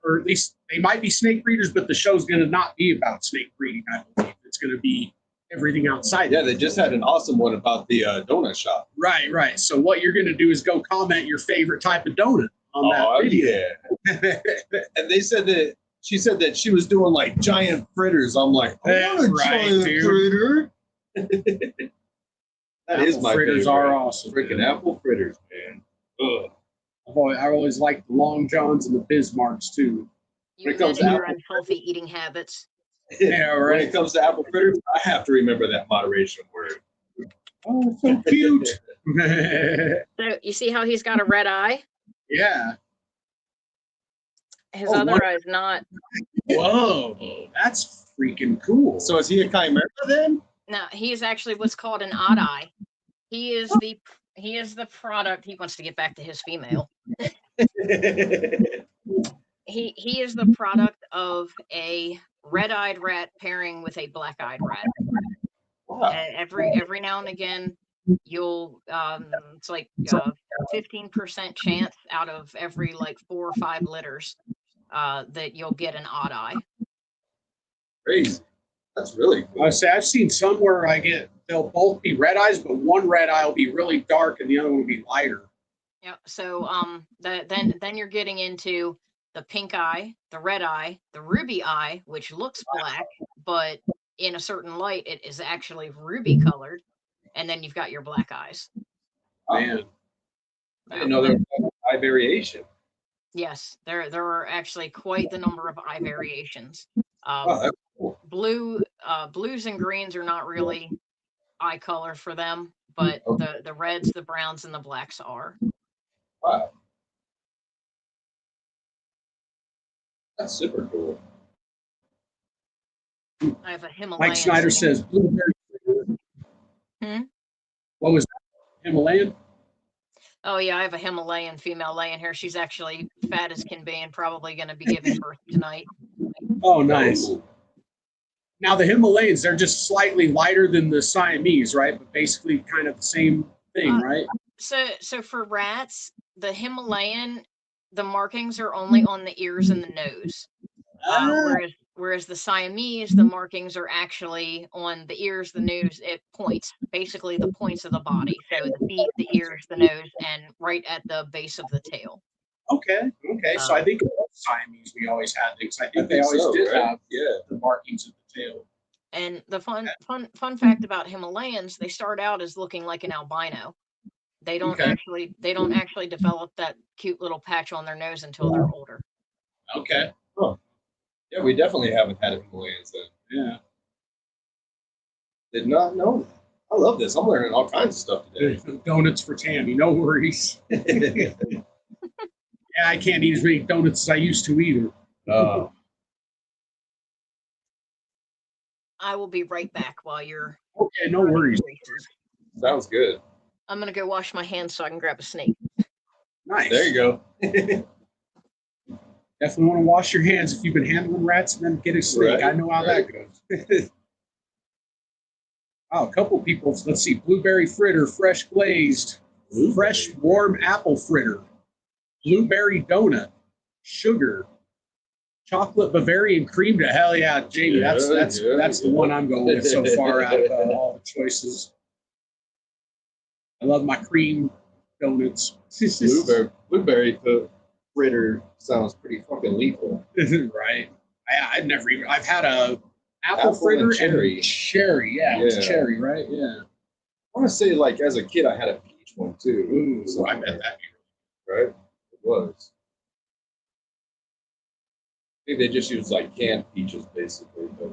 or at least they might be snake breeders, but the show's going to not be about snake breeding. I believe it's going to be everything outside. Yeah, they just had an awesome one about the donut shop. Right. So what you're going to do is go comment your favorite type of donut on that video. Yeah. And they said that she said that she was doing like giant fritters. I'm like, That's a right, giant dude. fritter. That is Apple my fritters favorite. are awesome. Freaking apple fritters, man. Ugh. I always like the Long Johns and the Bismarcks too. You When it comes and to your apple unhealthy eating habits. Yeah, When right. it comes to apple fritters, I have to remember that moderation word. Oh, so cute. So you see how he's got a red eye? Yeah. His Oh, other what? eye is not. Whoa, that's freaking cool. So is he a chimera then? No, he is actually what's called an odd eye. He is the product. He wants to get back to his female. He is the product of a red-eyed rat pairing with a black-eyed rat. Wow. Every now and again, you'll it's like 15% chance out of every like 4 or 5 litters that you'll get an odd eye. Crazy. That's really cool. I say I've seen some where they'll both be red eyes, but one red eye will be really dark and the other one will be lighter. Yeah. So then you're getting into the pink eye, the red eye, the ruby eye, which looks black, but in a certain light it is actually ruby colored, and then you've got your black eyes. Man, I didn't know there was eye variation. Yes, there are actually quite the number of eye variations. Wow, that's cool. Blues and greens are not really eye color for them, but the reds, the browns, and the blacks are. Wow. That's super cool. I have a Himalayan. Mike Snyder says blueberry. What was that? Himalayan? Oh yeah, I have a Himalayan female laying here. She's actually fat as can be and probably going to be giving birth tonight. Oh, nice. Now the Himalayans, they're just slightly lighter than the Siamese, right? But basically kind of the same thing, right? So for rats, the Himalayan, the markings are only on the ears and the nose. Whereas the Siamese, the markings are actually on the ears, the nose, it points, basically the points of the body. So the feet, the ears, the nose, and right at the base of the tail. Okay. So I think it was Siamese we always had things. I think they always so, did right? have the markings of the tail. And the fun fact about Himalayans, they start out as looking like an albino. They don't actually develop that cute little patch on their nose until they're older. Okay. Huh. Yeah, we definitely haven't had Himalayans then. Yeah. Did not know that. I love this. I'm learning all kinds of stuff today. Donuts for Tammy, no worries. Yeah, I can't eat as many donuts as I used to either. I will be right back while you're. Okay, no worries. Sounds good. I'm gonna go wash my hands so I can grab a snake. Nice. There you go. Definitely want to wash your hands if you've been handling rats and then get a snake. Right, I know how that goes. Wow, a couple people. Let's see. Blueberry fritter, fresh glazed, fresh warm apple fritter, blueberry donut, sugar, chocolate Bavarian cream. To hell yeah, Jamie. That's the one I'm going with so far out of all the choices. I love my cream donuts. Blueberry fritter sounds pretty fucking lethal. Right. I've had a apple and fritter cherry. And cherry. Yeah, it was cherry, right? Yeah. I want to say, like, as a kid, I had a peach one too. Ooh, So I bet that. right? It was. I think they just used like canned peaches basically, but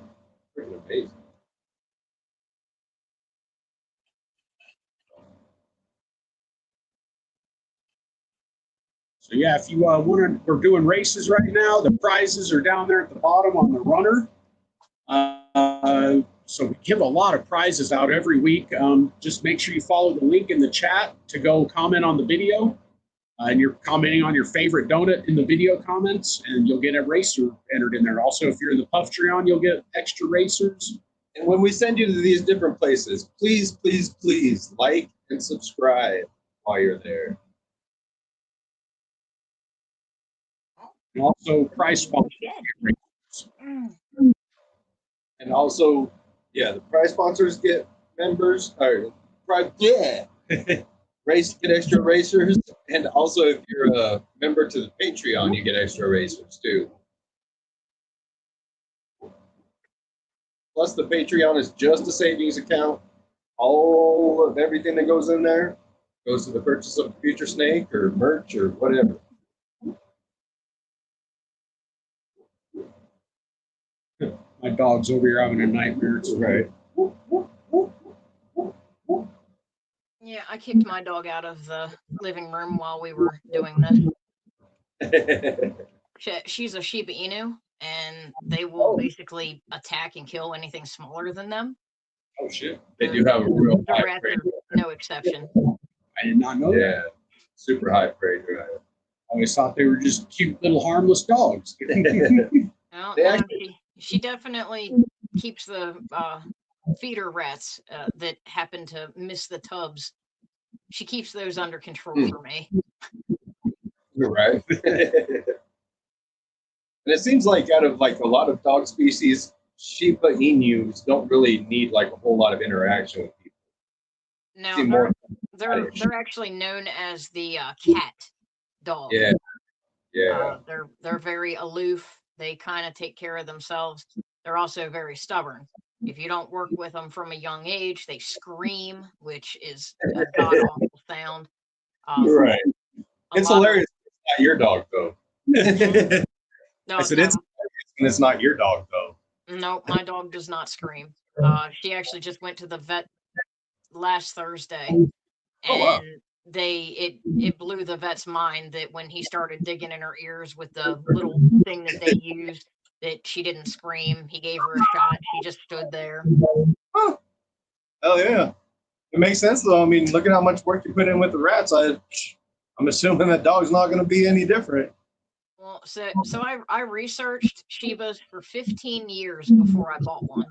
freaking amazing. So yeah, if you we're doing races right now. The prizes are down there at the bottom on the runner. So we give a lot of prizes out every week. Just make sure you follow the link in the chat to go comment on the video. And you're commenting on your favorite donut in the video comments, and you'll get a racer entered in there. Also, if you're in the Pufftrion, you'll get extra racers. And when we send you to these different places, please, please, please like and subscribe while you're there. And also, prize sponsors. And also, yeah, the prize sponsors get members, or race get extra racers. And also, if you're a member to the Patreon, you get extra racers too. Plus, the Patreon is just a savings account. All of everything that goes in there goes to the purchase of a future snake or merch or whatever. My dog's over here having a nightmare. It's Right. Yeah, I kicked my dog out of the living room while we were doing this. She's a Shiba Inu, and they will basically attack and kill anything smaller than them. Oh shit! They do have a real The high rats prey. are no exception. I did not know that. Yeah, super high prey drive. I always thought they were just cute little harmless dogs. No, They no, actually- she definitely keeps the feeder rats that happen to miss the tubs. She keeps those under control for me. You're right. And it seems like out of like a lot of dog species, Shiba Inus don't really need like a whole lot of interaction with people. No, Seem more they're actually known as the cat dog. Yeah, yeah. They're very aloof. They kind of take care of themselves. They're also very stubborn. If you don't work with them from a young age, they scream, which is a god awful sound. You're right. a It's lot of- hilarious. It's not your dog though. No, I said no, it's hilarious when it's not your dog though. no, my dog does not scream. She actually just went to the vet last Thursday, Oh, wow. and it blew the vet's mind that when he started digging in her ears with the little thing that they used, that she didn't scream. He gave her a shot. She just stood there. Huh. Hell yeah. It makes sense though. I mean, look at how much work you put in with the rats. I'm assuming that dog's not going to be any different. Well, so I researched Shibas for 15 years before I bought one.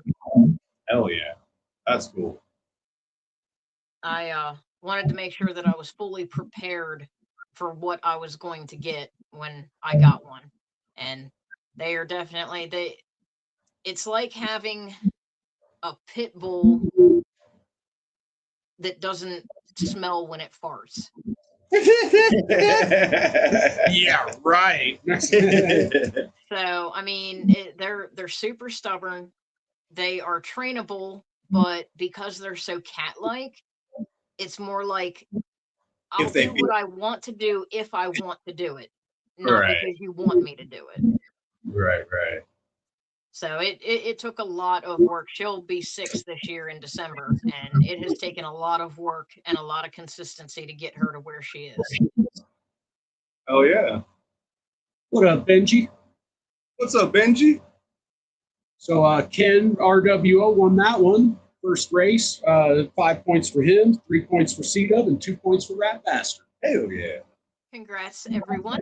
Hell yeah. That's cool. I wanted to make sure that I was fully prepared for what I was going to get when I got one. And they are definitely it's like having a pit bull that doesn't smell when it farts. Yeah, right. So, I mean, they're super stubborn. They are trainable, but because they're so cat-like, it's more like I'll If they do what I want to do if I want to do it, not Right. because you want me to do it. Right, right. So it took a lot of work. She'll be 6 this year in December, and it has taken a lot of work and a lot of consistency to get her to where she is. Oh yeah. What up, Benji? What's up, Benji? So Ken RWO won that one. First race, 5 points for him, 3 points for C-Dub, and 2 points for Rat Bastard. Hell yeah. Congrats, everyone.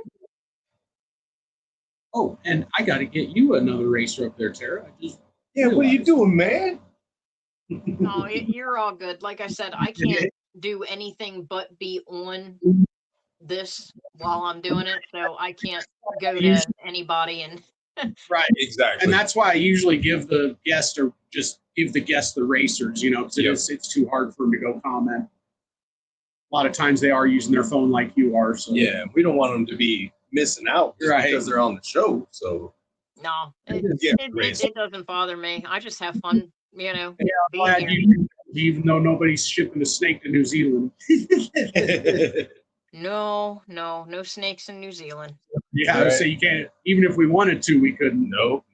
Oh, and I got to get you another racer up there, Tara. I just Yeah, what are you doing, man? No, you're all good. Like I said, I can't do anything but be on this while I'm doing it, so I can't go to anybody and right. Exactly. And that's why I usually give the guest or just give the guest the racers, you know, because it's too hard for them to go comment. A lot of times they are using their phone like you are. So yeah, we don't want them to be missing out just Right. because they're on the show. So no, Yeah, it doesn't bother me. I just have fun, you know. I'm being glad here. you, even though nobody's shipping a snake to New Zealand. No snakes in New Zealand. Yeah, Right. so you can't, even if we wanted to, we couldn't. nope.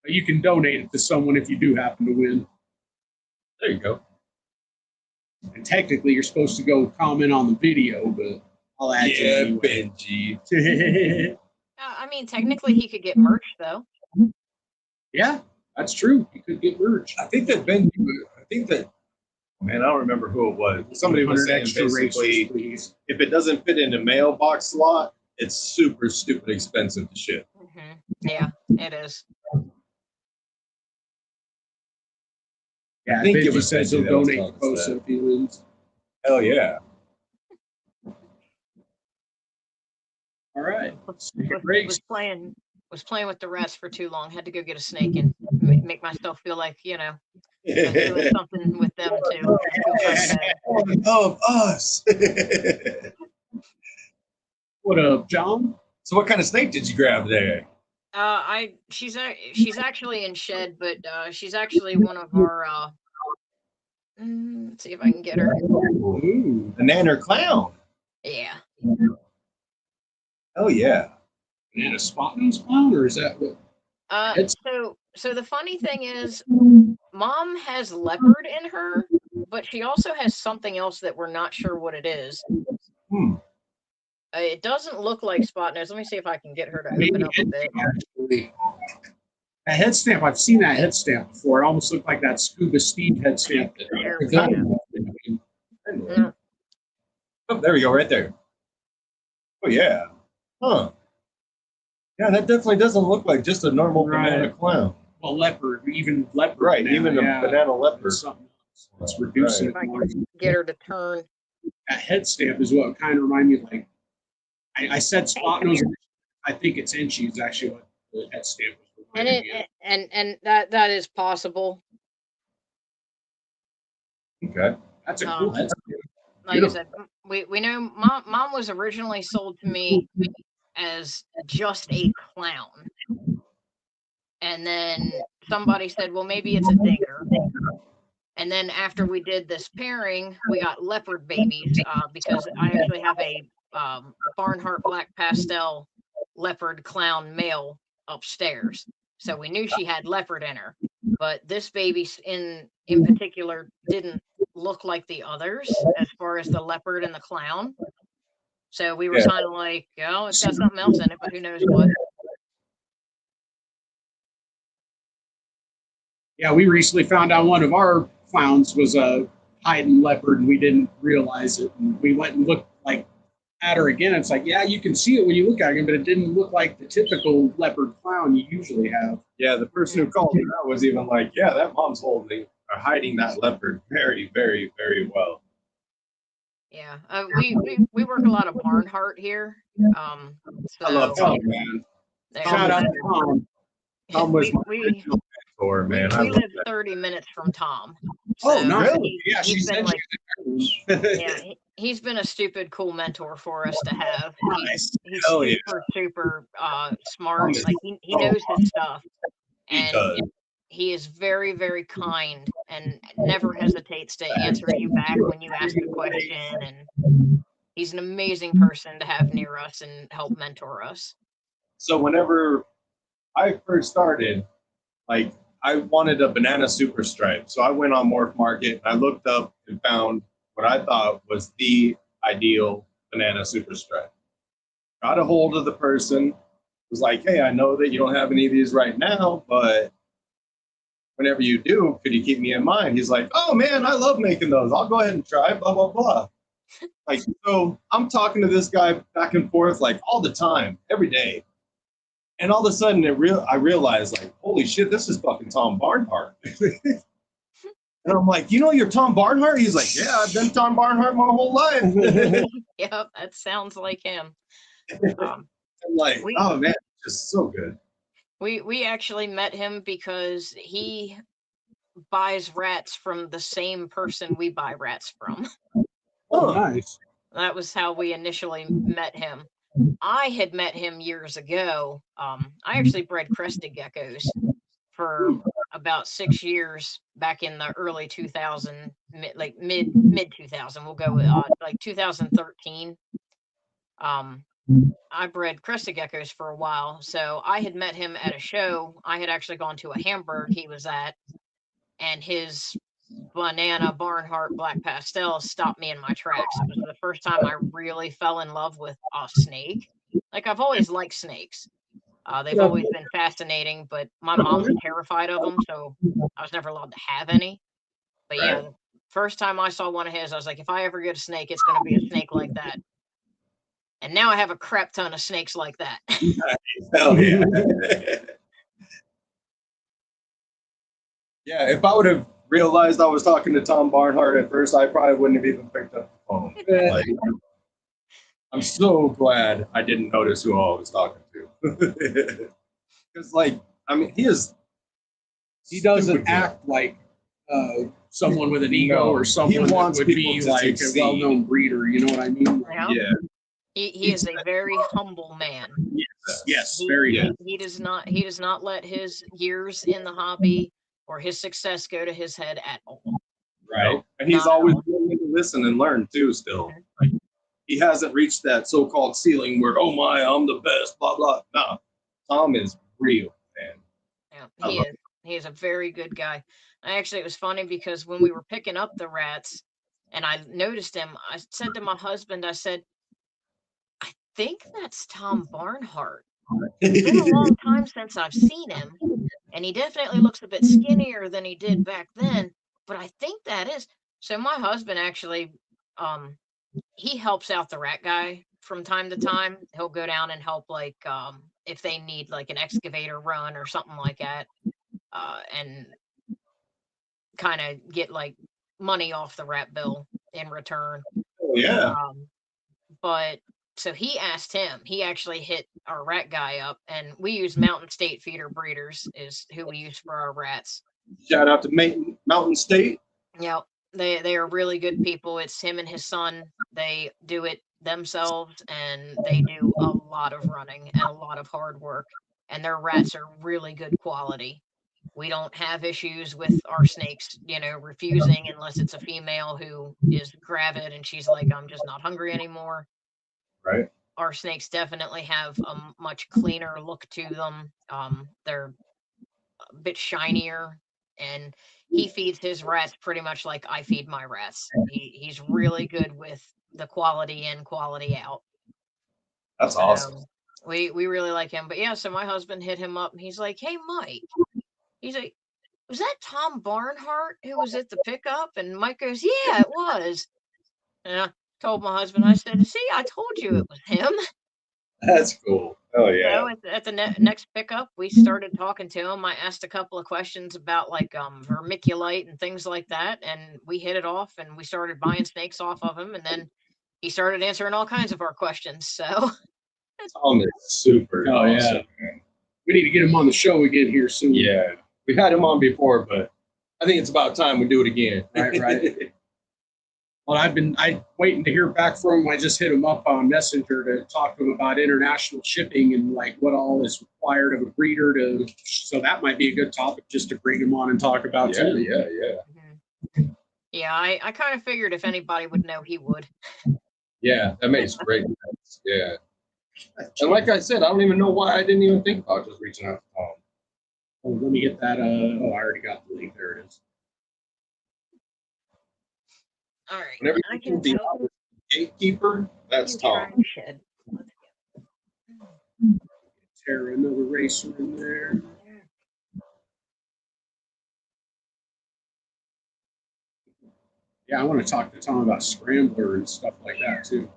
But you can donate it to someone if you do happen to win. There you go. And technically, you're supposed to go comment on the video, but I'll add you Yeah, anyway. Benji. I mean, technically, he could get merch though. Yeah, that's true. You could get merch. I think that Man, I don't remember who it was. Somebody was 100 saying extra basically, racers, please. if it doesn't fit in the mailbox slot, it's super stupid expensive to ship. Yeah, it is. Yeah, I think Benji it was says Benji he'll that was donate to telling us Bosa if he wins. Hell yeah. All right. Was Race. playing with the rats for too long. Had to go get a snake and make myself feel like, you know, I'm doing something with them too. I feel kind of bad. One of us. What up, John? So what kind of snake did you grab there? She's actually in shed, but she's actually one of our let's see if I can get her. Ooh. A nanner clown. Yeah. Oh yeah. And a spotting spawn, or is that what? So the funny thing is, Mom has leopard in her, but she also has something else that we're not sure what it is. It doesn't look like spot nose. Let me see if I can get her to open up a bit. Actually, a head stamp. I've seen that head stamp before. It almost looked like that Scuba Steve head stamp. There we go. No. Oh, there we go, right there. Oh yeah. Huh. Yeah, that definitely doesn't look like just a normal banana clown. Well, leopard, even leopard. Right, banana, even a banana leopard. Something else. It's reducing If I it more. can get her to turn. That head stamp is what kind of reminded me of, like, I said spot nose. I think it's Inchy is actually what the head stamp was. And that is possible. Okay. That's a cool head stamp. Like I said, we know mom was originally sold to me as just a clown. And then somebody said, well, maybe it's a dinger. And then after we did this pairing, we got leopard babies because I actually have a Barnhart Black Pastel leopard clown male upstairs. So we knew she had leopard in her. But this baby in particular didn't look like the others as far as the leopard and the clown. So we were kind of like, oh, it's got something else in it, but who knows what. Yeah, we recently found out one of our clowns was a hiding leopard, and we didn't realize it. And we went and looked at her again. It's like, yeah, you can see it when you look at her, but it didn't look like the typical leopard clown you usually have. Yeah, the person who called me out was even like, yeah, that mom's hiding that leopard very, very, very well. Yeah, we work a lot of Barnhart here. So I love Tom, man. Shout out to Tom. Tom was my original mentor, man. We live 30 minutes from Tom. So no, really? Yeah, she said he's been a stupid cool mentor for us to have. He's super smart. Like he knows his stuff, and he is very, very kind and never hesitates to answer you back when you ask a question. And he's an amazing person to have near us and help mentor us. So whenever I first started, like, I wanted a banana super stripe. So I went on Morph Market and I looked up and found what I thought was the ideal banana super stripe. Got a hold of the person, was like, hey, I know that you don't have any of these right now, but whenever you do, could you keep me in mind? He's like, oh man, I love making those. I'll go ahead and try, blah, blah, blah. Like, so I'm talking to this guy back and forth like all the time, every day. And all of a sudden, I realized, like, holy shit, this is fucking Tom Barnhart. And I'm like, you know, you're Tom Barnhart? He's like, yeah, I've been Tom Barnhart my whole life. Yep, that sounds like him. I'm like, oh man, just so good. We actually met him because he buys rats from the same person we buy rats from. Oh, nice. That was how we initially met him. I had met him years ago. I actually bred crested geckos for about 6 years back in the early 2000, like mid 2000. We'll go with like 2013. I bred crested geckos for a while, so I had met him at a show. I had actually gone to a Hamburg he was at, and his banana Barnhart Black Pastel stopped me in my tracks. It was the first time I really fell in love with a snake. Like, I've always liked snakes. They've always been fascinating, but my mom's terrified of them, so I was never allowed to have any. But yeah, First time I saw one of his, I was like, if I ever get a snake, it's going to be a snake like that. And now I have a crap ton of snakes like that. Hell yeah. Yeah, if I would have realized I was talking to Tom Barnhart at first, I probably wouldn't have even picked up the phone. Like, I'm so glad I didn't notice who I was talking to. Because, like, I mean, he doesn't stupid act like someone with an ego No, or someone he that wants would people be to like succeed. a well-known breeder. You know what I mean? Yeah. Yeah. He is a very humble man. Yes, very good. He does not let his years in the hobby or his success go to his head at all. Right. And he's Not at always all. willing to listen and learn too still. Mhm. Like, he hasn't reached that so-called ceiling where, oh my, I'm the best, blah, blah. No. Tom is real, man. Yeah, he is a very good guy. It was funny because when we were picking up the rats and I noticed him, I said to my husband, I said, I think that's Tom Barnhart. It's been a long time since I've seen him, and he definitely looks a bit skinnier than he did back then, but I think that is. So my husband actually, he helps out the rat guy from time to time. He'll go down and help, like, if they need like an excavator run or something like that, and kind of get like money off the rat bill in return. Oh, yeah. But so he asked him, he actually hit our rat guy up, and we use Mountain State Feeder Breeders is who we use for our rats. Shout out to Mountain State. Yep. They are really good people. It's him and his son. They do it themselves, and they do a lot of running and a lot of hard work, and their rats are really good quality. We don't have issues with our snakes, refusing unless it's a female who is gravid and she's like, I'm just not hungry anymore. Right. Our snakes definitely have a much cleaner look to them. They're a bit shinier, and he feeds his rats pretty much like I feed my rats. He's really good with the quality in, quality out. That's awesome. We really like him. But yeah, so my husband hit him up and he's like, hey, Mike. He's like, was that Tom Barnhart who was at the pickup? And Mike goes, yeah, it was. And I told my husband, I said, see, I told you it was him. That's cool. Oh, yeah. So at the next pickup, we started talking to him. I asked a couple of questions about like vermiculite and things like that. And we hit it off and we started buying snakes off of him. And then he started answering all kinds of our questions. So Tom is super awesome, yeah. Man. We need to get him on the show again here soon. Yeah. We've had him on before, but I think it's about time we do it again. Right. Well, I'm waiting to hear back from him. I just hit him up on Messenger to talk to him about international shipping and like what all is required of a breeder so that might be a good topic just to bring him on and talk about too. Yeah. Yeah, I kind of figured if anybody would know, he would. Yeah, that makes great sense. Yeah. And like I said, I don't even know why I didn't even think about just reaching out to Tom. Oh, let me get that. I already got the link. There it is. All right. Whenever I you can can be tell gatekeeper, that's Tom. shed. Tear another racer in there. Yeah, I want to talk to Tom about Scrambler and stuff like that too.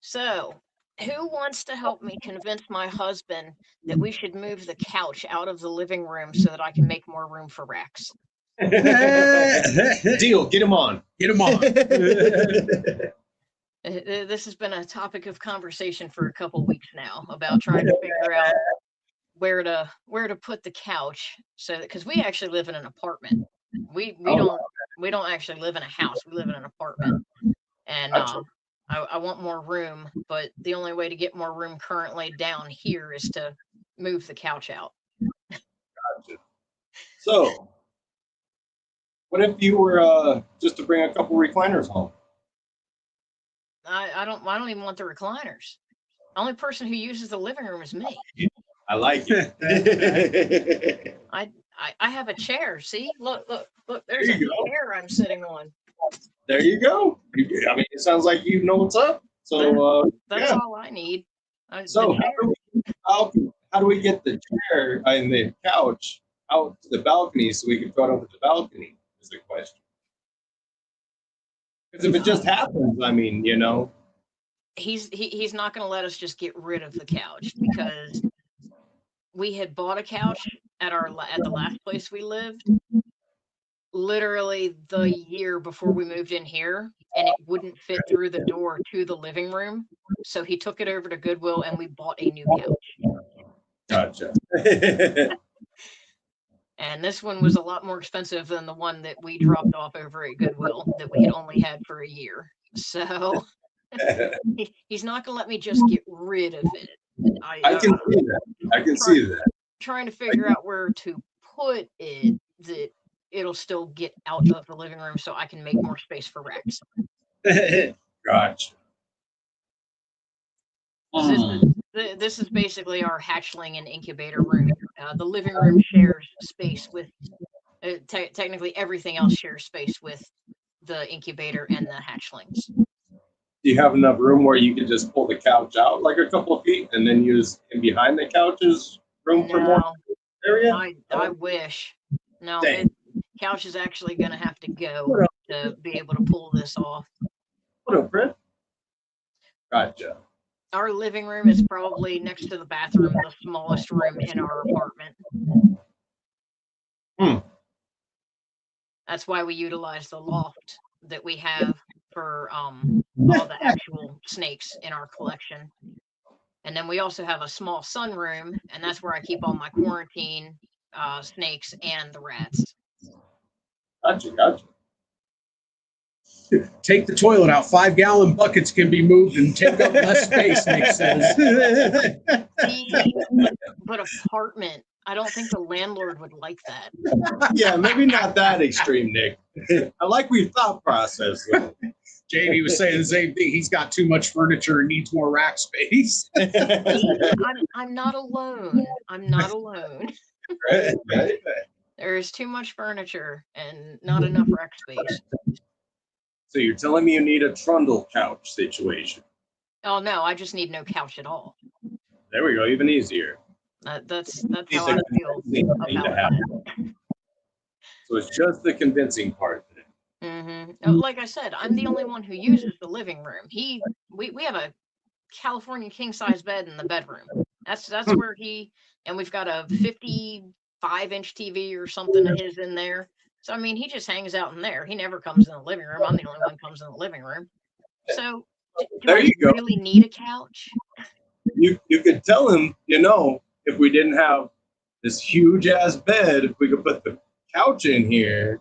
So, who wants to help me convince my husband that we should move the couch out of the living room so that I can make more room for Rex? Deal. Get him on. Get him on. This has been a topic of conversation for a couple weeks now about trying to figure out where to put the couch, so because we actually live in an apartment. We don't actually live in a house. We live in an apartment, and I want more room, but the only way to get more room currently down here is to move the couch out. Gotcha. So, what if you were just to bring a couple recliners home? I don't even want the recliners. The only person who uses the living room is me. I like it. I have a chair. See, look. There's a chair I'm sitting on. There you go. I mean, it sounds like you know what's up. So that's all I need. So how do we get the chair and the couch out to the balcony so we can put over the balcony? Is the question. Because if it just happens, I mean, you know. He's not going to let us just get rid of the couch, because we had bought a couch at the last place we lived, literally the year before we moved in here, and it wouldn't fit through the door to the living room. So he took it over to Goodwill and we bought a new couch. Gotcha. And this one was a lot more expensive than the one that we dropped off over at Goodwill that we had only had for a year. So he's not going to let me just get rid of it. I can see that. I can see that. Trying to figure out where to put it that it'll still get out of the living room so I can make more space for Rex. Gotcha. This is basically our hatchling and incubator room. The living room shares space with, technically everything else shares space with the incubator and the hatchlings. Do you have enough room where you can just pull the couch out like a couple of feet and then use in behind the couches room for more area? I wish. No, couch is actually going to have to go to be able to pull this off. What up, Fred? Gotcha. Our living room is probably next to the bathroom, the smallest room in our apartment. That's why we utilize the loft that we have for all the actual snakes in our collection. And then we also have a small sunroom, and that's where I keep all my quarantine snakes and the rats. Gotcha. Take the toilet out. 5-gallon buckets can be moved and take up less space, Nick says. But apartment, I don't think the landlord would like that. Yeah, maybe not that extreme, Nick. I like your thought process, though. Jamie was saying the same thing. He's got too much furniture and needs more rack space. I'm not alone. Right. There is too much furniture and not enough rack space. So you're telling me you need a trundle couch situation? Oh no, I just need no couch at all. There we go, even easier. That's how I feel about it. So it's just the convincing part. Like I said, I'm the only one who uses the living room. We have a California king size bed in the bedroom. That's where and we've got a 55-inch TV or something of his in there. So I mean, he just hangs out in there. He never comes in the living room. I'm the only one who comes in the living room. So do I really need a couch? You could tell him, if we didn't have this huge ass bed, if we could put the couch in here.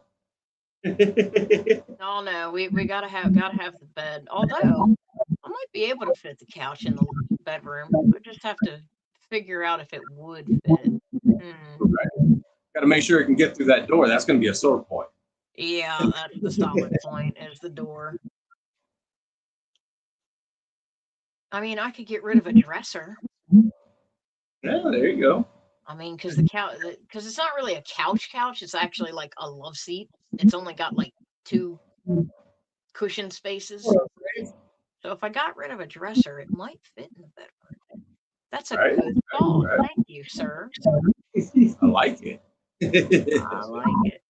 Oh no, we gotta have the bed. Although I might be able to fit the couch in the bedroom. I just have to figure out if it would fit. Right. Got to make sure it can get through that door. That's going to be a sore point. Yeah, that's the solid point, is the door. I mean, I could get rid of a dresser. Yeah, there you go. I mean, because it's not really a couch. It's actually like a love seat. It's only got like 2 cushion spaces. So if I got rid of a dresser, it might fit in the bedroom. That's a good thought. Right. Thank you, sir. I like it. I like it.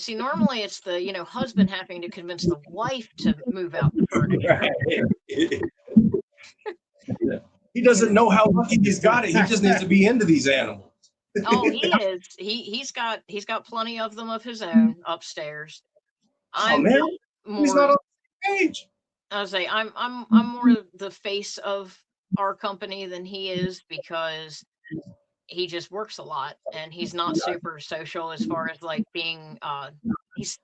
See, normally it's the husband having to convince the wife to move out the furniture. Right. He doesn't know how lucky he's got it. He just needs to be into these animals. Oh, he is. He's got plenty of them of his own upstairs. He's not on the page. I would say I'm more the face of our company than he is, because he just works a lot and he's not super social as far as like being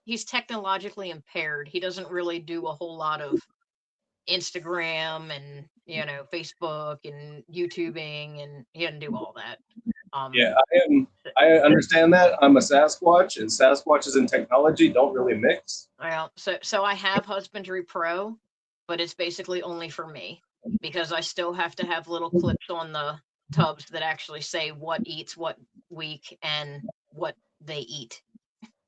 he's technologically impaired. He doesn't really do a whole lot of Instagram and Facebook and YouTubing, and he doesn't do all that. I understand that. I'm a Sasquatch, and Sasquatches and technology don't really mix. Well, so I have Husbandry Pro, but it's basically only for me, because I still have to have little clips on the tubs that actually say what eats what week and what they eat.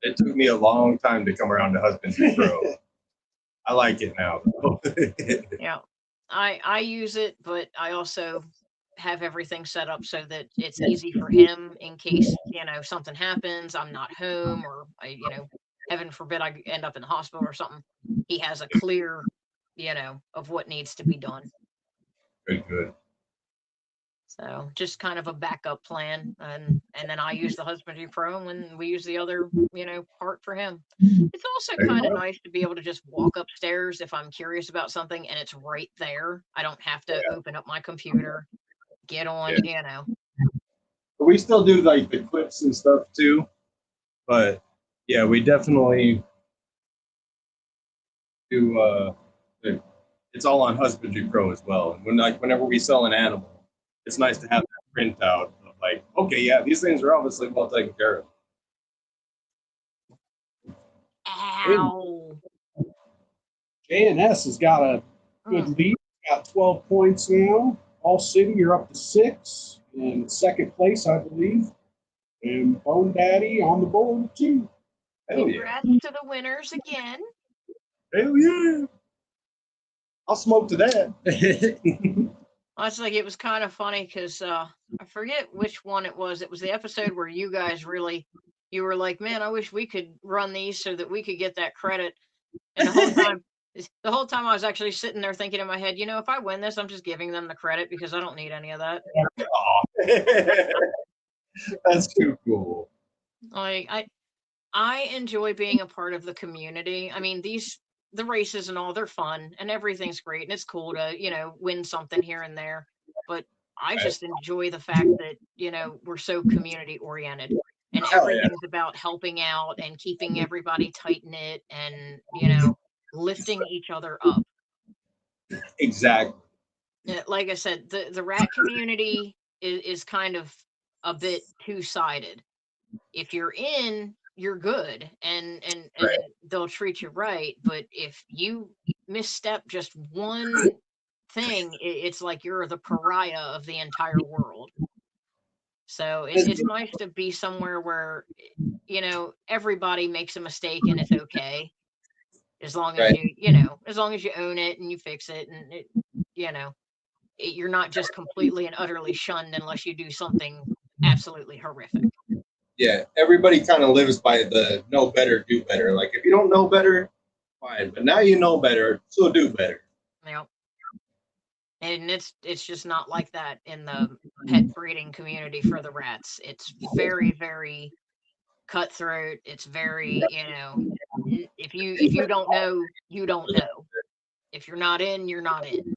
It took me a long time to come around to Husbandry Pro. I like it now, though. Yeah, I use it, but I also have everything set up so that it's easy for him in case something happens, I'm not home, or heaven forbid I end up in the hospital or something, he has a clear, of what needs to be done. Good. So just kind of a backup plan, and then I use the husbandry pro, and when we use the other, part for him. It's also kind of nice to be able to just walk upstairs if I'm curious about something, and it's right there. I don't have to open up my computer, get on, But we still do like the clips and stuff too. But yeah, we definitely do. It's all on Husbandry Pro as well. And whenever we sell an animal, it's nice to have that printout of like, okay, yeah, these things are obviously well taken care of. Ow. J&S has got a good lead. Got 12 points now. All City, you're up to 6 in second place, I believe. And Bone Daddy on the board too. Hell Congrats yeah! to the winners again. Hell yeah! I'll smoke to that. Honestly, it was kind of funny because I forget which one it was. It was the episode where you guys you were like, man, I wish we could run these so that we could get that credit. And the whole time I was actually sitting there thinking in my head, if I win this, I'm just giving them the credit because I don't need any of that. That's too cool. Like I enjoy being a part of the community. I mean, the races and all, they're fun and everything's great and it's cool to, win something here and there. But I just enjoy the fact that, we're so community oriented and everything's about helping out and keeping everybody tight knit and, lifting each other up. Exactly. Like I said, the rat community is kind of a bit two-sided. If you're in, you're good and they'll treat you right, but if you misstep just one thing, it's like you're the pariah of the entire world. So it's nice to be somewhere where everybody makes a mistake and it's okay, as long as as long as you own it and you fix it, and you're not just completely and utterly shunned unless you do something absolutely horrific. Yeah, everybody kind of lives by the know better, do better. Like, if you don't know better, fine. But now you know better, so do better. Yep. And it's just not like that in the pet breeding community for the rats. It's very, very cutthroat. It's very, if you don't know, you don't know. If you're not in, you're not in.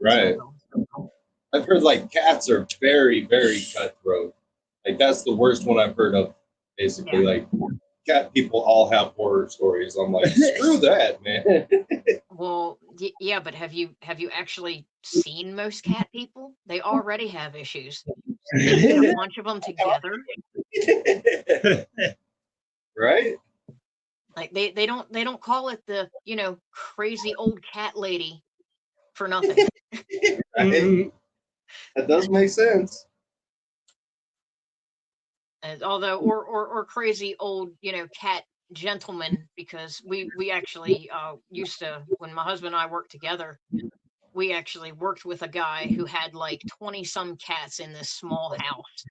Right. So, I've heard like cats are very, very cutthroat. Like, that's the worst one I've heard of, basically. Yeah. Like, cat people all have horror stories. I'm like, screw that, man. Well, yeah, but have you actually seen most cat people? They already have issues. They get a bunch of them together. Right? Like they don't call it the, crazy old cat lady for nothing. Right? That does make sense. Although, or crazy old, cat gentleman, because we actually used to, when my husband and I worked together, we actually worked with a guy who had like 20 some cats in this small house.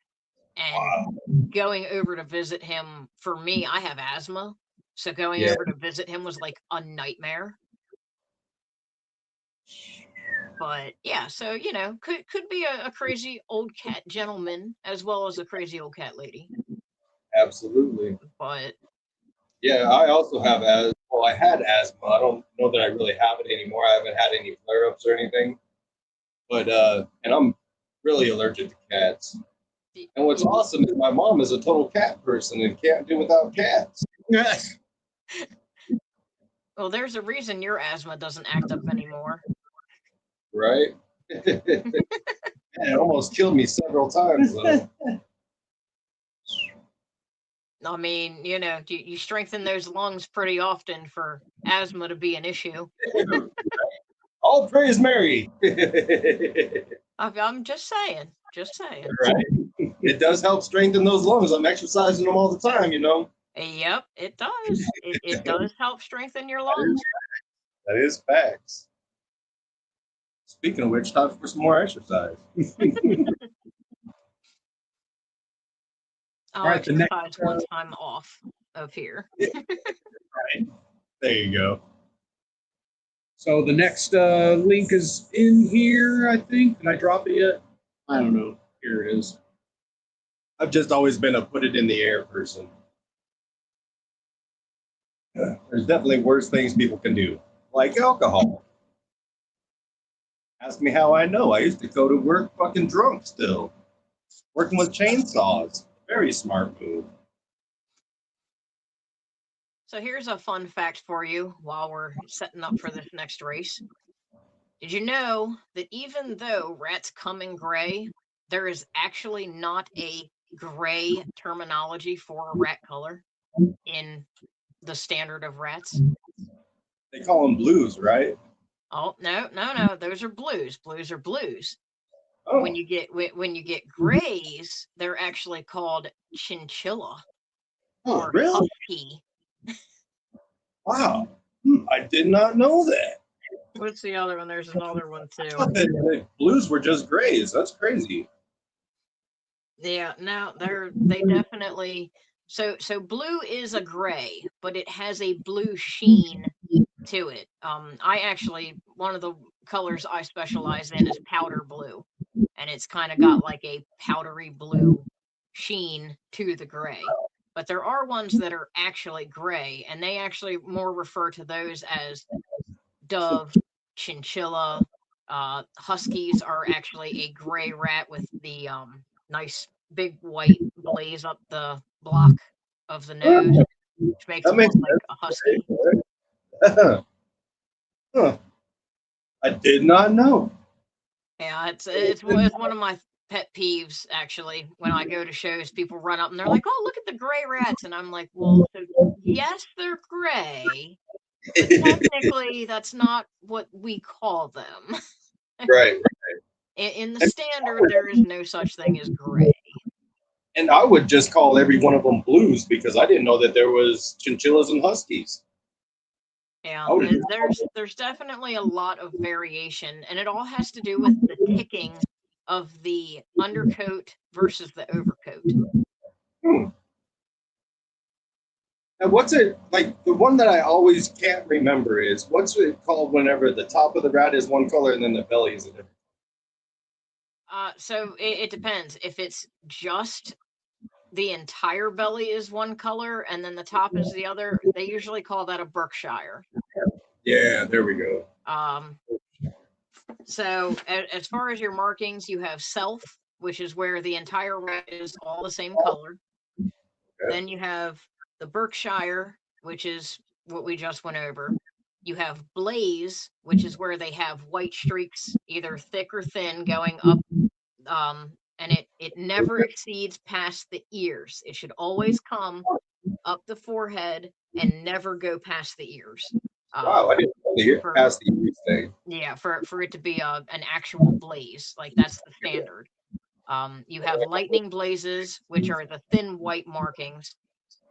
And going over to visit him, for me, I have asthma, so going over to visit him was like a nightmare. But yeah, so could be a crazy old cat gentleman as well as a crazy old cat lady. Absolutely. But yeah, I also have asthma. Well, I had asthma. I don't know that I really have it anymore. I haven't had any flare-ups or anything. But and I'm really allergic to cats. And what's awesome is my mom is a total cat person and can't do without cats. Well, there's a reason your asthma doesn't act up anymore. Right? It almost killed me several times, though. I mean, you strengthen those lungs pretty often for asthma to be an issue. All praise Mary. I'm just saying. Right? It does help strengthen those lungs. I'm exercising them all the time, Yep, it does. It does help strengthen your lungs. That is facts. Speaking of which, time for some more exercise. I'll exercise once I'm off. of here. Right. There you go. So the next link is in here, I think. Did I drop it yet? I don't know. Here it is. I've just always been a put it in the air person. There's definitely worse things people can do, like alcohol. Ask me how I know. I used to go to work fucking drunk still. Working with chainsaws. Very smart move. So here's a fun fact for you while we're setting up for this next race. Did you know that even though rats come in gray, there is actually not a gray terminology for a rat color in the standard of rats? They call them blues, right? Oh, no. Those are blues. Blues are blues. Oh, When you get grays, they're actually called chinchilla or really? husky. Wow. I did not know that. What's the other one? There's another one I too. thought that blues were just grays. That's crazy. Yeah, no, they definitely so blue is a gray, but it has a blue sheen to it. I actually one of the colors I specialize in is powder blue, and it's kind of got like a powdery blue sheen to the gray. But there are ones that are actually gray, and they actually more refer to those as dove, chinchilla. Huskies are actually a gray rat with the nice big white blaze up the block of the nose, which makes That them makes look like a husky. sense. Huh. I did not know. Yeah, it's one of my pet peeves actually. When I go to shows, people run up and they're like, "Oh, look at the gray rats," and I'm like, "Well, yes, they're gray, but technically that's not what we call them." Right. In the standard, there is no such thing as gray. And I would just call every one of them blues because I didn't know that there was chinchillas and huskies. Yeah, Oh, yeah. there's definitely a lot of variation, and it all has to do with the ticking of the undercoat versus the overcoat. And what's it like? The one that I always can't remember is what's it called whenever the top of the rat is one color and then the belly is a different. So it depends. If it's just the entire belly is one color and then the top is the other, they usually call that a Berkshire. Yeah, there we go. So as far as your markings, you have self, which is where the entire rat is all the same color. Okay. Then you have the Berkshire, which is what we just went over. You have blaze, which is where they have white streaks, either thick or thin, going up. And it never exceeds past the ears. It should always come up the forehead and never go past the ears. Wow, I didn't know past the ears thing. Yeah, for it to be an actual blaze, like that's the standard. You have lightning blazes, which are the thin white markings.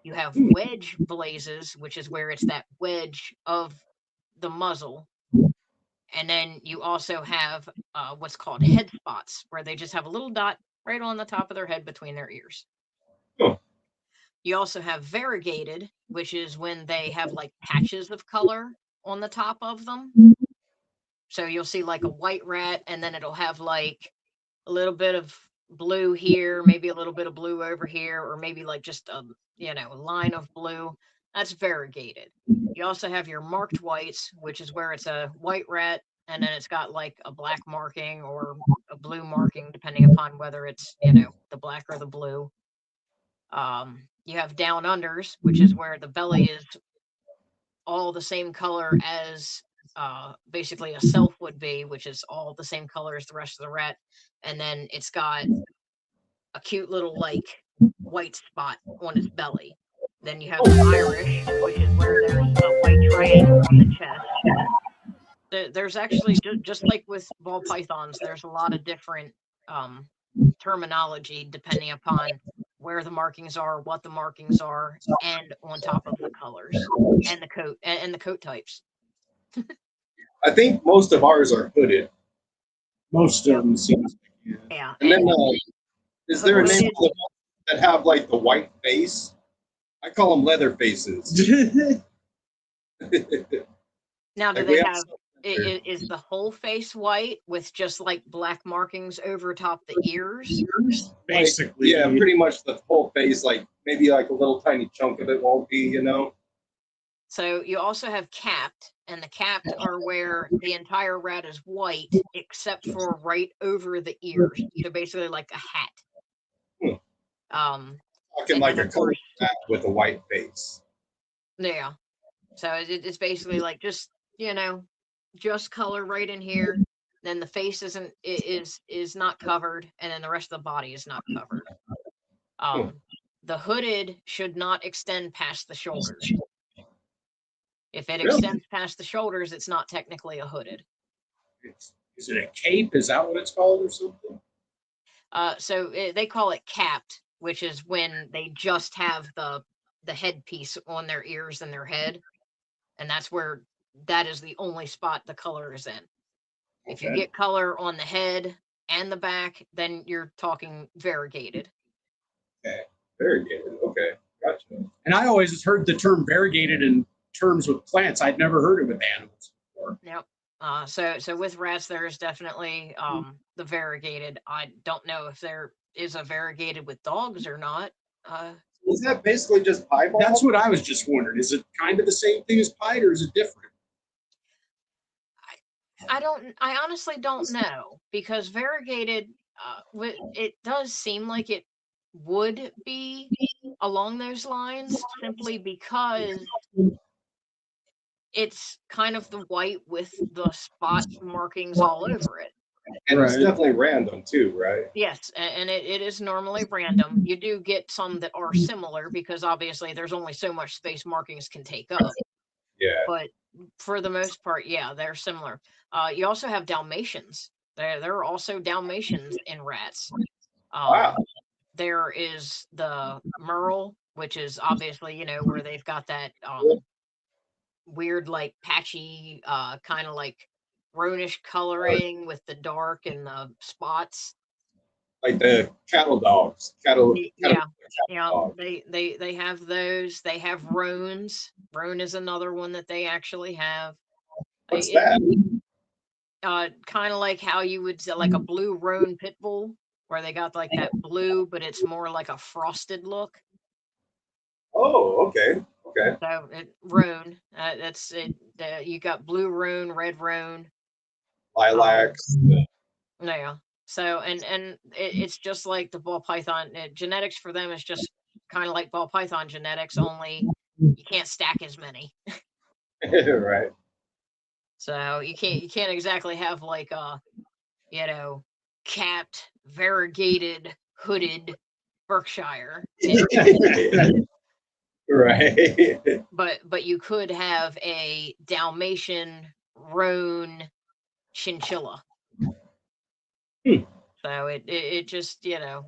You have wedge blazes, which is where it's that wedge of the muzzle. And then you also have what's called head spots, where they just have a little dot right on the top of their head between their ears. Oh. You also have variegated, which is when they have like patches of color on the top of them. So you'll see like a white rat, and then it'll have like a little bit of blue here, maybe a little bit of blue over here, or maybe like just a line of blue. That's variegated. You also have your marked whites, which is where it's a white rat, and then it's got like a black marking or a blue marking, depending upon whether it's the black or the blue. You have down unders, which is where the belly is all the same color as basically a self would be, which is all the same color as the rest of the rat, and then it's got a cute little like white spot on its belly. Then you have the Irish, which is where there's a white triangle on the chest. There's actually, just like with ball pythons, there's a lot of different terminology depending upon where the markings are, what the markings are, and on top of the colors and the coat types. I think most of ours are hooded. Most of them seem. Yeah. And then is there a name for the ones that have like the white face? I call them leather faces. Now, do Like, they we have, some here. is the whole face white with just like black markings over top the ears? Basically, Like, yeah, pretty much the whole face. Like maybe like a little tiny chunk of it won't be, you know. So you also have capped, and the capped are where the entire rat is white except for right over the ears. So basically like a hat. Talking And like then a of color course, rat with a white face. yeah. So it's basically like just, you know, just color right in here. Then the face is not covered, and then the rest of the body is not covered. The hooded should not extend past the shoulders. If it Really? extends past the shoulders, it's not technically a hooded. Is it a cape? Is that what it's called or something? They call it capped, which is when they just have the headpiece on their ears and their head, and that's where that is the only spot the color is in. If you Okay. get color on the head and the back, then you're talking variegated. Okay, variegated. Okay, gotcha. And I always heard the term variegated in terms with plants. I'd never heard it with animals before. Yep. So with rats, there is definitely the variegated. I don't know if there is a variegated with dogs or not. Is that basically just piebald? That's what I was just wondering. Is it kind of the same thing as pied, or is it different? I honestly don't know, because variegated, it does seem like it would be along those lines, simply because it's kind of the white with the spot markings all over it. And it's Right. definitely random too, right? Yes, and it is normally random. You do get some that are similar, because obviously there's only so much space markings can take up. Yeah. But for the most part, yeah, they're similar. You also have Dalmatians. There are also Dalmatians in rats. Wow. There is the Merle, which is obviously, you know, where they've got that weird, like patchy, kind of like brownish coloring with the dark and the spots. Like the cattle dogs. Cattle Yeah, yeah. dog. They have those. They have roans. Roan is another one that they actually have. What's that? Kind of like how you would say like a blue roan pit bull, where they got like that blue, but it's more like a frosted look. Oh, okay. Okay. So roan, that's it. You got blue roan, red roan. Lilacs. Yeah. So it's just like the ball python. Genetics for them is just kind of like ball python genetics, only you can't stack as many. Right. So you can't exactly have like a, you know, capped, variegated, hooded Berkshire. Right. But you could have a Dalmatian roan chinchilla. So it just, you know,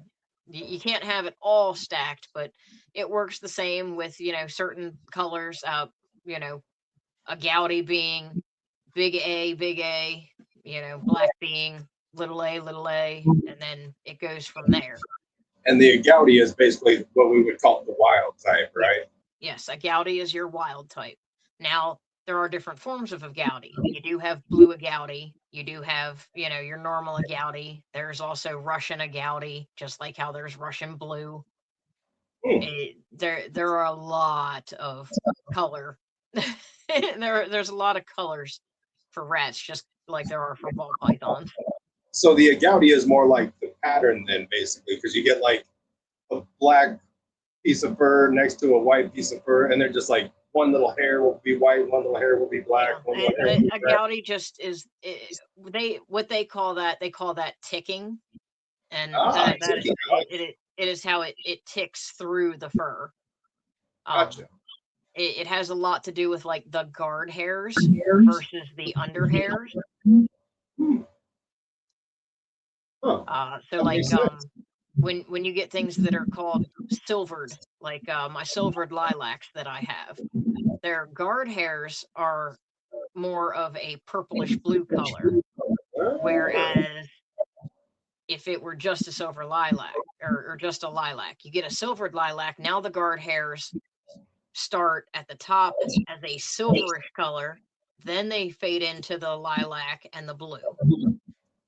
you can't have it all stacked, but it works the same with, you know, certain colors. You know, a gouty being big A, you know, black being little a, and then it goes from there. And the agouti is basically what we would call the wild type, right? Yes, a gouty is your wild type. Now, there are different forms of agouti. You do have blue agouti. You do have, you know, your normal agouti. There's also Russian agouti, just like how there's Russian blue. There are a lot of color. There's a lot of colors for rats, just like there are for ball pythons. So the agouti is more like the pattern then, basically, because you get like a black piece of fur next to a white piece of fur, and they're just like one little hair will be white, one little hair will be black. Yeah. One little hair will be A black. gouty just is they call that ticking, and Ticking. it is how it ticks through the fur. Gotcha. It has a lot to do with like the guard hairs versus the under hairs. Huh. So like when you get things that are called silvered, like my silvered lilacs that I have, their guard hairs are more of a purplish blue color, whereas if it were just a silver lilac or just a lilac, you get a silvered lilac, now the guard hairs start at the top as a silverish color, then they fade into the lilac and the blue.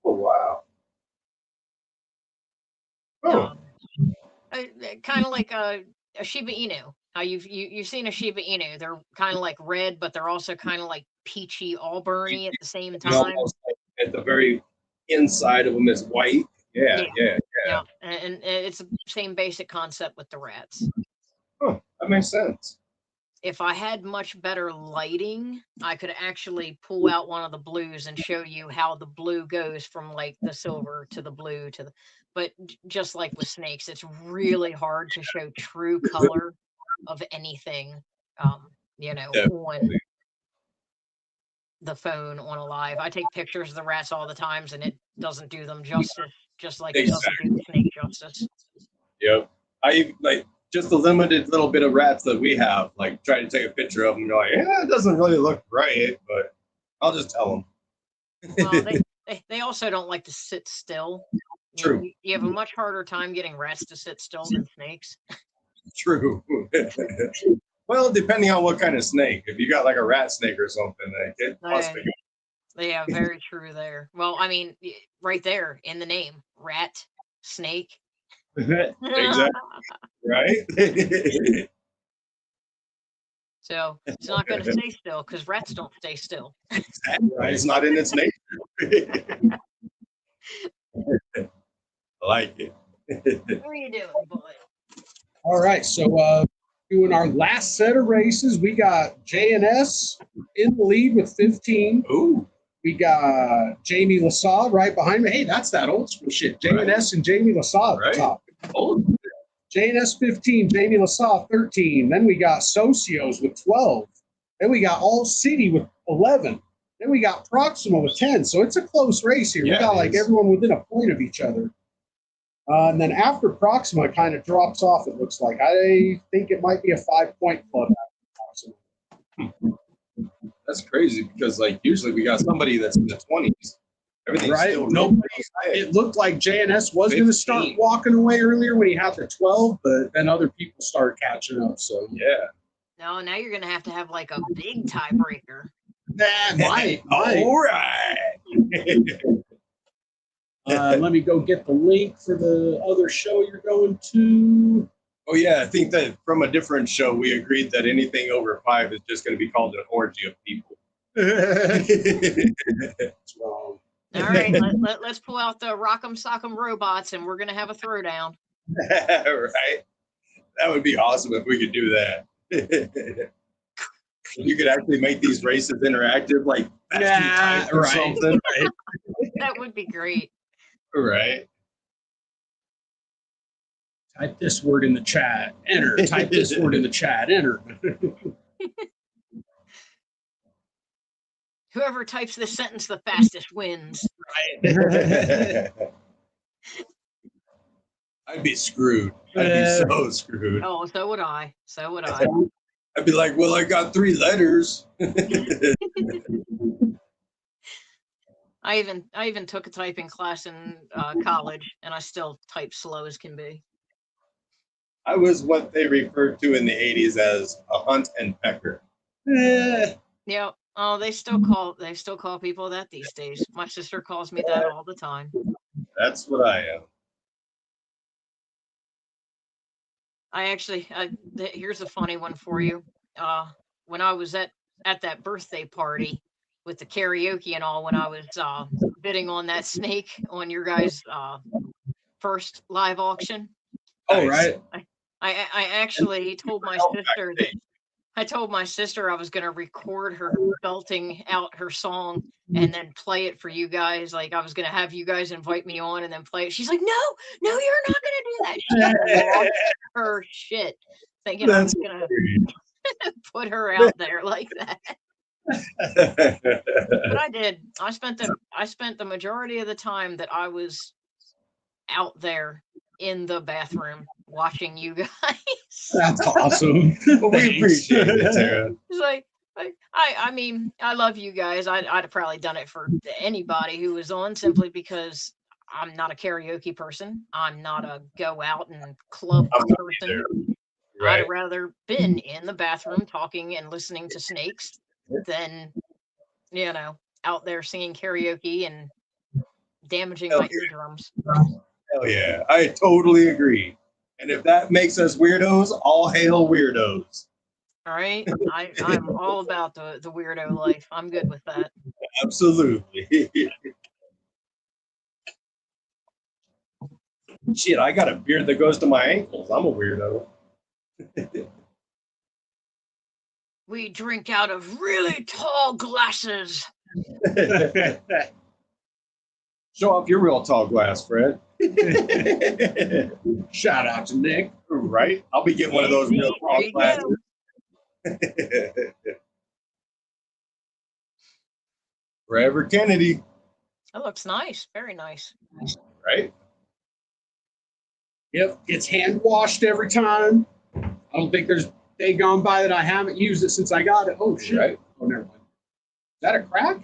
Oh wow. Oh. Kind of like a Shiba Inu. How you've seen a Shiba Inu? They're kind of like red, but they're also kind of like peachy auburny at the same time. Like at the very inside of them is white. Yeah. And it's the same basic concept with the rats. Huh, that makes sense. If I had much better lighting, I could actually pull out one of the blues and show you how the blue goes from like the silver to the blue to the. But just like with snakes, it's really hard to show true color of anything, on the phone on a live. I take pictures of the rats all the times, and it doesn't do them justice, just like it doesn't do the snake justice. Yep. I like just the limited little bit of rats that we have, like try to take a picture of them, and like, yeah, it doesn't really look right, but I'll just tell them. Well, they also don't like to sit still. True. You have a much harder time getting rats to sit still than snakes. True. Well, depending on what kind of snake. If you got like a rat snake or something, like it must be good. Yeah, very true there. Well, I mean, right there in the name, rat, snake. Exactly. Right? So it's not going to stay still because rats don't stay still. Right. It's not in its nature. I like it. What are you doing, boy? All right, so doing our last set of races, we got JNS in the lead with 15. Ooh. We got Jamie Lasaw right behind me. Hey, that's that old school shit. JNS and Jamie Lasaw at the top. Old. JNS 15, Jamie Lasaw 13. Then we got Socios with 12. Then we got All City with 11. Then we got Proxima with 10. So it's a close race here. Yeah, we got like everyone within a point of each other. And then after Proxima, it kind of drops off, it looks like. I think it might be a 5-point club after Proxima. That's crazy because, like, usually we got somebody that's in the 20s. Everything's right? still Nobody. It looked like JNS was going to start walking away earlier when he had the 12, but then other people started catching up. So yeah. No, now you're going to have like a big tiebreaker. That might. All right. Let me go get the link for the other show you're going to. Oh, yeah. I think that from a different show, we agreed that anything over 5 is just going to be called an orgy of people. That's wrong. All right, let's pull out the Rock'em Sock'em robots, and we're going to have a throwdown. Right? That would be awesome if we could do that. You could actually make these races interactive, like or something. Right? That would be great. Right. Type this word in the chat. Enter. Type this word in the chat. Enter. Whoever types this sentence the fastest wins. Right. I'd be screwed. I'd be so screwed. Oh, so would I. So would I. I'd be like, well, I got 3 letters. I even took a typing class in college, and I still type slow as can be. I was what they referred to in the 80s as a hunt and pecker. Yeah. Oh, they still call people that these days. My sister calls me that all the time. That's what I am. I actually, here's a funny one for you. When I was at that birthday party with the karaoke and all, when I was bidding on that snake on your guys' first live auction. Oh, right. I actually told my sister that I was going to record her belting out her song and then play it for you guys. Like, I was going to have you guys invite me on and then play it. She's like, no, you're not going to do that. She lost her shit thinking I was going to put her out there like that. But I did. I spent the majority of the time that I was out there in the bathroom watching you guys. That's awesome. Well, we appreciate it, Tara. It's like I mean, I love you guys. I'd have probably done it for anybody who was on, simply because I'm not a karaoke person. I'm not a go out and club person. I'd Right. have rather been in the bathroom talking and listening to snakes than, you know, out there singing karaoke and damaging my eardrums. Hell yeah. I totally agree. And if that makes us weirdos, all hail weirdos. All right. I'm all about the weirdo life. I'm good with that. Absolutely. Shit, I got a beard that goes to my ankles. I'm a weirdo. We drink out of really tall glasses. Show off your real tall glass, Fred. Shout out to Nick. Right? I'll be getting one of those real tall There you glasses. Forever Kennedy, That looks nice. Very nice. right? Yep, it's hand washed every time. I don't think there's a day gone by that I haven't used it since I got it. Oh shit! Right. Oh, never mind. Is that a crack?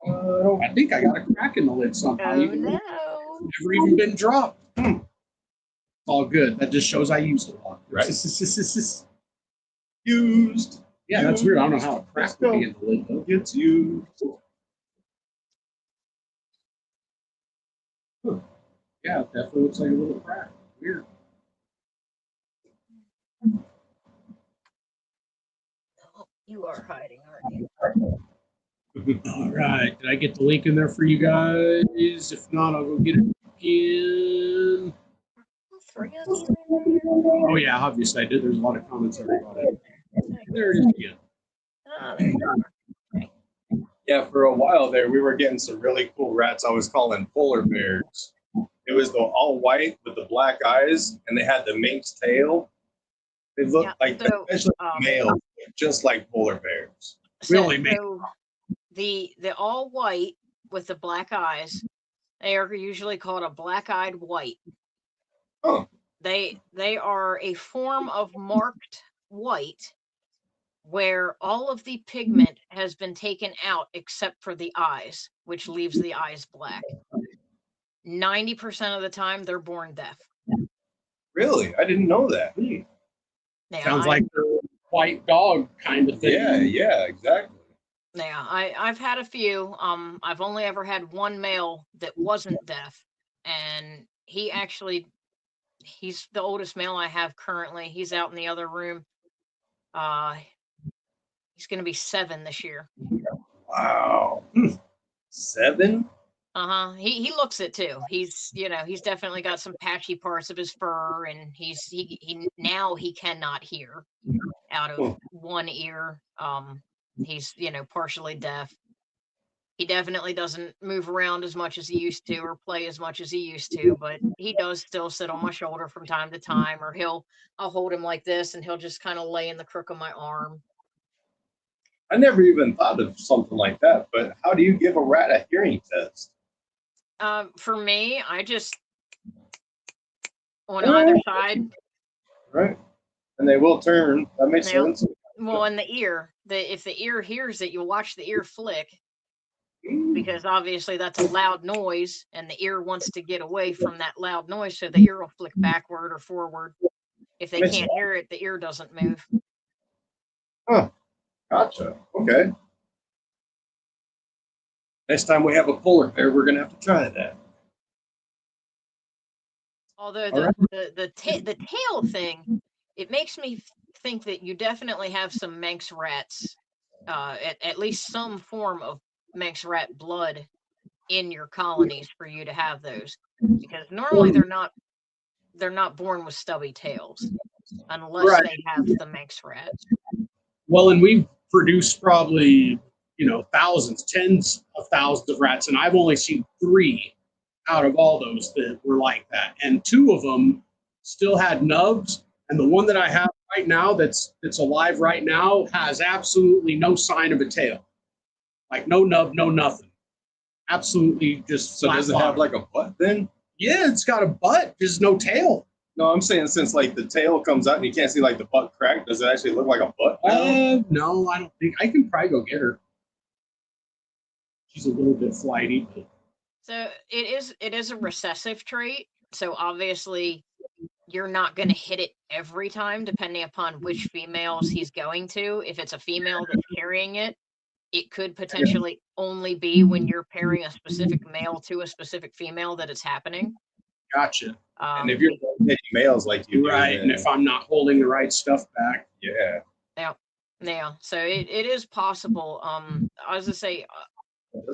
I think I got a crack in the lid somehow. Oh Even though no. it's never even been dropped. All good. That just shows I used it a lot. Right. Used. Yeah, that's weird. I don't know how a crack would be in the lid though. Gets used. Yeah, it definitely looks like a little crack. Weird. Oh, you are hiding, aren't you? All right. Did I get the link in there for you guys? If not, I'll go get it again. 3 of you in there? Oh yeah, obviously I did. There's a lot of comments already about it. There it is again. Oh, there you are. Yeah, for a while there, we were getting some really cool rats I was calling polar bears. It was the all white with the black eyes, and they had the minx tail. They looked like especially male, just like polar bears. So the all white with the black eyes, they are usually called a black-eyed white. Oh. They are a form of marked white where all of the pigment has been taken out except for the eyes, which leaves the eyes black. 90% of the time, they're born deaf. Really? I didn't know that. Yeah, Sounds like the white dog kind of thing. Yeah, exactly. Yeah, I've had a few. I've only ever had one male that wasn't deaf, and he's the oldest male I have currently. He's out in the other room. He's going to be 7 this year. Wow. 7? He looks it too. He's definitely got some patchy parts of his fur, and he now he cannot hear out of one ear. He's partially deaf. He definitely doesn't move around as much as he used to or play as much as he used to, but he does still sit on my shoulder from time to time, or I'll hold him like this and he'll just kind of lay in the crook of my arm. I never even thought of something like that, but how do you give a rat a hearing test? For me, I just on either side. Right. And they will turn. That makes sense. Well, in the ear, if the ear hears it, you'll watch the ear flick, because obviously that's a loud noise, and the ear wants to get away from that loud noise, so the ear will flick backward or forward. If they can't hear it, the ear doesn't move. Huh. Gotcha. Okay. Next time we have a polar bear, we're gonna have to try that. Although the tail thing, it makes me think that you definitely have some Manx rats, at least some form of Manx rat blood in your colonies for you to have those, because normally they're not born with stubby tails unless they have the Manx rat. Well, and we've produced probably thousands, tens of thousands of rats, and I've only seen 3 out of all those that were like that, and 2 of them still had nubs, and the one that I have right now that's alive right now has absolutely no sign of a tail, like no nub, no nothing, absolutely just. So does it have like a butt then? Yeah, it's got a butt, just no tail. No, I'm saying since like the tail comes out and you can't see like the butt crack, does it actually look like a butt? No, I don't think. I can probably go get her. She's a little bit flighty, but. So it is a recessive trait. So obviously you're not going to hit it every time, depending upon which females he's going to. If it's a female that's carrying it, it could potentially only be when you're pairing a specific male to a specific female that it's happening. Gotcha. And if you're hitting males like you right, do, and if I'm not holding the right stuff back, yeah. Yeah. So it is possible. I was gonna say,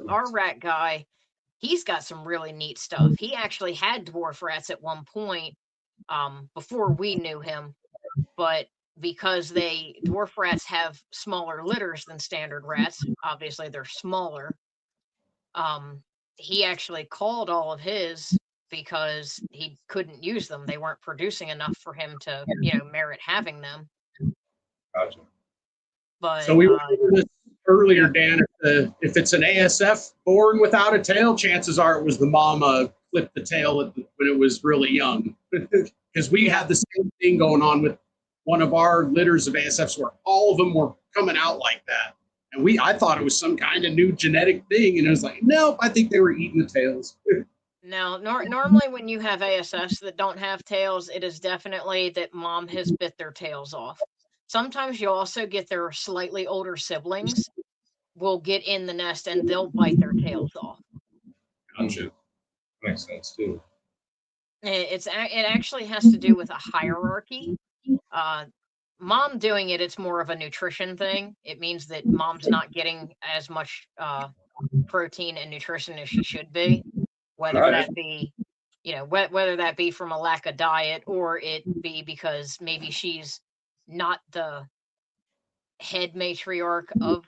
our rat guy, he's got some really neat stuff. He actually had dwarf rats at one point, before we knew him, but because dwarf rats have smaller litters than standard rats, obviously they're smaller. He actually called all of his because he couldn't use them. They weren't producing enough for him to, merit having them. Gotcha. But so we were over this earlier, Dan. If it's an ASF born without a tail, chances are it was the mama clipped the tail when it was really young. Because we had the same thing going on with one of our litters of ASFs where all of them were coming out like that. And I thought it was some kind of new genetic thing. And it was like, nope, I think they were eating the tails. No, normally when you have ASFs that don't have tails, it is definitely that mom has bit their tails off. Sometimes you also get their slightly older siblings will get in the nest and they'll bite their tails off. Gotcha. Makes sense too. It actually has to do with a hierarchy. Mom doing it's more of a nutrition thing. It means that mom's not getting as much protein and nutrition as she should be, whether that be, whether that be from a lack of diet or it be because maybe she's not the head matriarch of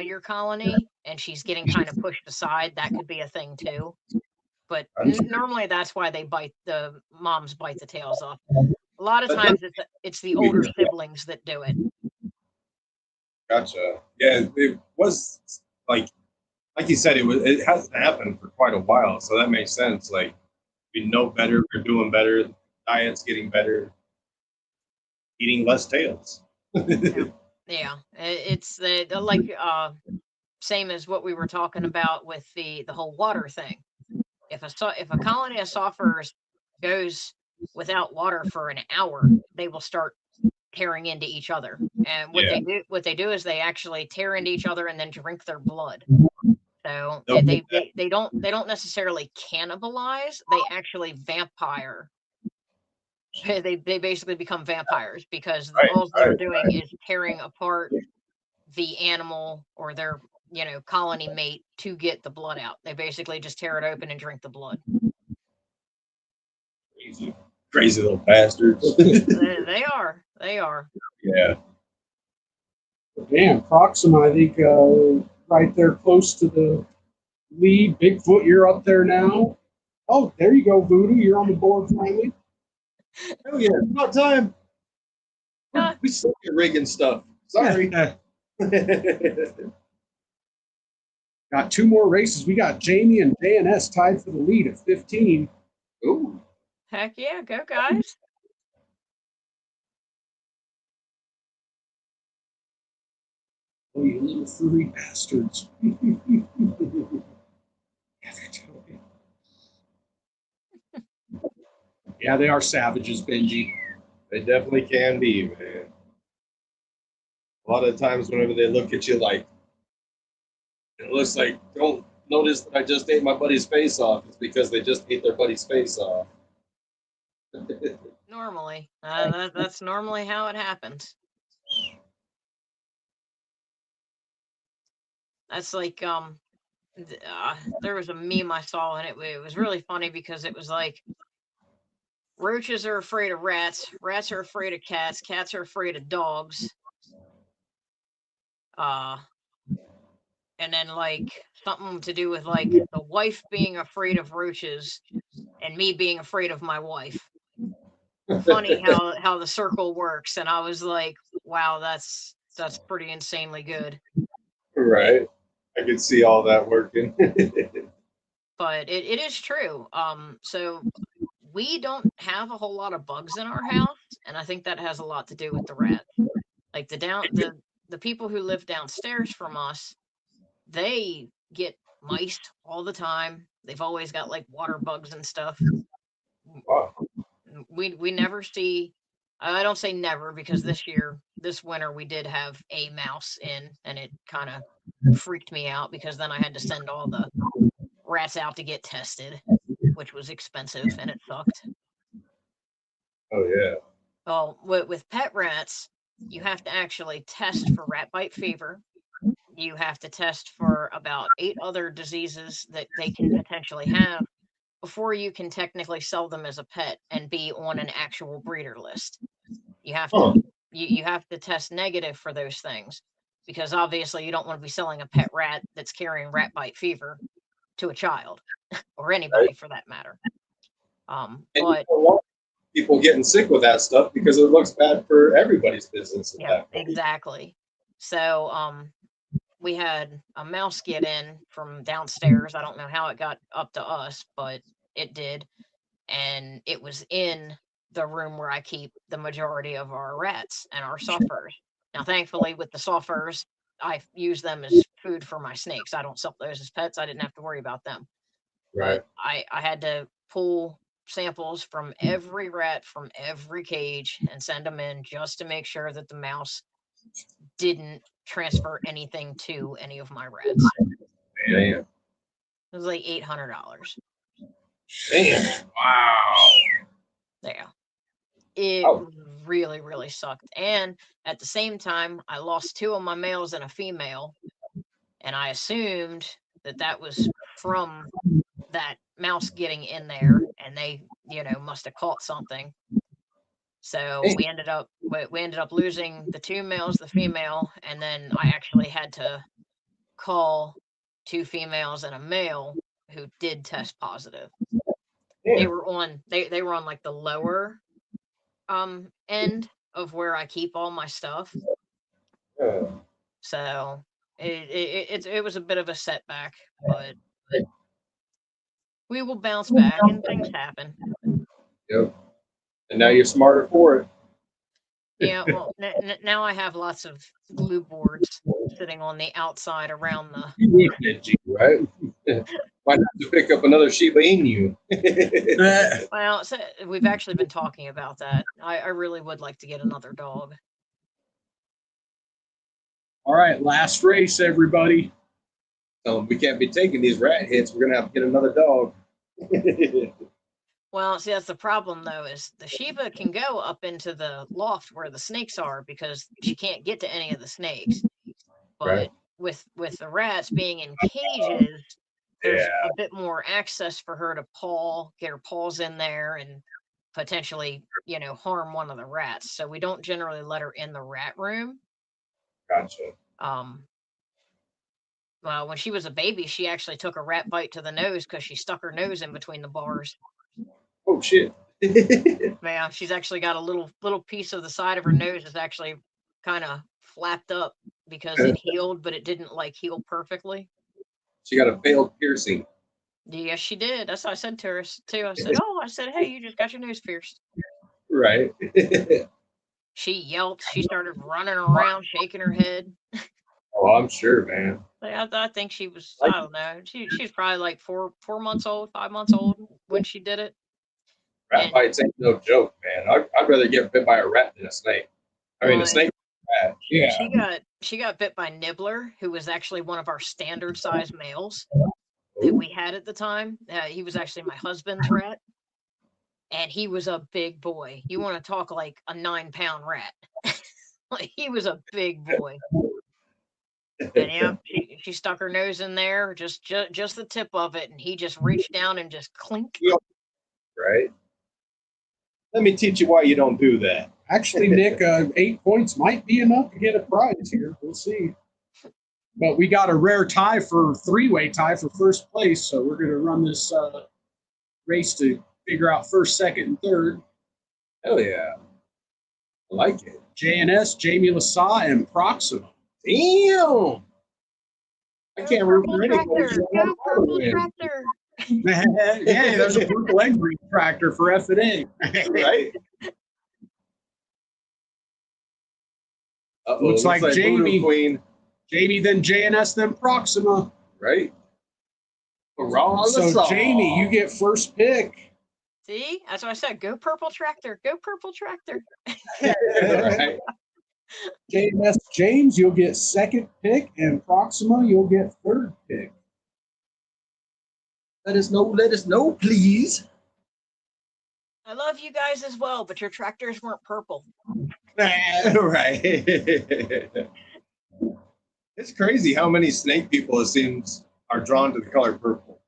your colony and she's getting kind of pushed aside. That could be a thing too. But normally that's why the moms bite the tails off. A lot of times it's the older siblings that do it. Gotcha. Yeah, it was like you said, it hasn't happened for quite a while, so that makes sense. Like we know better, we're doing better, diet's getting better, eating less tails. Yeah, it's like same as what we were talking about with the whole water thing. If a colony of soffers goes without water for an hour, they will start tearing into each other. And what they do is they actually tear into each other and then drink their blood. So they don't necessarily cannibalize, they actually vampire. They basically become vampires because all they're doing is tearing apart the animal or their colony mate to get the blood out. They basically just tear it open and drink the blood. Crazy little bastards. They are. Yeah. Damn, Proxima, I think right there close to the lead. Bigfoot, you're up there now. Oh, there you go, VooDoo. You're on the board finally. Hell yeah, it's about time. We still get rigging stuff. Sorry. Got two more races. We got Jamie and JNS tied for the lead at 15. Ooh. Heck yeah, go guys. Oh, you little furry bastards. Yeah, they are savages, Benji. They definitely can be, man. A lot of times whenever they look at you like, it looks like, don't notice that I just ate my buddy's face off. It's because they just ate their buddy's face off. Normally. That's normally how it happens. That's like, there was a meme I saw and it was really funny because it was like, roaches are afraid of rats, rats are afraid of cats, cats are afraid of dogs. And then like something to do with like the wife being afraid of roaches and me being afraid of my wife. Funny how the circle works. And I was like, wow, that's pretty insanely good. Right. I could see all that working. But it is true. So we don't have a whole lot of bugs in our house, and I think that has a lot to do with the rats. Like the people who live downstairs from us, they get mice all the time. They've always got like water bugs and stuff. Wow. we never see. I don't say never because this winter, we did have a mouse in, and it kind of freaked me out because then I had to send all the rats out to get tested, which was expensive and it sucked. Oh yeah. Well, with pet rats, you have to actually test for rat bite fever. You have to test for about 8 other diseases that they can potentially have before you can technically sell them as a pet and be on an actual breeder list. You have to you have to test negative for those things because obviously you don't want to be selling a pet rat that's carrying rat bite fever to a child or anybody for that matter. And But you don't want people getting sick with that stuff because it looks bad for everybody's business. yeah, exactly. So we had a mouse get in from downstairs. I don't know how it got up to us, but it did. And it was in the room where I keep the majority of our rats and our suffers. Now, thankfully, with the suffers, I use them as food for my snakes. I don't sell those as pets. I didn't have to worry about them. Right. But I had to pull samples from every rat from every cage and send them in just to make sure that the mouse didn't transfer anything to any of my rats. Damn. It was like $800. Damn. Wow. Yeah. It really, really sucked. And at the same time, I lost 2 of my males and a female. And I assumed that that was from that mouse getting in there and they, must have caught something. So we ended up losing the 2 males, the female, and then I actually had to call 2 females and a male who did test positive. They were on like the lower end of where I keep all my stuff. So it was a bit of a setback, but we will bounce back and things happen. Yep. And now you're smarter for it. Yeah, well, now I have lots of glue boards sitting on the outside around the. Right? Might have to pick up another Shiba Inu. Well, so we've actually been talking about that. I really would like to get another dog. All right, last race, everybody. We can't be taking these rat hits. We're gonna have to get another dog. Well, see, that's the problem, though, is the Shiba can go up into the loft where the snakes are because she can't get to any of the snakes. But Right. with the rats being in cages, there's a bit more access for her to get her paws in there and potentially, harm one of the rats. So we don't generally let her in the rat room. Gotcha. Well, when she was a baby, she actually took a rat bite to the nose because she stuck her nose in between the bars. Oh shit. Yeah, she's actually got a little piece of the side of her nose is actually kind of flapped up because it healed, but it didn't heal perfectly. She got a failed piercing. Yes, she did. That's what I said to her too. I said, hey, you just got your nose pierced. Right. She yelped. She started running around, shaking her head. Oh, I'm sure, man. I think she was, I don't know. She's probably like 4 months old, 5 months old when she did it. Rat bites ain't no joke, man. I'd rather get bit by a rat than a snake. I mean, a snake is a rat. Yeah. She got bit by Nibbler, who was actually one of our standard size males that we had at the time. He was actually my husband's rat. And he was a big boy. You want to talk like a 9-pound rat. He was a big boy. And yeah, she stuck her nose in there, just the tip of it, and he just reached down and just clink. Right. Let me teach you why you don't do that. Actually, Nick, 8 points might be enough to get a prize here. We'll see. But we got a rare tie for 3-way tie for first place, so we're going to run this race to figure out first, second, and third. Hell yeah. I like it. JNS, Jamie Lasaw, and Proxima. Damn. I can't remember any Go purple tractor. Yeah, there's a purple and green tractor for F&A. Right. Looks like Jamie. VooDoo Queen. Jamie, then JNS, then Proxima. Right. Hurrah, So Lasaw. Jamie, you get first pick. See, that's what I said. Go purple tractor. Go purple tractor. Right. JNS James, you'll get second pick, and Proxima, you'll get third pick. Let us know, please. I love you guys as well, but your tractors weren't purple. Right. It's crazy how many snake people, it seems, are drawn to the color purple.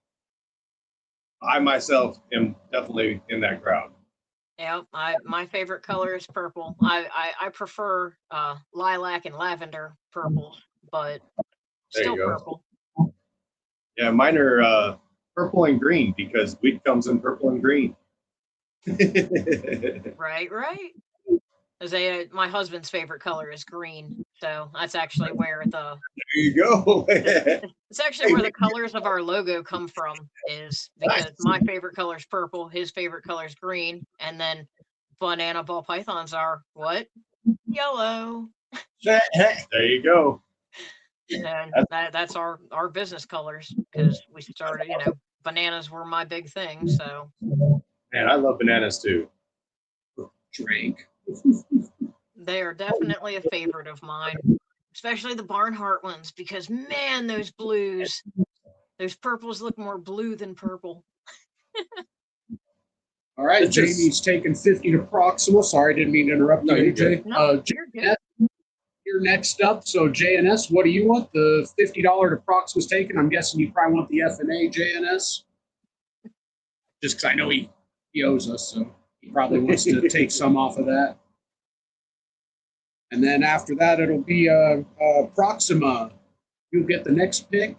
I myself am definitely in that crowd. Yeah, my favorite color is purple. I prefer lilac and lavender purple, but There still you go. purple. Yeah, mine are purple and green because wheat comes in purple and green. Right. As my husband's favorite color is green, so that's actually where There you go. it's actually where the colors of our logo come from, is because my favorite color is purple, his favorite color is green, and then banana ball pythons are what? Yellow. There you go. And that's our business colors, because we started, bananas were my big thing, so. Man, I love bananas too. Drink. They are definitely a favorite of mine, especially the Barnhart ones, because man, those blues, those purples look more blue than purple. All right, Jamie's taking 50 to Proxima. Sorry, didn't mean to interrupt you, AJ. No, you're good. You're next up. So JNS, what do you want? The $50 to Proxima's taken. I'm guessing you probably want the F&A JNS. Just because I know he owes us, so he probably wants to take some off of that. And then after that, it'll be Proxima. You'll get the next pick.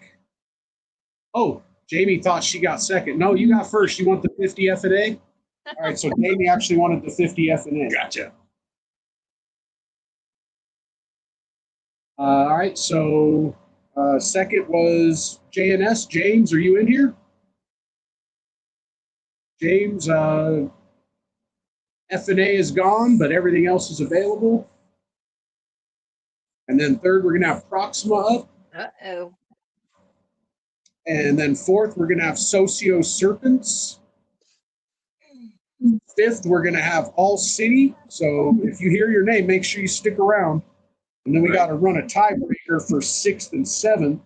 Oh, Jamie thought she got second. No, you got first. You want the 50 F&A? All right, so Jamie actually wanted the 50 F&A. Gotcha. All right, so second was JNS. James, are you in here? James, F&A is gone, but everything else is available. And then third, we're going to have Proxima up. Uh-oh. And then fourth, we're going to have Socio Serpents. Fifth, we're going to have All City. So if you hear your name, make sure you stick around. And then we got to run a tiebreaker for sixth and seventh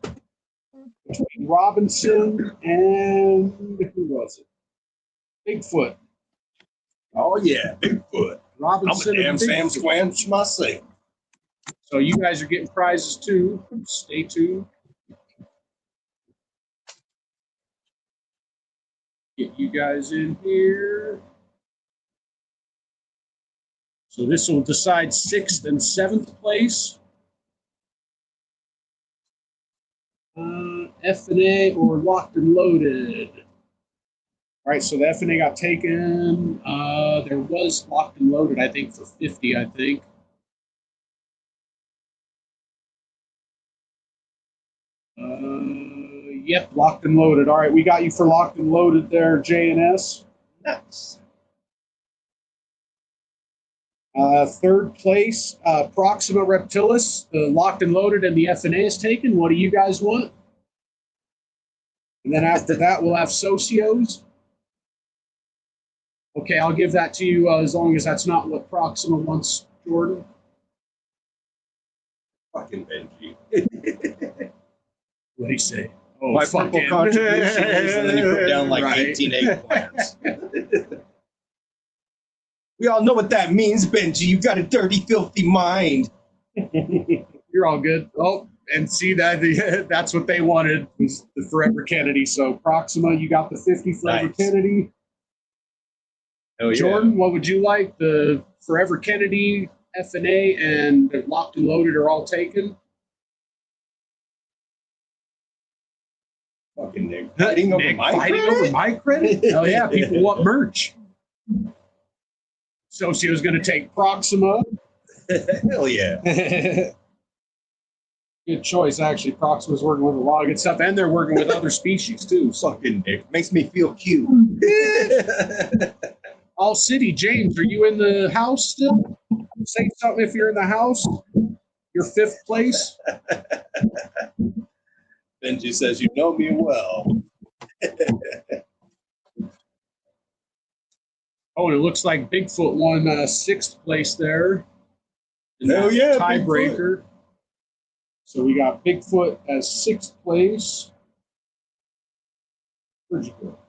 between Robinson and who was it? Bigfoot. Oh yeah, Bigfoot. Robinson. I'm a damn and Sam Bigfoot. Squanch myself. So you guys are getting prizes too. Stay tuned. Get you guys in here. So this will decide sixth and seventh place. F&A or locked and loaded. All right, so the F&A got taken. There was locked and loaded, I think, for 50, I think. Yep, locked and loaded. All right, we got you for locked and loaded there, JNS. Nice. Third place, Proxima Reptilis, the locked and loaded, and the F&A is taken. What do you guys want? And then after that, we'll have Socios. Okay, I'll give that to you as long as that's not what Proxima wants, Jordan. Fucking Benji. What do you say? Oh, My purple contribution is, and then you put down like Right. 18 eggplants. We all know what that means, Benji. You got a dirty, filthy mind. You're all good. Oh, and see that that's what they wanted, was the Forever Kennedy. So Proxima, you got the 50 Forever Nice. Kennedy. Oh, yeah. Jordan, what would you like? The Forever Kennedy, F&A, and the locked and loaded are all taken. Fucking Nick. Fighting over Nick my fighting credit? over my credit? Hell yeah, people want merch. Socio's going to take Proxima. Hell yeah. Good choice, actually. Proxima's working with a lot of good stuff, and they're working with other species, too. So. Fucking Nick. Makes me feel cute. All City, James, are you in the house still? Say something if you're in the house. You're fifth place. Benji says, you know me well. Oh, and it looks like Bigfoot won 6th place there. Hell yeah, tiebreaker. So we got Bigfoot as 6th place. Where'd you go?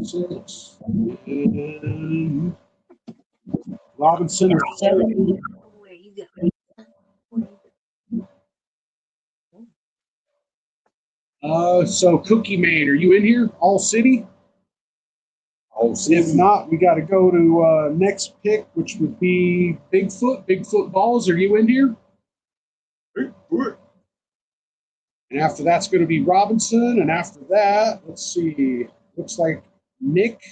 6. And Robinson is 7. So Cookie Man, are you in here? All City? All City. If not, we got to go to next pick, which would be Bigfoot. Bigfoot Balls, are you in here? Bigfoot. And after that's going to be Robinson. And after that, let's see. Looks like Nick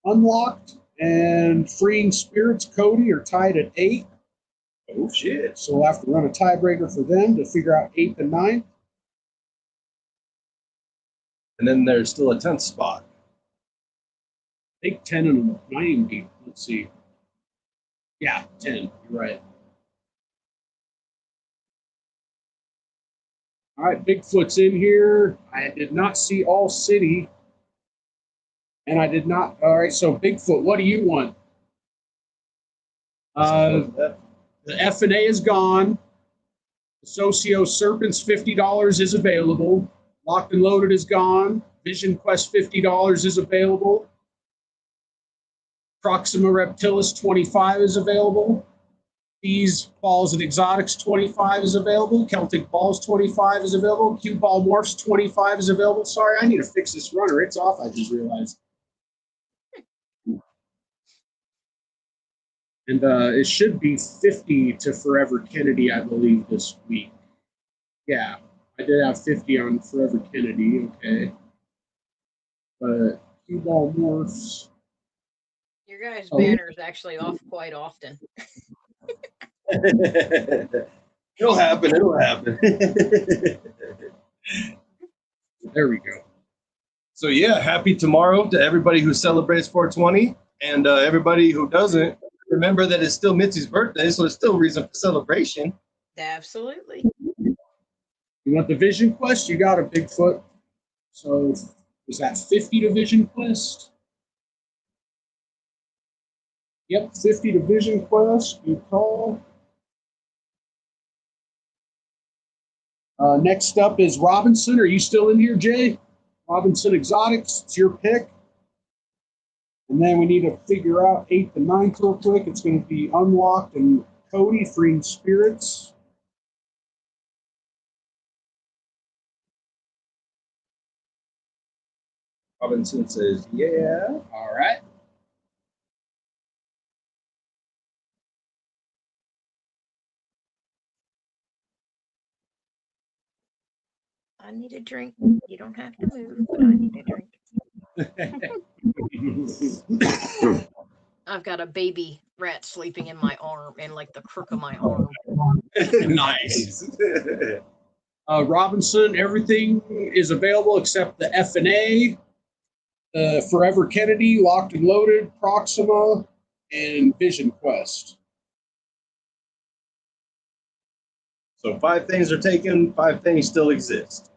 unlocked and Freeing Spirits Cody are tied at 8. Oh shit. So we'll have to run a tiebreaker for them to figure out 8th and 9th. And then there's still a 10th spot. I think 10 and 9 deep. Let's see. Yeah, 10. You're right. All right, Bigfoot's in here. I did not see All City. And I did not. All right, so Bigfoot, what do you want? The F&A is gone. The Socio Serpents, $50 is available. Locked and Loaded is gone. Vision Quest, $50 is available. Proxima Reptilis, $25 is available. Vis Balls and Exotics, $25 is available. Celtic Balls, $25 is available. Ball Morphs, $25 is available. Sorry, I need to fix this runner. It's off, I just realized. And it should be 50 to Forever Kennedy, I believe, this week. Yeah, I did have 50 on Forever Kennedy, okay. But Ball Morphs. Your guys' banner is actually off quite often. It'll happen. It'll happen. There we go. So yeah, happy tomorrow to everybody who celebrates 420, and everybody who doesn't. Remember that it's still Mitzi's birthday, so it's still reason for celebration. Absolutely. You want the Vision Quest? You got a Bigfoot. So was that 50 to Vision Quest? Yep, 50 to Vision Quest. Good call. Next up is Robinson. Are you still in here, Jay? Robinson Exotics. It's your pick. And then we need to figure out 8th and 9th real quick. It's going to be Unlocked and Cody, Freeing Spirits. Robinson says, yeah. All right. I need a drink. You don't have to move, but I need a drink. I've got a baby rat sleeping in my arm, in like the crook of my arm. Nice. Robinson, everything is available except the F&A, Forever Kennedy, Locked and Loaded, Proxima, and Vision Quest. So 5 things are taken, 5 things still exist.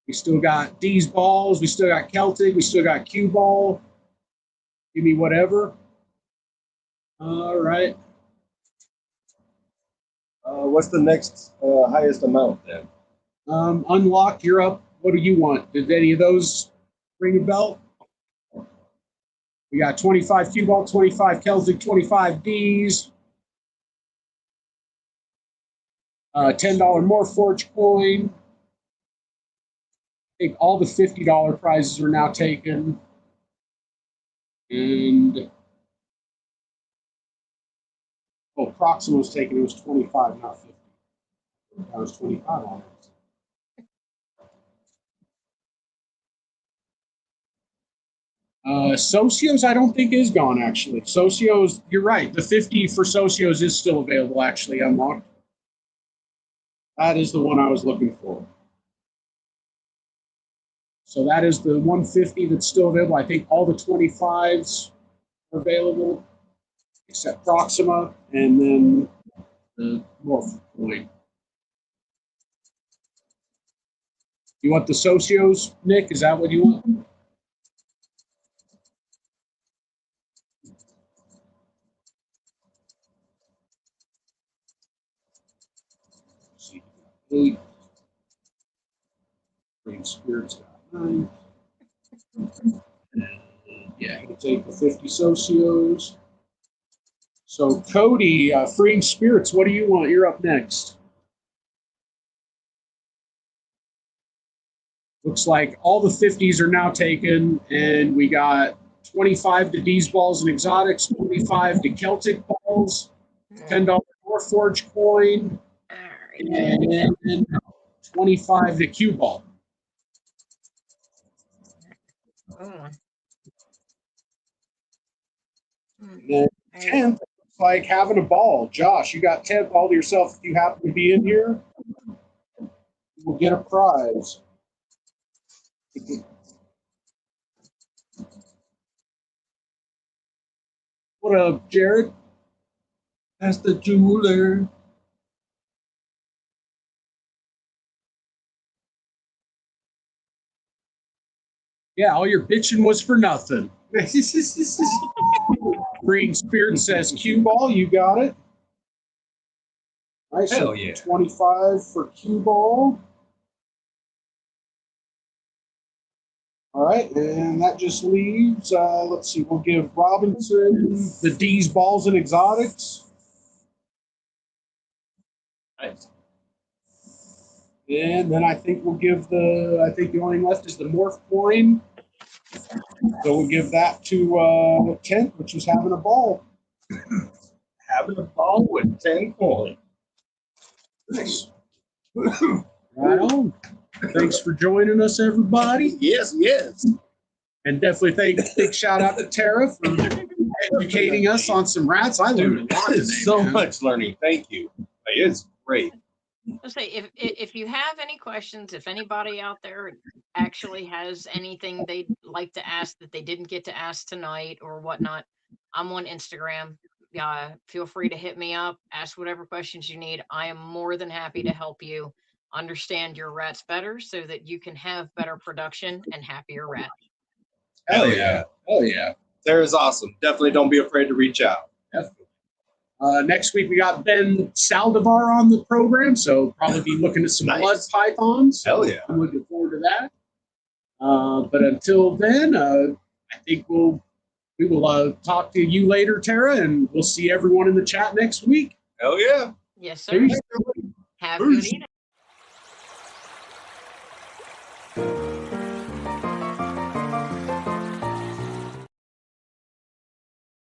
We still got D's Balls, we still got Celtic, we still got Q Ball. Give me whatever. All right. What's the next highest amount then? Unlocked, you're up. What do you want? Did any of those ring a bell? We got 25 Q Ball, 25 Celtic, 25 D's. $10 Morphforge coin. I think all the $50 prizes are now taken. And Proxima was taken. It was 25, not 50. That was 25 on it. Socios, I don't think is gone actually. Socios, you're right. The 50 for Socios is still available actually, unlocked. That is the one I was looking for. So that is the 150 that's still available. I think all the 25s are available, except Proxima, and then the Morph coin. You want the Socios, Nick? Is that what you want? Let's see. 8. Green Spirits got 9. Yeah, you can take the 50 Socios. So, Cody, Freeing Spirits, what do you want? You're up next. Looks like all the 50s are now taken, and we got 25 to D's Balls and Exotics, 25 to Celtic Balls, $10 Warforged coin, and 25 to Q Ball. And then 10th, looks like having a ball. Josh, you got 10th all to yourself. If you happen to be in here, you will get a prize. What up, Jared? That's the jeweler. Yeah, all your bitching was for nothing. Green Spirit says Q Ball, you got it. Nice. Hell yeah. 25 for Q Ball. All right, and that just leaves, let's see, we'll give Robinson the D's Balls and Exotics. Nice. And then I think we'll give the only thing left is the Morph coin. So we'll give that to Kent, which is having a ball. Having a ball with 10 coins. Nice. Right on. Thanks for joining us, everybody. Yes, yes. And definitely big shout out to Tara for educating us on some rats. I learned a lot today. So much learning. Thank you. It's great. Let's say if you have any questions, if anybody out there actually has anything they'd like to ask that they didn't get to ask tonight or whatnot, I'm on Instagram. Feel free to hit me up, ask whatever questions you need. I am more than happy to help you understand your rats better so that you can have better production and happier rats. Hell yeah. Hell yeah. Sarah's awesome. Definitely don't be afraid to reach out. Definitely. Next week, we got Ben Saldivar on the program, so probably be looking at some Nice. blood pythons. Hell yeah. I'm looking forward to that. But until then, I think we will talk to you later, Tara, and we'll see everyone in the chat next week. Hell yeah. Yes, sir. Peace. Have a good evening.